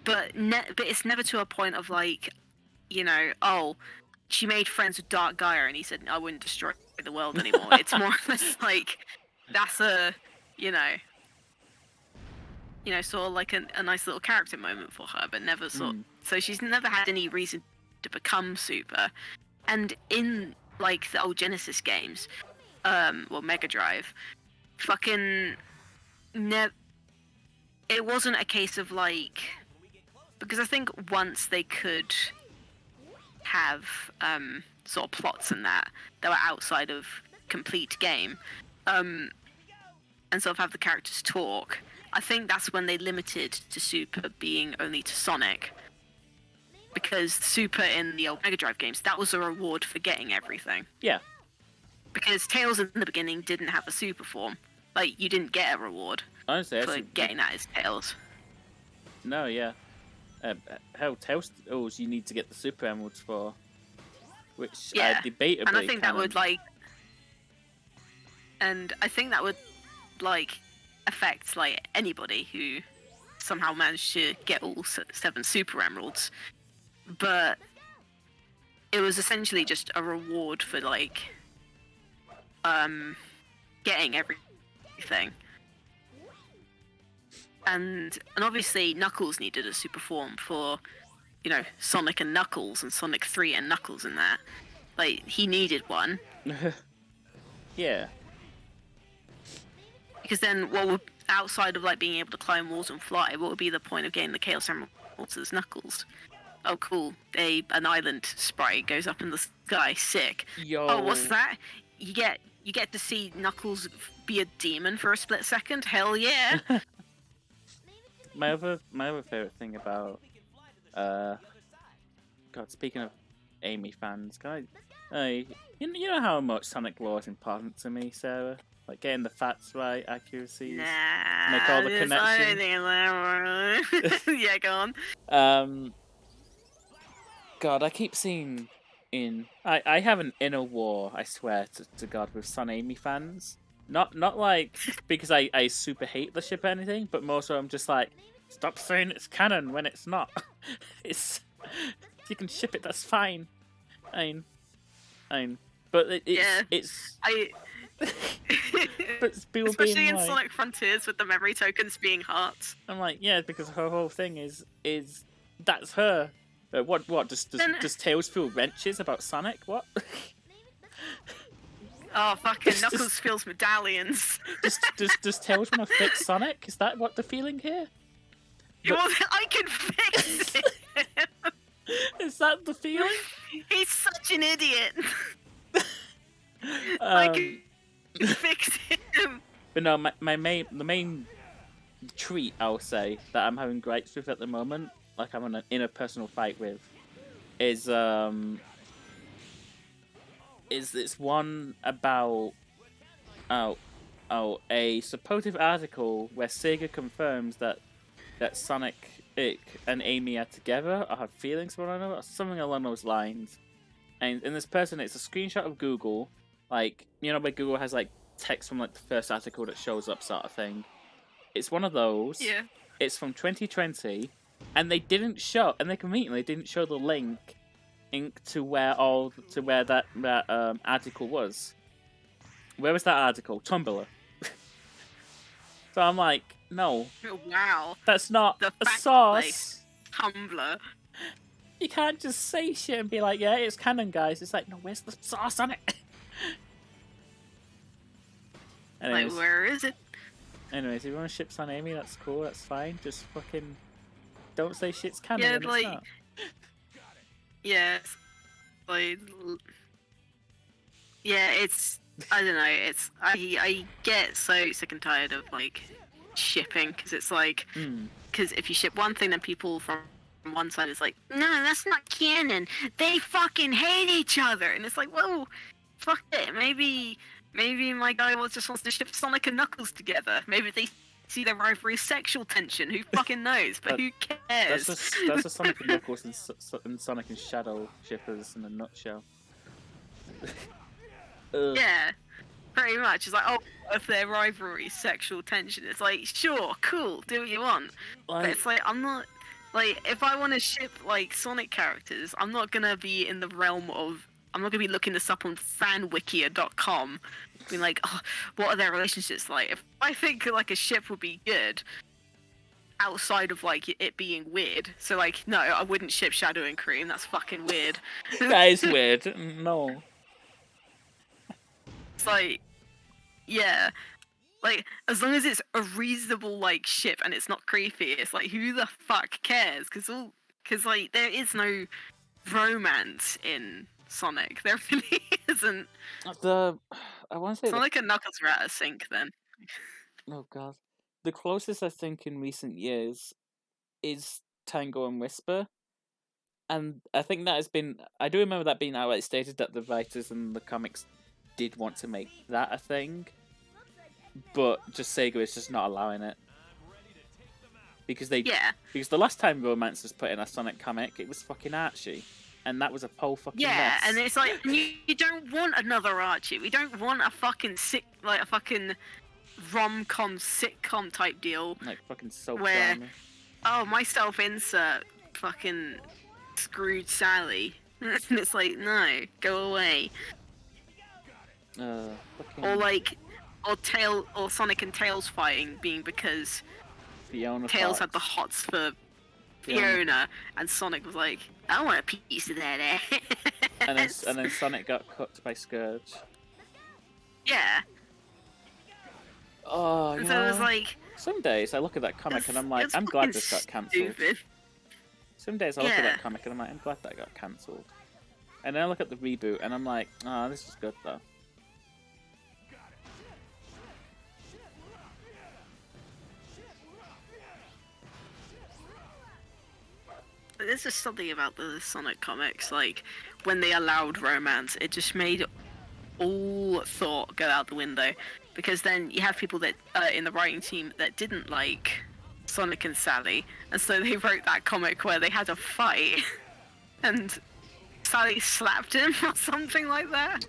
But it's never to a point of like, you know, oh, she made friends with Dark Gaia and he said I wouldn't destroy the world anymore. It's more or less like that's a, you know, sort of like a nice little character moment for her, but never sort. So she's never had any reason to become Super. And in like the old Genesis games, well, Mega Drive, fucking it wasn't a case of like, because I think once they could have sort of plots and that were outside of complete game, and sort of have the characters talk, I think that's when they limited to Super being only to Sonic. Because Super in the old Mega Drive games, that was a reward for getting everything. Yeah. Because Tails in the beginning didn't have a Super form. Like, you didn't get a reward for getting that as Tails. No, yeah. Hell, Tails you need to get the Super Emeralds for. Which debatably. And I think that would, like. And I think that would, like, affect, like, anybody who somehow managed to get all 7 Super Emeralds. But it was essentially just a reward for, like, getting everything. And obviously Knuckles needed a super form for, you know, Sonic and Knuckles and Sonic 3 and Knuckles and that. Like, he needed one. Yeah. Because then what would, outside of like being able to climb walls and fly, what would be the point of getting the Chaos Emeralds as Knuckles? Oh cool, an island sprite goes up in the sky, sick. Yo. Oh, what's that? You get to see Knuckles be a demon for a split second? Hell yeah. My other favorite thing about God, speaking of Amy fans, you know how much Sonic lore is important to me, Sarah? Like getting the facts right, accuracies, make all the connections. Yeah, go on. God, I keep seeing I have an inner war, I swear to God, with Son Amy fans. Not like because I super hate the ship or anything, but more so I'm just like, stop saying it's canon when it's not. It's if you can ship it, that's fine. But but people especially being in like, Sonic Frontiers with the memory tokens being hearts. I'm like, yeah, because her whole thing is that's her. What does Tails feel wrenches about Sonic? What? Oh, fucking Knuckles feels medallions. Does Tails want to fix Sonic? Is that what the feeling here? I can fix it. Is that the feeling? He's such an idiot. I can fix him. But no, the main treat, I'll say, that I'm having gripes with at the moment, like I'm in an interpersonal fight with, is this one about a supportive article where Sega confirms that Sonic and Amy are together or have feelings for one another, or something along those lines. And in this person, it's a screenshot of Google, like, you know, where Google has like text from like the first article that shows up, sort of thing. It's one of those. Yeah. It's from 2020, and they conveniently didn't show the link to where that article was. Where was that article? Tumblr. So I'm like, no. Oh, wow. That's not the a source. Tumblr. You can't just say shit and be like, yeah, it's canon, guys. It's like, no, where's the source on it? Anyways, like, where is it? Anyways, if you want to ship Son Amy, that's cool, that's fine. Just fucking don't say shit's canon. Yeah, when like, it's not. Yeah, like, yeah, it's, I don't know, it's, I get so sick and tired of, like, shipping, because it's like, because if you ship one thing, then people from one side is like, no, that's not canon, they fucking hate each other, and it's like, whoa, fuck it, maybe my guy just wants to ship Sonic and Knuckles together, maybe they see their rivalry sexual tension, who fucking knows, but who cares? That's a Sonic and Knuckles and Sonic and Shadow shippers in a nutshell. Yeah, pretty much. It's like, oh, if their rivalry sexual tension, it's like, sure, cool, do what you want. But it's like, I'm not, like, if I want to ship, like, Sonic characters, I'm not gonna be in the realm of, I'm not gonna be looking this up on fanwikia.com, being like, oh, what are their relationships like? If I think, like, a ship would be good, outside of, like, it being weird, so, like, no, I wouldn't ship Shadow and Cream, that's fucking weird. That is weird, no. It's like, yeah, like, as long as it's a reasonable, like, ship and it's not creepy, it's like, who the fuck cares? Because, like, there is no romance in Sonic. There really isn't. I want to say Sonic and Knuckles are out of sync then. Oh god. The closest I think in recent years is Tango and Whisper. And I think that has been, I do remember that being outright stated that the writers and the comics did want to make that a thing, but just Sega is just not allowing it. Because the last time Romance was put in a Sonic comic, it was fucking Archie. And that was a whole fucking mess. And it's like, you don't want another Archie. We don't want a fucking a fucking rom-com sitcom type deal. Like fucking soap where, drama. oh, my self-insert fucking screwed Sally. And it's like, no, go away. Or like, or Sonic and Tails fighting being because Tails had the hots for Fiona, and Sonic was like, I want a piece of that ass. And then Sonic got cut by Scourge. Yeah. Oh, and so it was like, some days I look at that comic and I'm like, I'm glad this got cancelled. Some days I look at that comic and I'm like, I'm glad that got cancelled. And then I look at the reboot and I'm like, oh, this is good though. There's just something about the Sonic comics, like, when they allowed romance, it just made all thought go out the window. Because then you have people that, in the writing team that didn't like Sonic and Sally, and so they wrote that comic where they had a fight, and Sally slapped him or something like that.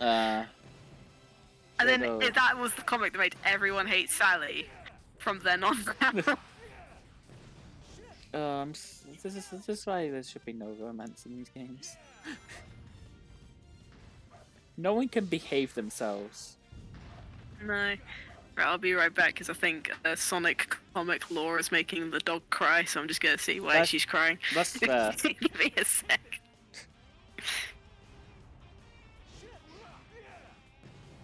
And then that was the comic that made everyone hate Sally from then on. This is why there should be no romance in these games. No one can behave themselves. No. Right, I'll be right back because I think Sonic comic lore is making the dog cry, so I'm just gonna see why she's crying. That's fair. Give me a sec.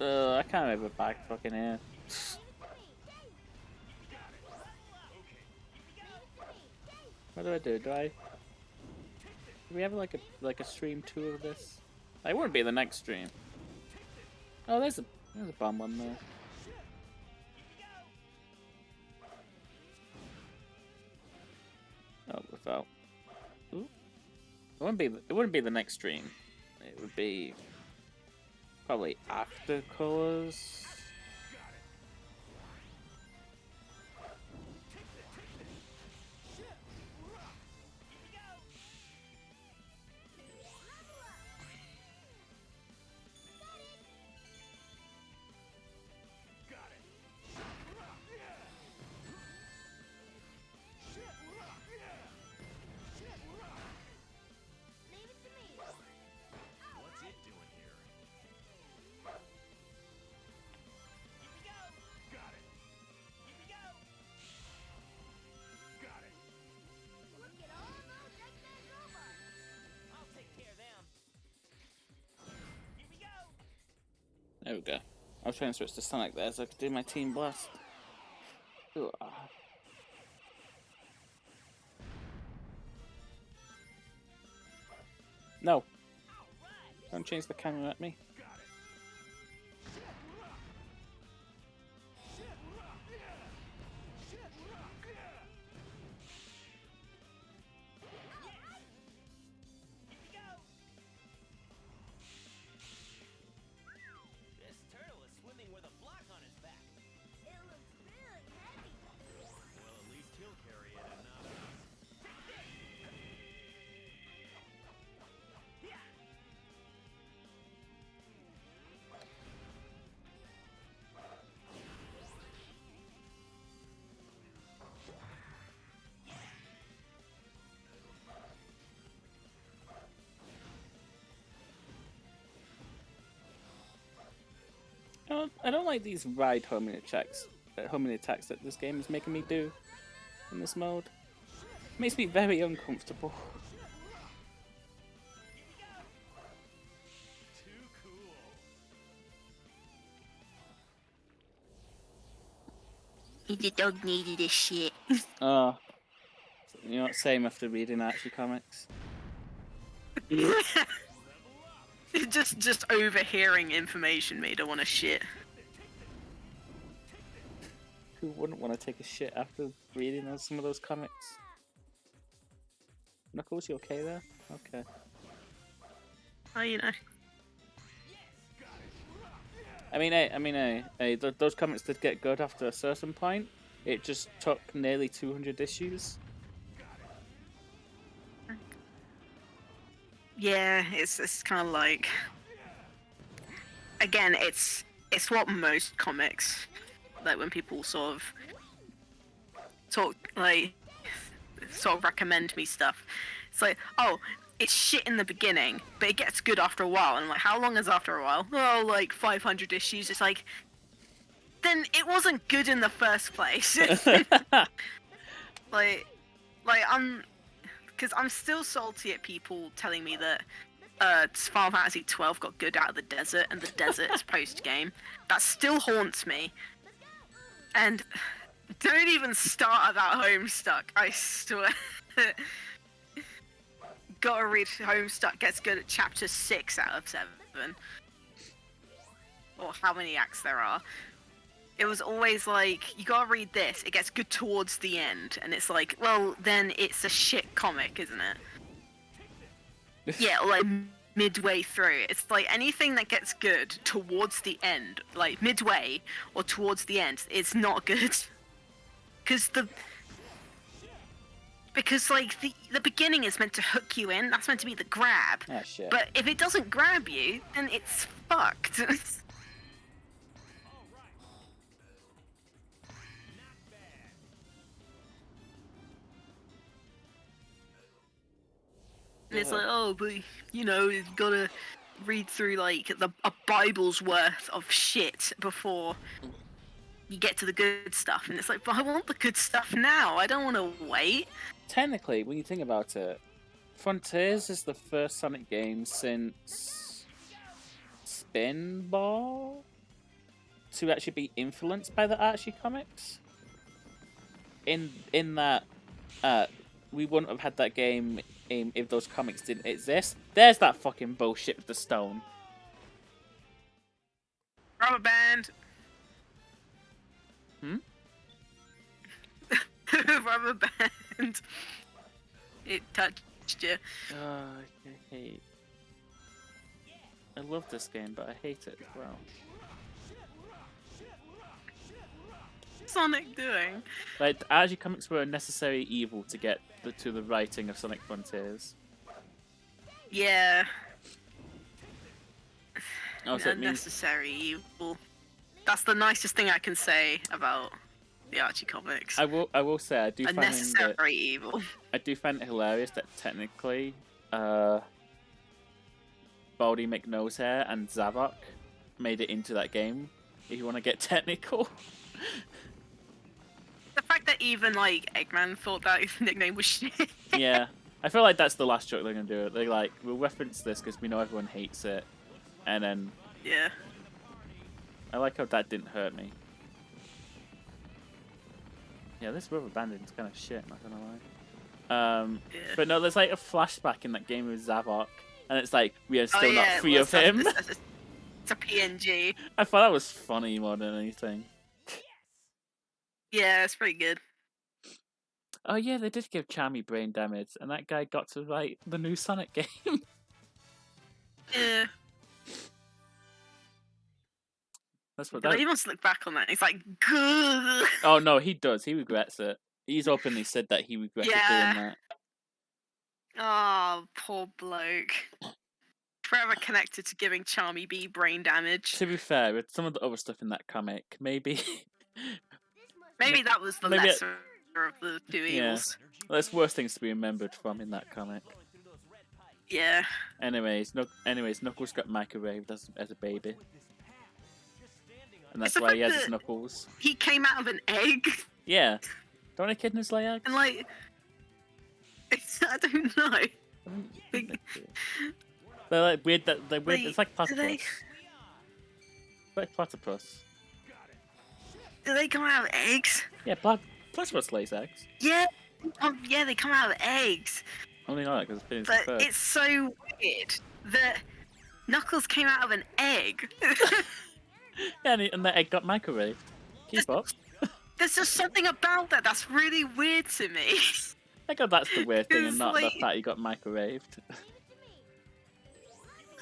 I can't have a back fucking here. What do I do? Do we have like a stream 2 of this? It wouldn't be the next stream. Oh, there's a bomb one there. Oh, without. Ooh. It wouldn't be the next stream. It would be probably after Colors. There we go. I was trying to switch to Sonic there so I could do my Team Blast. Ooh, ah. No. Don't change the camera at me. I don't like these ride homing attacks that this game is making me do in this mode. It makes me very uncomfortable. The dog needed this shit. Oh, you're not same after reading Archie comics. just overhearing information made her want to shit. Who wouldn't want to take a shit after reading some of those comics? Knuckles, you okay there? Okay. Oh, you know. Those comics did get good after a certain point. It just took nearly 200 issues. Yeah, it's kind of like, again, it's what most comics, like when people sort of recommend me stuff. It's like, oh, it's shit in the beginning, but it gets good after a while. And I'm like, how long is after a while? Oh, like 500 issues. It's like, then it wasn't good in the first place. Because I'm still salty at people telling me that Final Fantasy XII got good out of the desert, and the desert is post-game. That still haunts me. And don't even start about Homestuck, I swear. Gotta read Homestuck gets good at chapter 6 out of 7. Or how many acts there are. It was always like, you gotta read this, it gets good towards the end. And it's like, well, then it's a shit comic, isn't it? Yeah, or like midway through. It's like anything that gets good towards the end, like midway or towards the end, is not good. Because like the beginning is meant to hook you in, that's meant to be the grab. Ah, shit. But if it doesn't grab you, then it's fucked. And it's like, oh, but you know, you've gotta read through like a Bible's worth of shit before you get to the good stuff. And it's like, but I want the good stuff now. I don't want to wait. Technically, when you think about it, Frontiers is the first Sonic game since Spinball to actually be influenced by the Archie comics. In that, we wouldn't have had that game if those comics didn't exist. There's that fucking bullshit with the stone. Rubber band. Rubber band. It touched you. I love this game, but I hate it as well. What's Sonic doing? Like, the Archie comics were a necessary evil to get to the writing of Sonic Frontiers. Yeah. Also, Unnecessary evil. That's the nicest thing I can say about the Archie comics. I will say I do find unnecessary evil. I do find it hilarious that technically, Baldy McNosehair and Zavok made it into that game. If you want to get technical. The fact that even like Eggman thought that his nickname was shit. Yeah, I feel like that's the last joke they're gonna do. They're like, we'll reference this because we know everyone hates it, and then yeah. I like how that didn't hurt me. Yeah, this rubber banding's kind of shit, not gonna lie. Yeah. But no, there's like a flashback in that game with Zavok, and it's like, we are still not yeah, free of him. It's a PNG. I thought that was funny more than anything. Yeah, it's pretty good. Oh yeah, they did give Charmy brain damage, and that guy got to write the new Sonic game. Yeah. That's what He wants to look back on that. He's like, good. Oh no, he does. He regrets it. He's openly said that he regretted doing that. Oh, poor bloke. Forever connected to giving Charmy B brain damage. To be fair, with some of the other stuff in that comic, maybe that was the lesser of the two evils. There's worse things to be remembered from in that comic. Yeah. Anyways, Knuckles got microwaved as a baby. And that's It's the why he fact has his that knuckles. He came out of an egg. Yeah. Don't echidnas lay eggs? And like, I don't know. They're like weird. They're weird. It's like platypus. Like platypus. Do they come out of eggs? Yeah, platypus lays eggs. Yeah. Yeah, they come out of eggs. Only know that because it's been But it's so weird that Knuckles came out of an egg. Yeah, and the egg got microwaved. Keep up. There's just something about that that's really weird to me. I think that's the weird thing, and It's not the like- fact he got microwaved.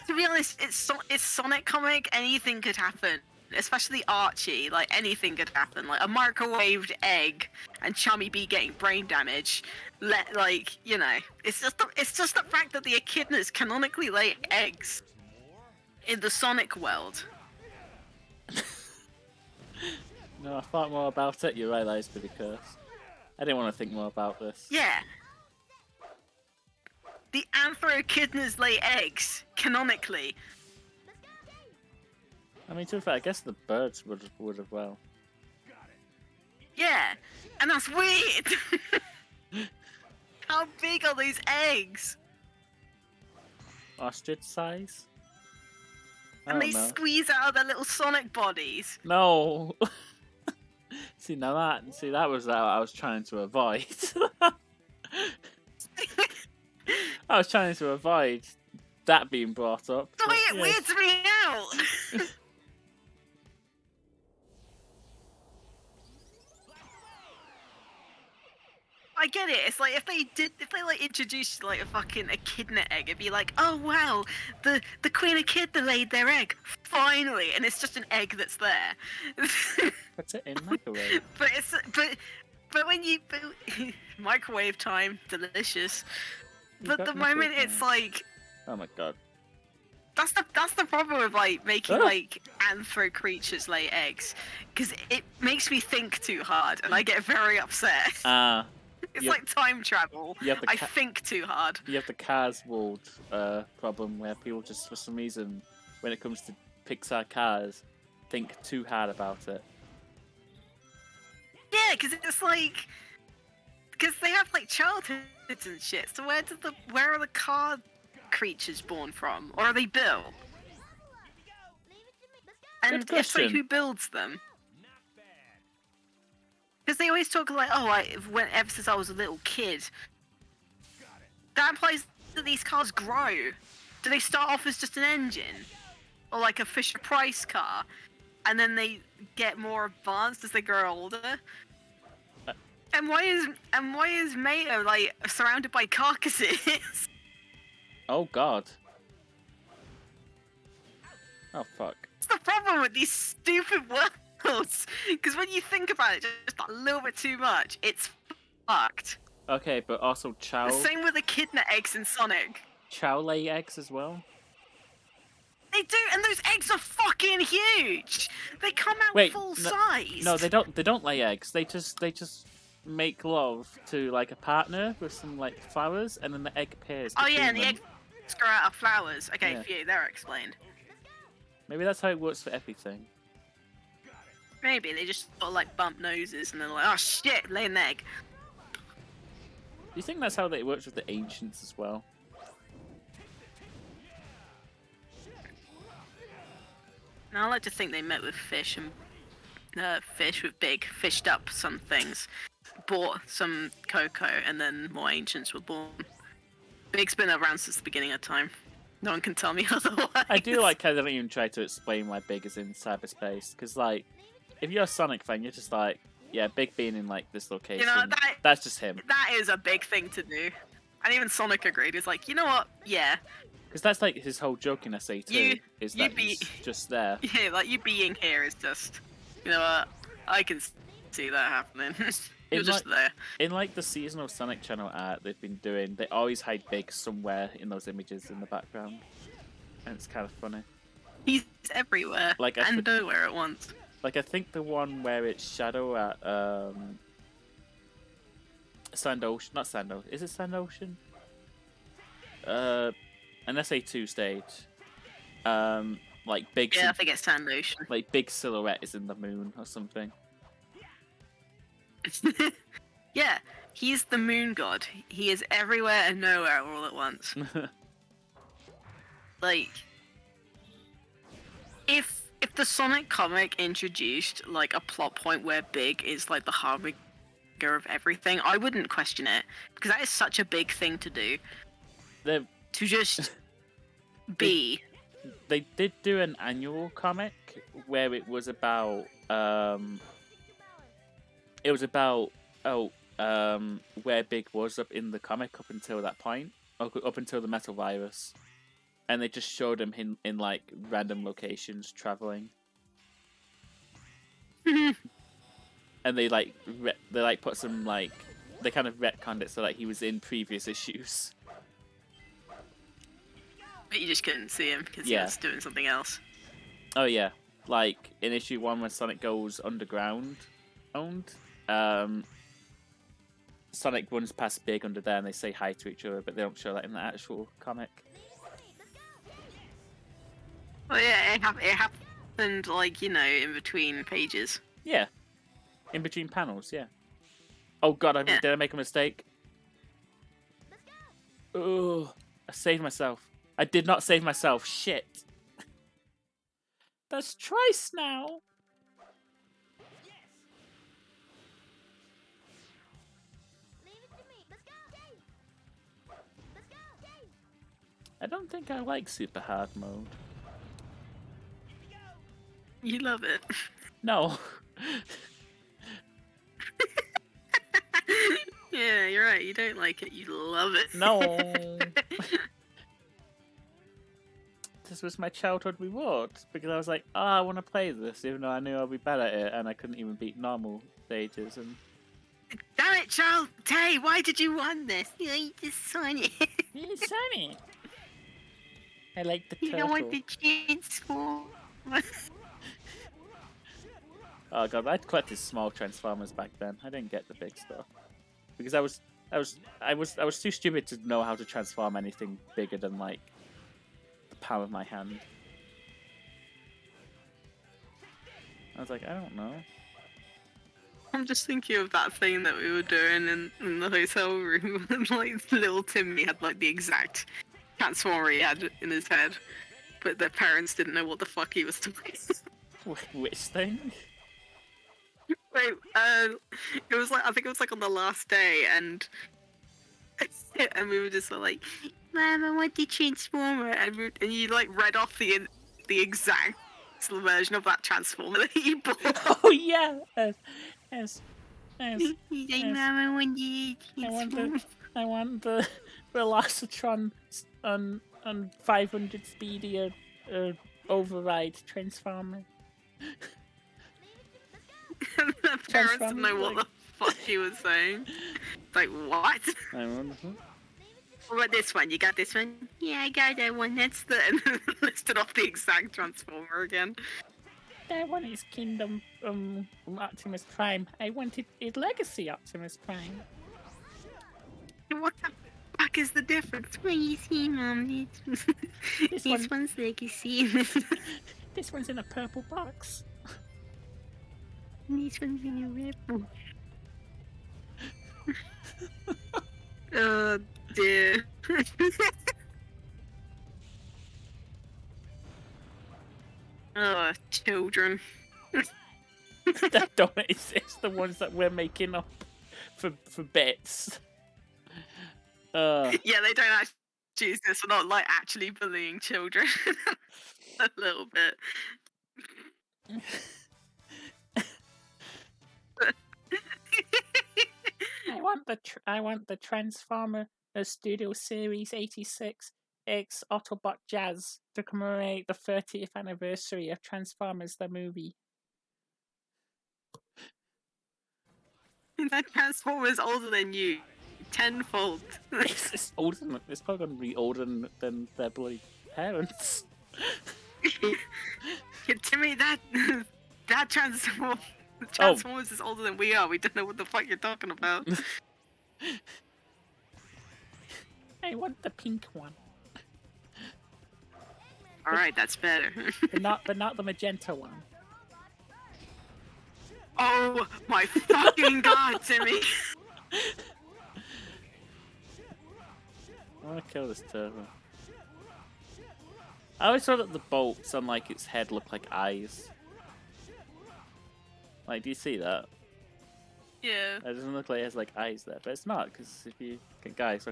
To be honest, it's Sonic comic. Anything could happen, especially Archie. Like anything could happen. Like a microwaved egg and Chummy B getting brain damage. It's just the fact that the echidnas canonically lay eggs in the Sonic world. No, I thought more about it. You're right, that is pretty cursed. I didn't want to think more about this. Yeah. The Anthro-echidnas lay eggs canonically. I mean, to be fair, I guess the birds would have well. Yeah, and that's weird. How big are these eggs? Ostrich size? I And don't they know. squeeze out of their little Sonic bodies. No. See, that was what I was trying to avoid. I was trying to avoid that being brought up. The way but it yeah. weirds me out. I get it. It's like if they like introduced like a fucking echidna egg, it'd be like, oh wow, the queen echidna laid their egg finally, and it's just an egg that's there. Put it in microwave. but when you microwave time, delicious. You But got the microwave moment it's time. like Oh my god. that's the problem with like making Ah. like anthro creatures lay eggs, because it makes me think too hard and I get very upset. It's you- like time travel. you have the I think too hard. You have the Cars World problem where people just, for some reason, when it comes to Pixar cars, think too hard about it. Yeah, because it's like, because they have like childhoods and shit. So where are the car creatures born from, or are they built? And Good if so, question. who builds them? Because they always talk like, oh, ever since I was a little kid. That implies that these cars grow. Do they start off as just an engine, or like a Fisher Price car, and then they get more advanced as they grow older? And why is Mayo like surrounded by carcasses? Oh god. Oh fuck. What's the problem with these stupid worlds? Because when you think about it just a little bit too much, it's fucked. Okay, but also The same with echidna eggs in Sonic. Chow lay eggs as well? They do, and those eggs are fucking huge. They come out Wait, full no- size. No, they don't lay eggs. They just make love to like a partner with some like flowers, and then the egg appears. Oh yeah, and the between them. eggs grow out of flowers. Okay, Yeah. phew, they're explained. Maybe that's how it works for everything. Maybe they just sort of like bump noses, and they're like, oh shit, lay an egg. Do you think that's how it works with the ancients as well? I like to think they met with Fish and Fish with Big, fished up some things, bought some cocoa, and then more ancients were born. Big's been around since the beginning of time. No one can tell me otherwise. I do like how they don't even try to explain why Big is in cyberspace, because like, if you're a Sonic fan, you're just like, yeah, Big being in like this location. You know, that's just him. That is a big thing to do, and even Sonic agreed. He's like, you know what? Yeah. Because that's like his whole joke in SA2. Is that he's just there. Yeah, like you being here is just, you know what? I can see that happening. You're just there. In like the seasonal Sonic Channel art they've been doing, they always hide Big somewhere in those images in the background, and it's kind of funny. He's everywhere, like and nowhere at once. Like I think the one where it's Shadow at Sand Ocean, not Sand Ocean. Is it Sand Ocean? An SA2 stage. Like Big. Yeah, I think it's Sand Ocean. Like Big silhouette is in the moon or something. Yeah, he's the moon god. He is everywhere and nowhere all at once. Like, if the Sonic comic introduced like a plot point where Big is like the harbinger of everything, I wouldn't question it, because that is such a big thing to do. To just be. They did do an annual comic where it was about where Big was up in the comic up until that point, up until the Metal Virus, and they just showed him in like random locations traveling. And they put some like, they kind of retconned it so that he was in previous issues. But you just couldn't see him because he was doing something else. Oh yeah, like in issue 1 when Sonic goes underground, Sonic runs past Big under there and they say hi to each other, but they don't show that in the actual comic. Oh yeah, it happened like, you know, in between pages. Yeah, in between panels, yeah. Oh god, did I make a mistake? Oh, I saved myself. I did not save myself. Shit. That's twice now. I don't think I like super hard mode. You love it. No. Yeah, you're right. You don't like it. You love it. No. This was my childhood reward because I was like, oh, I want to play this, even though I knew I'd be bad at it, and I couldn't even beat normal stages. And damn it, Charles! Tay, why did you want this? You like the Sonic. It's Sonic. I like the turtle. You don't want the transform. Oh god, I collected small Transformers back then. I didn't get the big stuff because I was too stupid to know how to transform anything bigger than like the palm of my hand. I was like, I don't know. I'm just thinking of that thing that we were doing in the hotel room, and like little Timmy had like the exact transformer he had in his head, but their parents didn't know what the fuck he was doing. Which thing? Wait, it was like, I think it was like on the last day, and we were just like, Mom, I want the transformer, and you like read off the exact version of that transformer that he bought. Oh yeah, yes. He's like, Mom, I want the transformer. I want the Velocitron on 500 speed override transformer. The parents didn't know what the fuck he was saying. Like, what? I wonder. What about this one? You got this one? Yeah, I got that one. That's the... And listed off the exact transformer again. That one is Kingdom Optimus Prime. I wanted it Legacy Optimus Prime. What the fuck is the difference? What do you see, Mom? This one's Legacy. This one's in a purple box. This one's in a red box. Oh dear. Children. That don't exist. The ones that we're making up for bits. Yeah, they don't actually exist. We're not like actually bullying children. A little bit. I want the Transformer Studio Series 86 X Autobot Jazz to commemorate the 30th anniversary of Transformers the movie. That Transformer's older than you. Tenfold. It's older than, it's probably going to be older than their bloody parents. Yeah, to me, that Transformers is older than we are. We don't know what the fuck you're talking about. I want the pink one. All right, that's better. but not the magenta one. Oh my fucking god, Timmy! I want to kill this turtle. I always thought that the bolts on like its head look like eyes. Like, do you see that? Yeah. It doesn't look like it has like eyes there, but it's not, because if you guys,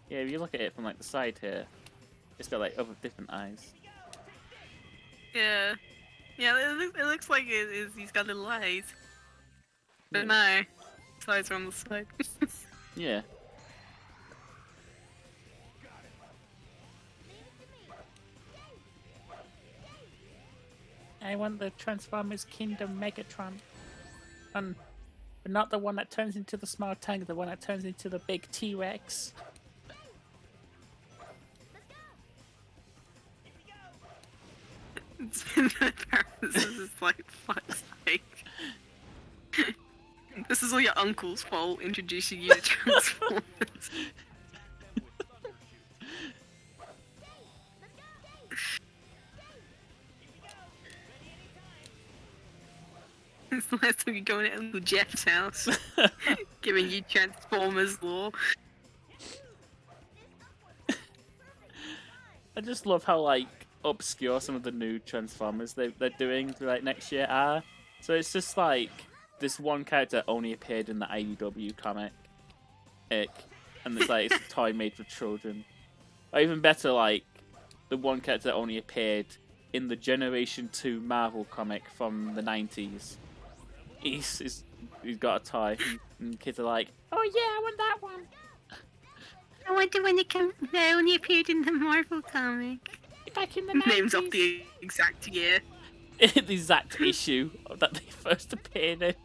yeah, if you look at it from like the side here, it's got like other different eyes. Yeah. Yeah, it looks like he's got little eyes. But no, his eyes are on the side. Yeah. I want the Transformers Kingdom Megatron. But not the one that turns into the small tank, the one that turns into the big T-Rex. This is like, fuck's sake. This is all your uncle's fault, introducing you to Transformers. It's the last time you're going to Uncle Jeff's house, giving you Transformers lore. I just love how like obscure some of the new Transformers they're doing like next year are. So it's just like this one character only appeared in the IDW comic, and it's like it's a toy made for children. Or even better, like the one character that only appeared in the Generation 2 Marvel comic from the 90s. He's got a toy, and kids are like, "Oh yeah, I want that one." I wonder when they only appeared in the Marvel comic. Back in the 90s. Names off the exact year. The exact issue that they first appeared in.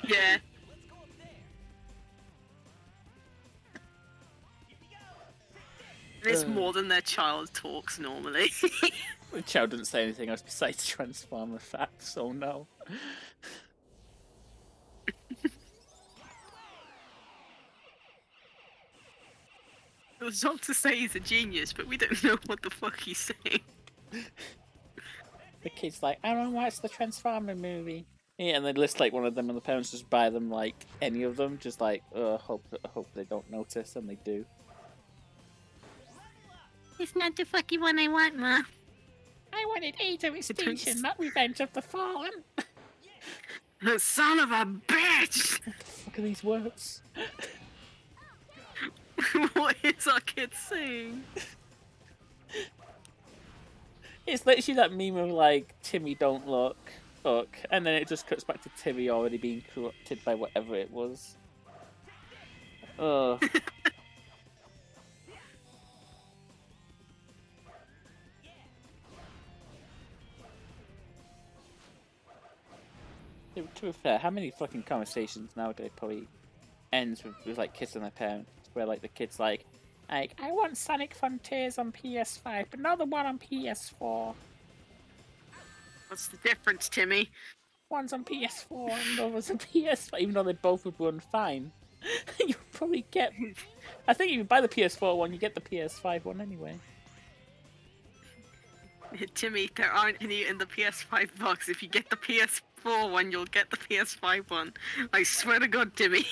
Yeah. It's more than their child talks normally. The child doesn't say anything else besides Transformer facts, so no. It was not to say he's a genius, but we don't know what the fuck he's saying. The kid's like, I want to watch the Transformer movie. Yeah, and they list like one of them, and the parents just buy them like any of them, just like, hope they don't notice, and they do. It's not the fucking one I want, Ma. I wanted Age of Extinction, not Revenge of the Fallen. The son of a bitch! What the fuck are these words? What is our kid saying? It's literally that meme of like, Timmy don't look, and then it just cuts back to Timmy already being corrupted by whatever it was. Ugh. To be fair, how many fucking conversations nowadays probably ends with like kids and their parents, where like the kid's like, I want Sonic Frontiers on PS5, but not the one on PS4. What's the difference, Timmy? One's on PS4 and the other's on PS5, even though they both would run fine. You probably get... I think if you buy the PS4 one, you get the PS5 one anyway. Timmy, there aren't any in the PS5 box. If you get the PS4 one, you'll get the PS5 one. I swear to God, Timmy.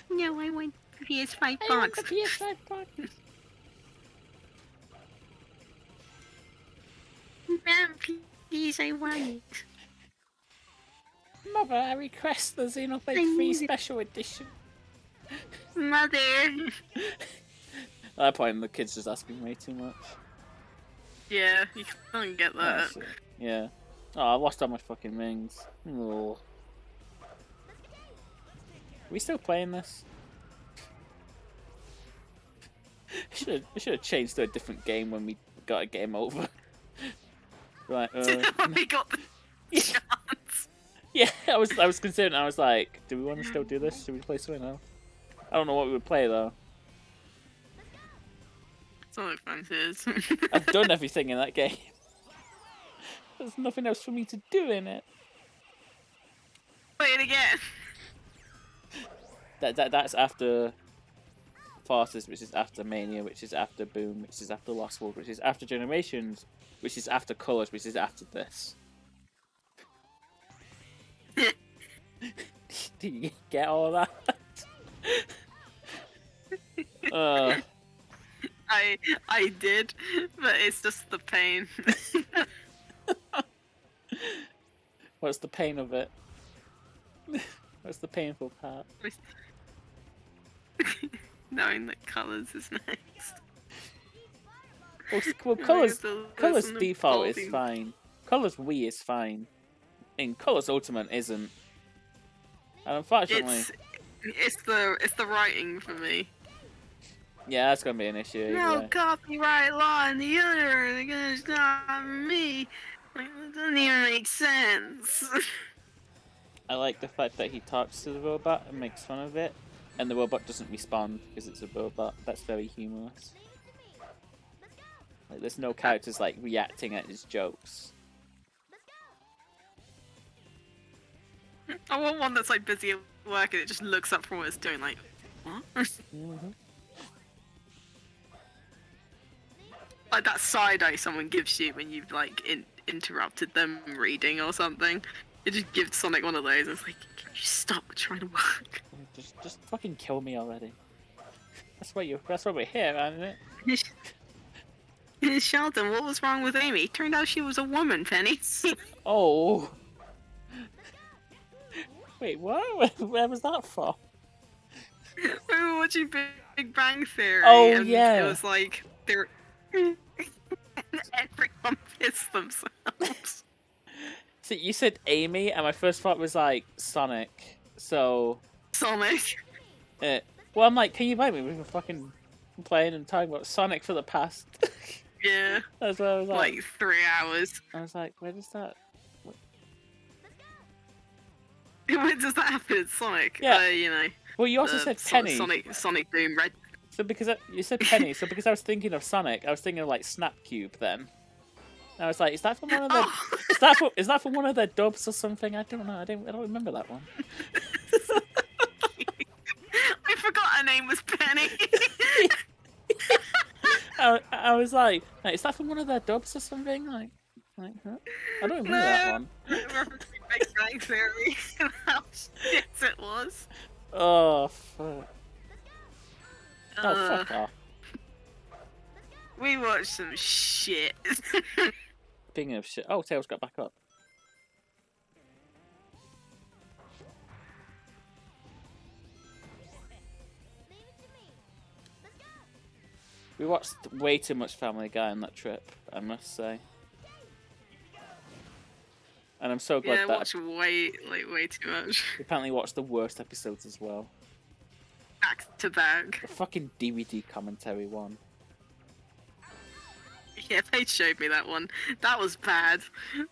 No, I want the PS5 box. I want the PS5 box. Man, please, I want it. Mother, I request the Xenoblade 3 Special Edition. Mother. At that point, the kid's just asking way too much. Yeah, you can't get that. Oh, yeah. Oh, I lost all my fucking rings. Oh. Are we still playing this? We should have changed to a different game when we got a game over. Right. When we got the chance. Yeah, I was considering. I was like, do we want to still do this? Should we play something else? I don't know what we would play though. Sonic Frontiers. I've done everything in that game. There's nothing else for me to do in it. Play it again. That's after Forces, which is after Mania, which is after Boom, which is after Lost World, which is after Generations, which is after Colors, which is after this. Do you get all of that? I did, but it's just the pain. What's the pain of it? What's the painful part? Knowing that Colors is next. Well, Colors default is fine. Colors Wii is fine. And Colors Ultimate isn't. And unfortunately, it's the writing for me. Yeah, that's gonna be an issue. No copyright law in the universe. They're gonna stop me. Like, it doesn't even make sense. I like the fact that he talks to the robot and makes fun of it, and the robot doesn't respond because it's a robot. That's very humorous. Like, there's no characters like reacting at his jokes. I want one that's like busy at work and it just looks up from what it's doing, like, what? Mm-hmm. Like that side eye someone gives you when you've like interrupted them reading or something. It just gives Sonic one of those. It's like, can you stop trying to work? Just fucking kill me already. That's why we're here, isn't it? Sheldon, what was wrong with Amy? Turned out she was a woman, Penny. Oh. Wait, what? Where was that from? We were watching Big Bang Theory. Oh, and yeah. It was like they're everyone pissed themselves. So you said Amy, and my first thought was like Sonic. So Sonic. Well, I'm like, can you blame me? We've been fucking playing and talking about Sonic for the past. Yeah. That's what I was like. 3 hours. I was like, where does that? When does that happen? It's Sonic. Yeah. You know. Well, you also said Penny. Sonic Boom Red. So because you said Penny, so because I was thinking of Sonic, I was thinking of like Snapcube then. And I was like, is that from one of the? Is that from one of their dubs or something? I don't know. I don't remember that one. I forgot her name was Penny. I was like, is that from one of their dubs or something? Like huh? I don't remember that one. Big Bang Theory. How shit it was. Oh fuck. Oh fuck off. We watched some shit. Speaking of shit, oh, Tails got back up. We watched way too much Family Guy on that trip, I must say. And I'm so glad that that watched way too much. we apparently watched the worst episodes as well. Back to back. The fucking DVD commentary one. Yeah, they showed me that one. That was bad.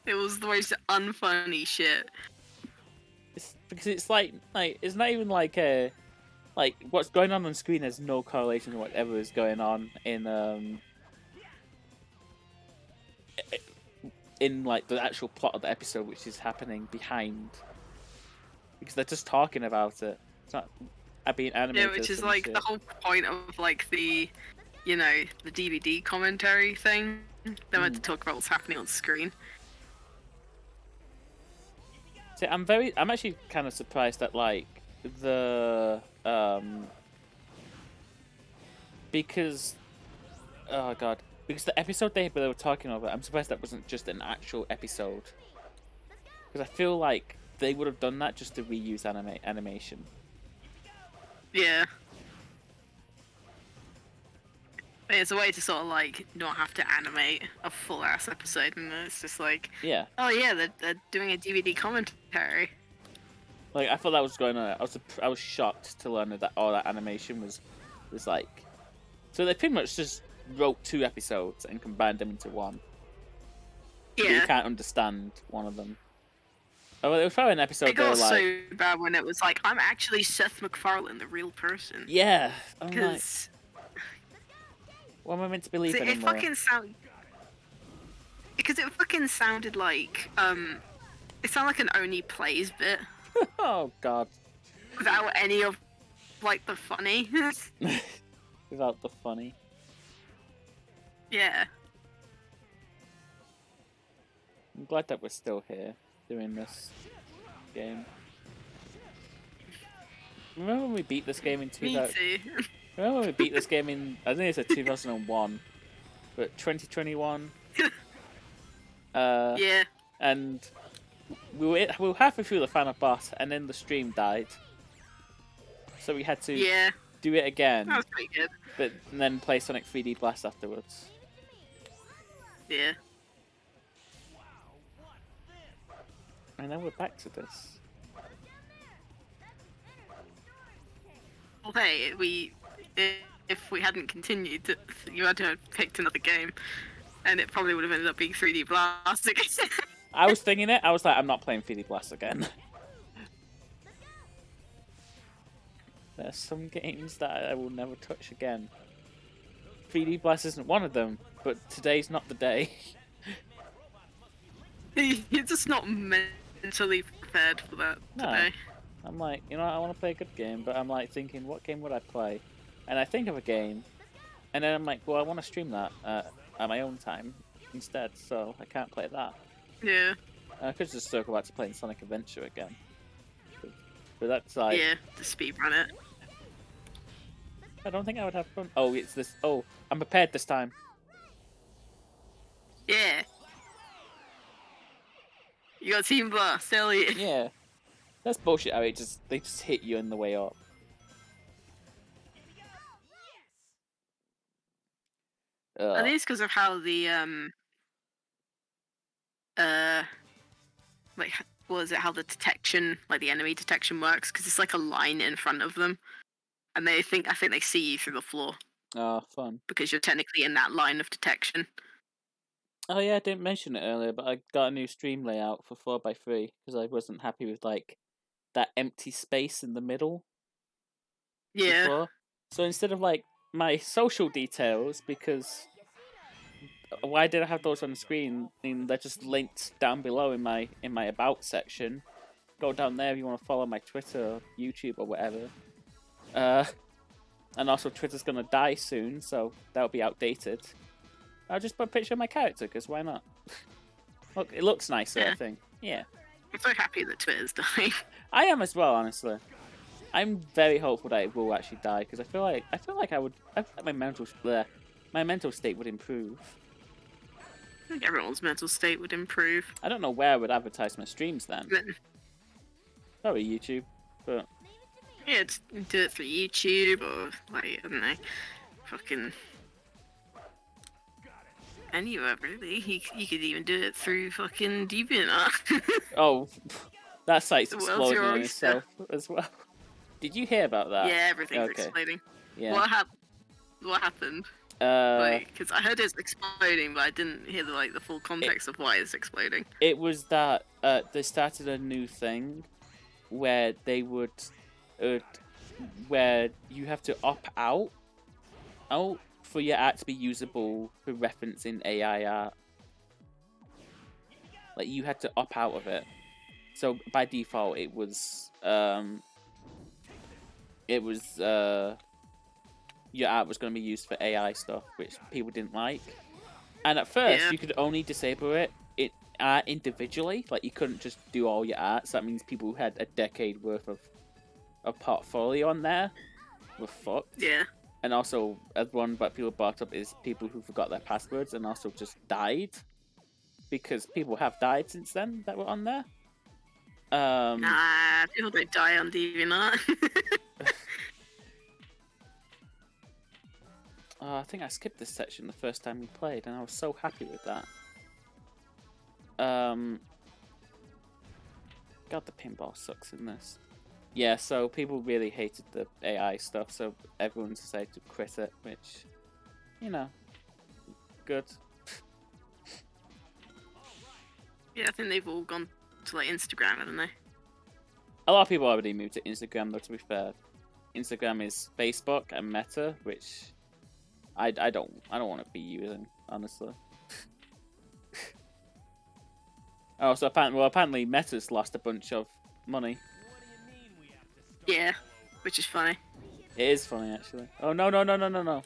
It was the most unfunny shit. It's because it's like it's not even like what's going on screen has no correlation to whatever is going on in like the actual plot of the episode, which is happening behind, because they're just talking about it. It's not being animated. Yeah, which is like the whole point of like the, you know, the DVD commentary thing. They're meant to talk about what's happening on screen. See, I'm actually kind of surprised that like the because oh god, Because the episode they were talking about, I'm surprised that wasn't just an actual episode. Because I feel like they would have done that just to reuse animation. Yeah. It's a way to sort of like not have to animate a full ass episode, and it's just like, yeah, oh yeah, they're doing a DVD commentary. Like I thought that was going on. I was shocked to learn that all that animation was like. So they pretty much just wrote 2 episodes and combined them into one. Yeah. But you can't understand one of them. Oh, well, it was probably an episode. It got like, so bad when it was like, I'm actually Seth MacFarlane, the real person. Yeah, I'm like, Because what am I meant to believe it anymore? Because it fucking sounded like it sounded like an Only Plays bit Oh God. without any of like the funny. Without the funny. Yeah. I'm glad that we're still here doing this game. Remember when we beat this game in Me 2000? too. Remember when we beat this game in? I think it's a 2001, but 2021. Yeah. And we were halfway through the final boss, and then the stream died. So we had to Yeah. do it again, That was pretty good. but and then play Sonic 3D Blast afterwards. Yeah. And then we're back to this. Well, hey, if we hadn't continued, you had to have picked another game, and it probably would have ended up being 3D Blast again. I was thinking it. I was like, I'm not playing 3D Blast again. There's some games that I will never touch again. 3D Blast isn't one of them, but today's not the day. You're just not mentally prepared for that No. today. I'm like, you know, I want to play a good game, but I'm like thinking, what game would I play? And I think of a game, and then I'm like, well, I want to stream that at my own time instead, so I can't play that. Yeah. I could just circle back to playing Sonic Adventure again. But that's like... Yeah, to speedrun it. I don't think I would have fun. Oh, it's this... Oh, I'm prepared this time. Yeah. You got Team Blast, hell yeah. Yeah. That's bullshit how they just hit you on the way up. I think it's because of how the like how the detection, like the enemy detection works, because it's like a line in front of them, and I think they see you through the floor Oh, fun. because you're technically in that line of detection. Oh yeah, I didn't mention it earlier, but I got a new stream layout for 4x3 because I wasn't happy with like that empty space in the middle. Yeah. Before. So instead of like my social details, because why did I have those on the screen? I mean, they're just linked down below in my about section. Go down there if you want to follow my Twitter, or YouTube, or whatever. And also Twitter's gonna die soon, so that'll be outdated. I'll just put a picture of my character, because why not? Look, it looks nicer, Yeah. I think. Yeah. I'm so happy that Twitter's dying. I am as well, honestly. I'm very hopeful that it will actually die, because I feel like my mental state would improve. I think everyone's mental state would improve. I don't know where I would advertise my streams then. But, Probably YouTube, but yeah, just do it through YouTube or like I don't know, fucking anywhere really. You could even do it through fucking DeviantArt. oh, that site's The world's exploding your on oyster. itself as well. Did you hear about that? Yeah, everything's Okay. exploding. Yeah. What happened? Because I heard it's exploding, but I didn't hear the full context of why it's exploding. It was that they started a new thing where they would, where you have to opt out for your art to be usable for reference in AI art. Like you had to opt out of it. So by default, it was your art was going to be used for AI stuff, which people didn't like. And at first, Yeah. you could only disable it individually. Like you couldn't just do all your art. So that means people who had a decade worth of portfolio on there were fucked. Yeah. And also, as one that people brought up is people who forgot their passwords and also just died. Because people have died since then that were on there. Nah, people don't die on DeviantArt. I think I skipped this section the first time we played, and I was so happy with that. God, the pinball sucks in this. Yeah, so people really hated the AI stuff, so everyone decided to quit it, which, you know, good. Yeah, I think they've all gone to like Instagram, haven't they? A lot of people already moved to Instagram, though, to be fair. Instagram is Facebook and Meta, which I don't want to be using, honestly. Oh, so apparently Meta's lost a bunch of money. Yeah, which is funny. It is funny, actually. Oh, no, no, no, no, no, no.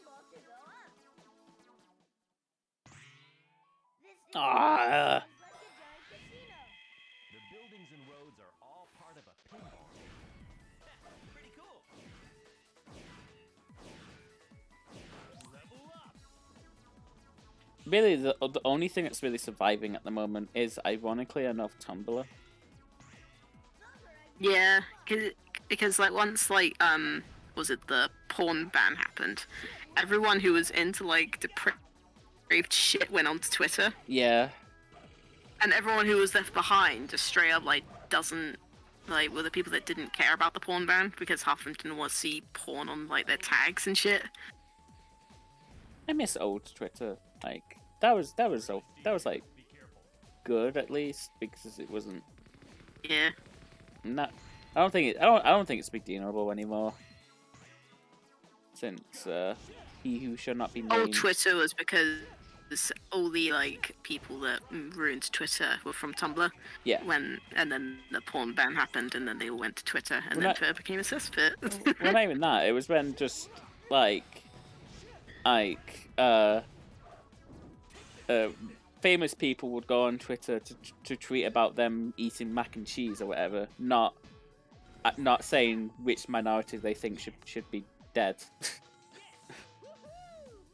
Ah! The buildings and roads are all part of a pinball. Pretty cool. Level up. Really, the only thing that's really surviving at the moment is, ironically enough, Tumblr. Yeah, because like once like was it the porn ban happened, everyone who was into like depraved shit went onto Twitter. Yeah. And everyone who was left behind just straight up like doesn't like were the people that didn't care about the porn ban because half of them didn't want to see porn on like their tags and shit. I miss old Twitter. Like that was like good at least because it wasn't. Yeah. Not. I don't think it's big dealable anymore. Since he who shall not be named. Old Twitter was because all the like people that ruined Twitter were from Tumblr. Yeah. And then the porn ban happened, and then they all went to Twitter, and then Twitter became a cesspit. Well, not even that. It was when just famous people would go on Twitter to tweet about them eating mac and cheese or whatever, not saying which minority they think should be dead.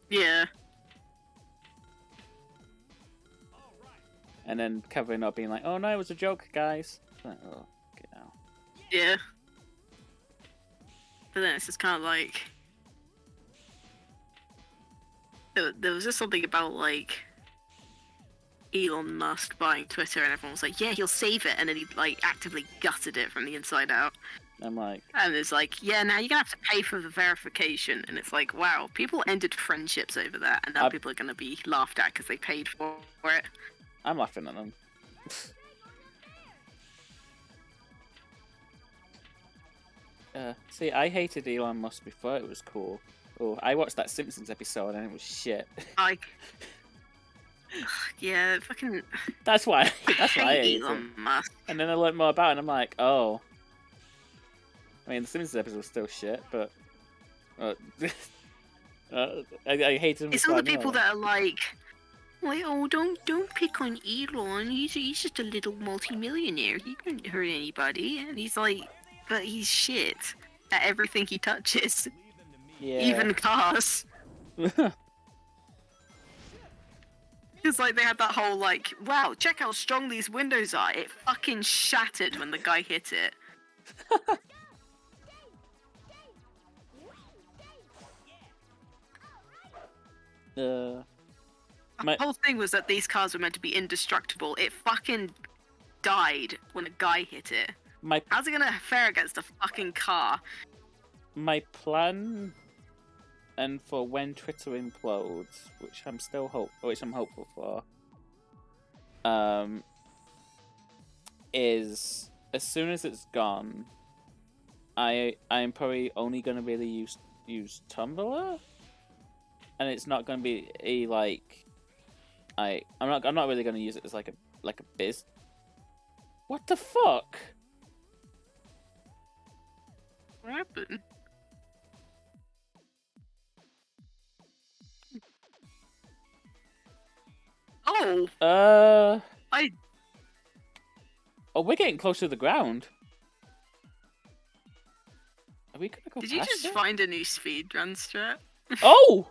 Yeah. And then covering up, being like, "Oh no, it was a joke, guys." Like, oh, get out. Yeah. But then it's just kind of like there was just something about like Elon Musk buying Twitter, and everyone was like, "Yeah, he'll save it," and then he like actively gutted it from the inside out. I'm like, and it's like, "Yeah, now you're gonna have to pay for the verification," and it's like, wow, people ended friendships over that, and now people are gonna be laughed at because they paid for it. I'm laughing at them. See, I hated Elon Musk before it was cool. Oh, I watched that Simpsons episode and it was shit. Yeah, fucking. That's why I hate Elon Musk. And then I learned more about it and I'm like, oh. I mean, the Simpsons episode was still shit, but I hate him. It's all the people that are like, "Oh, don't pick on Elon. He's just a little multi-millionaire. He couldn't hurt anybody." And he's like, but he's shit at everything he touches, even cars. It's like they had that whole like, "Wow, check how strong these windows are." It fucking shattered when the guy hit it. The whole thing was that these cars were meant to be indestructible. It fucking died when a guy hit it. How's it gonna fare against a fucking car? My plan, and for when Twitter implodes, which I'm hopeful for, is as soon as it's gone, I'm probably only gonna really use Tumblr. And it's not going to be a like, I'm not really going to use it as like a biz. What the fuck? What happened? Oh. Oh, we're getting close to the ground. Are we gonna go? Did you just find a new speedrun strat? Oh!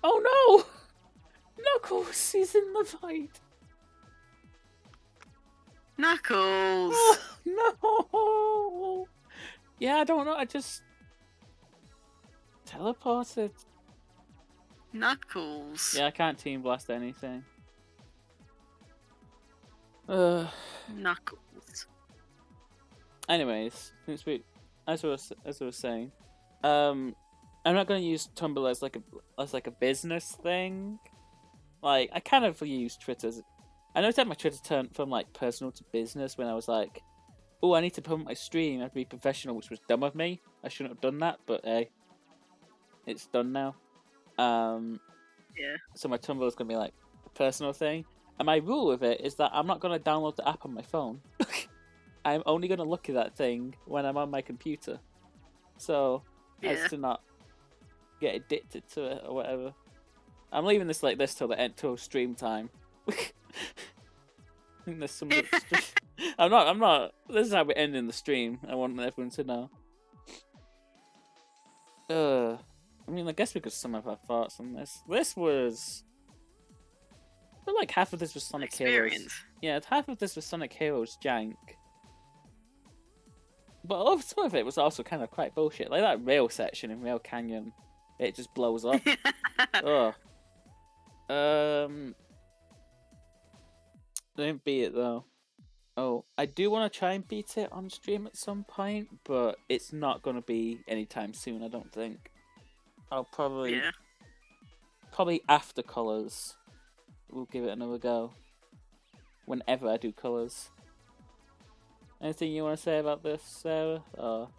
Oh no! Knuckles is in the void. Knuckles. Oh, no! Yeah, I don't know. I just teleported. Knuckles. Yeah, I can't team blast anything. Knuckles. Anyways, since as I was saying, I'm not going to use Tumblr as like a business thing. Like, I kind of use Twitter. I noticed that my Twitter turned from like personal to business when I was like, "Oh, I need to promote my stream. I have to be professional," which was dumb of me. I shouldn't have done that, but hey, it's done now. Yeah. So my Tumblr is going to be like a personal thing, and my rule with it is that I'm not going to download the app on my phone. I'm only going to look at that thing when I'm on my computer, so as to not get addicted to it or whatever. I'm leaving this like this till the end, till stream time. I think there's some. I'm not. This is how we're ending the stream. I want everyone to know. I mean, I guess we could sum up our thoughts on this. This was. I feel like half of this was Sonic Heroes. Yeah, half of this was Sonic Heroes jank. But some of it was also kind of quite bullshit. Like that rail section in Rail Canyon, it just blows up. Ugh. Don't beat it though. Oh, I do want to try and beat it on stream at some point, but it's not going to be anytime soon, I don't think. I'll probably after Colours, we'll give it another go. Whenever I do Colours. Anything you want to say about this, Sarah? Or...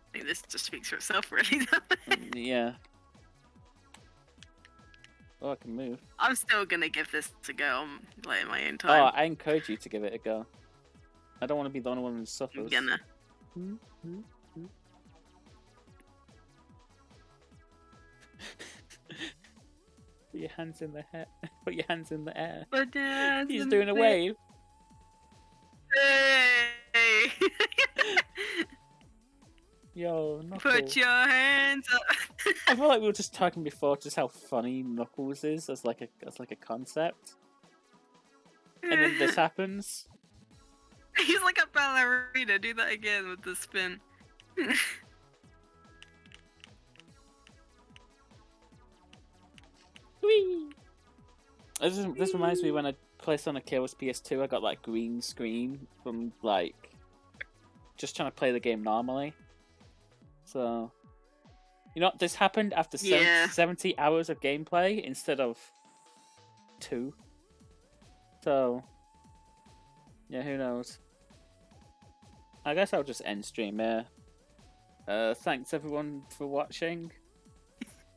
I think this just speaks for itself, really. Yeah. Oh, I can move. I'm still gonna give this a go like in my own time. Oh, I encourage you to give it a go. I don't want to be the only one who suffers. I'm gonna. Put your hands in the air. Put your hands in the air. He's doing a wave. Hey! Yo, Knuckles. Put your hands up. I feel like we were just talking before just how funny Knuckles is as like a concept. And then this happens. He's like a ballerina. Do that again with the spin. Whee! This reminds me when I played Sonic Heroes PS2, I got like green screen from like just trying to play the game normally. So, you know, this happened after 70 hours of gameplay instead of 2. So, yeah, who knows? I guess I'll just end stream there. Thanks everyone for watching.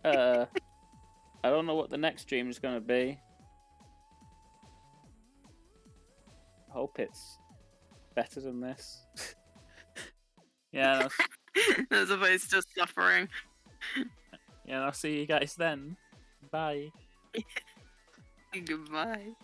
I don't know what the next stream is going to be. Hope it's better than this. Yeah. As opposed to suffering. Yeah, I'll see you guys then. Bye. Goodbye.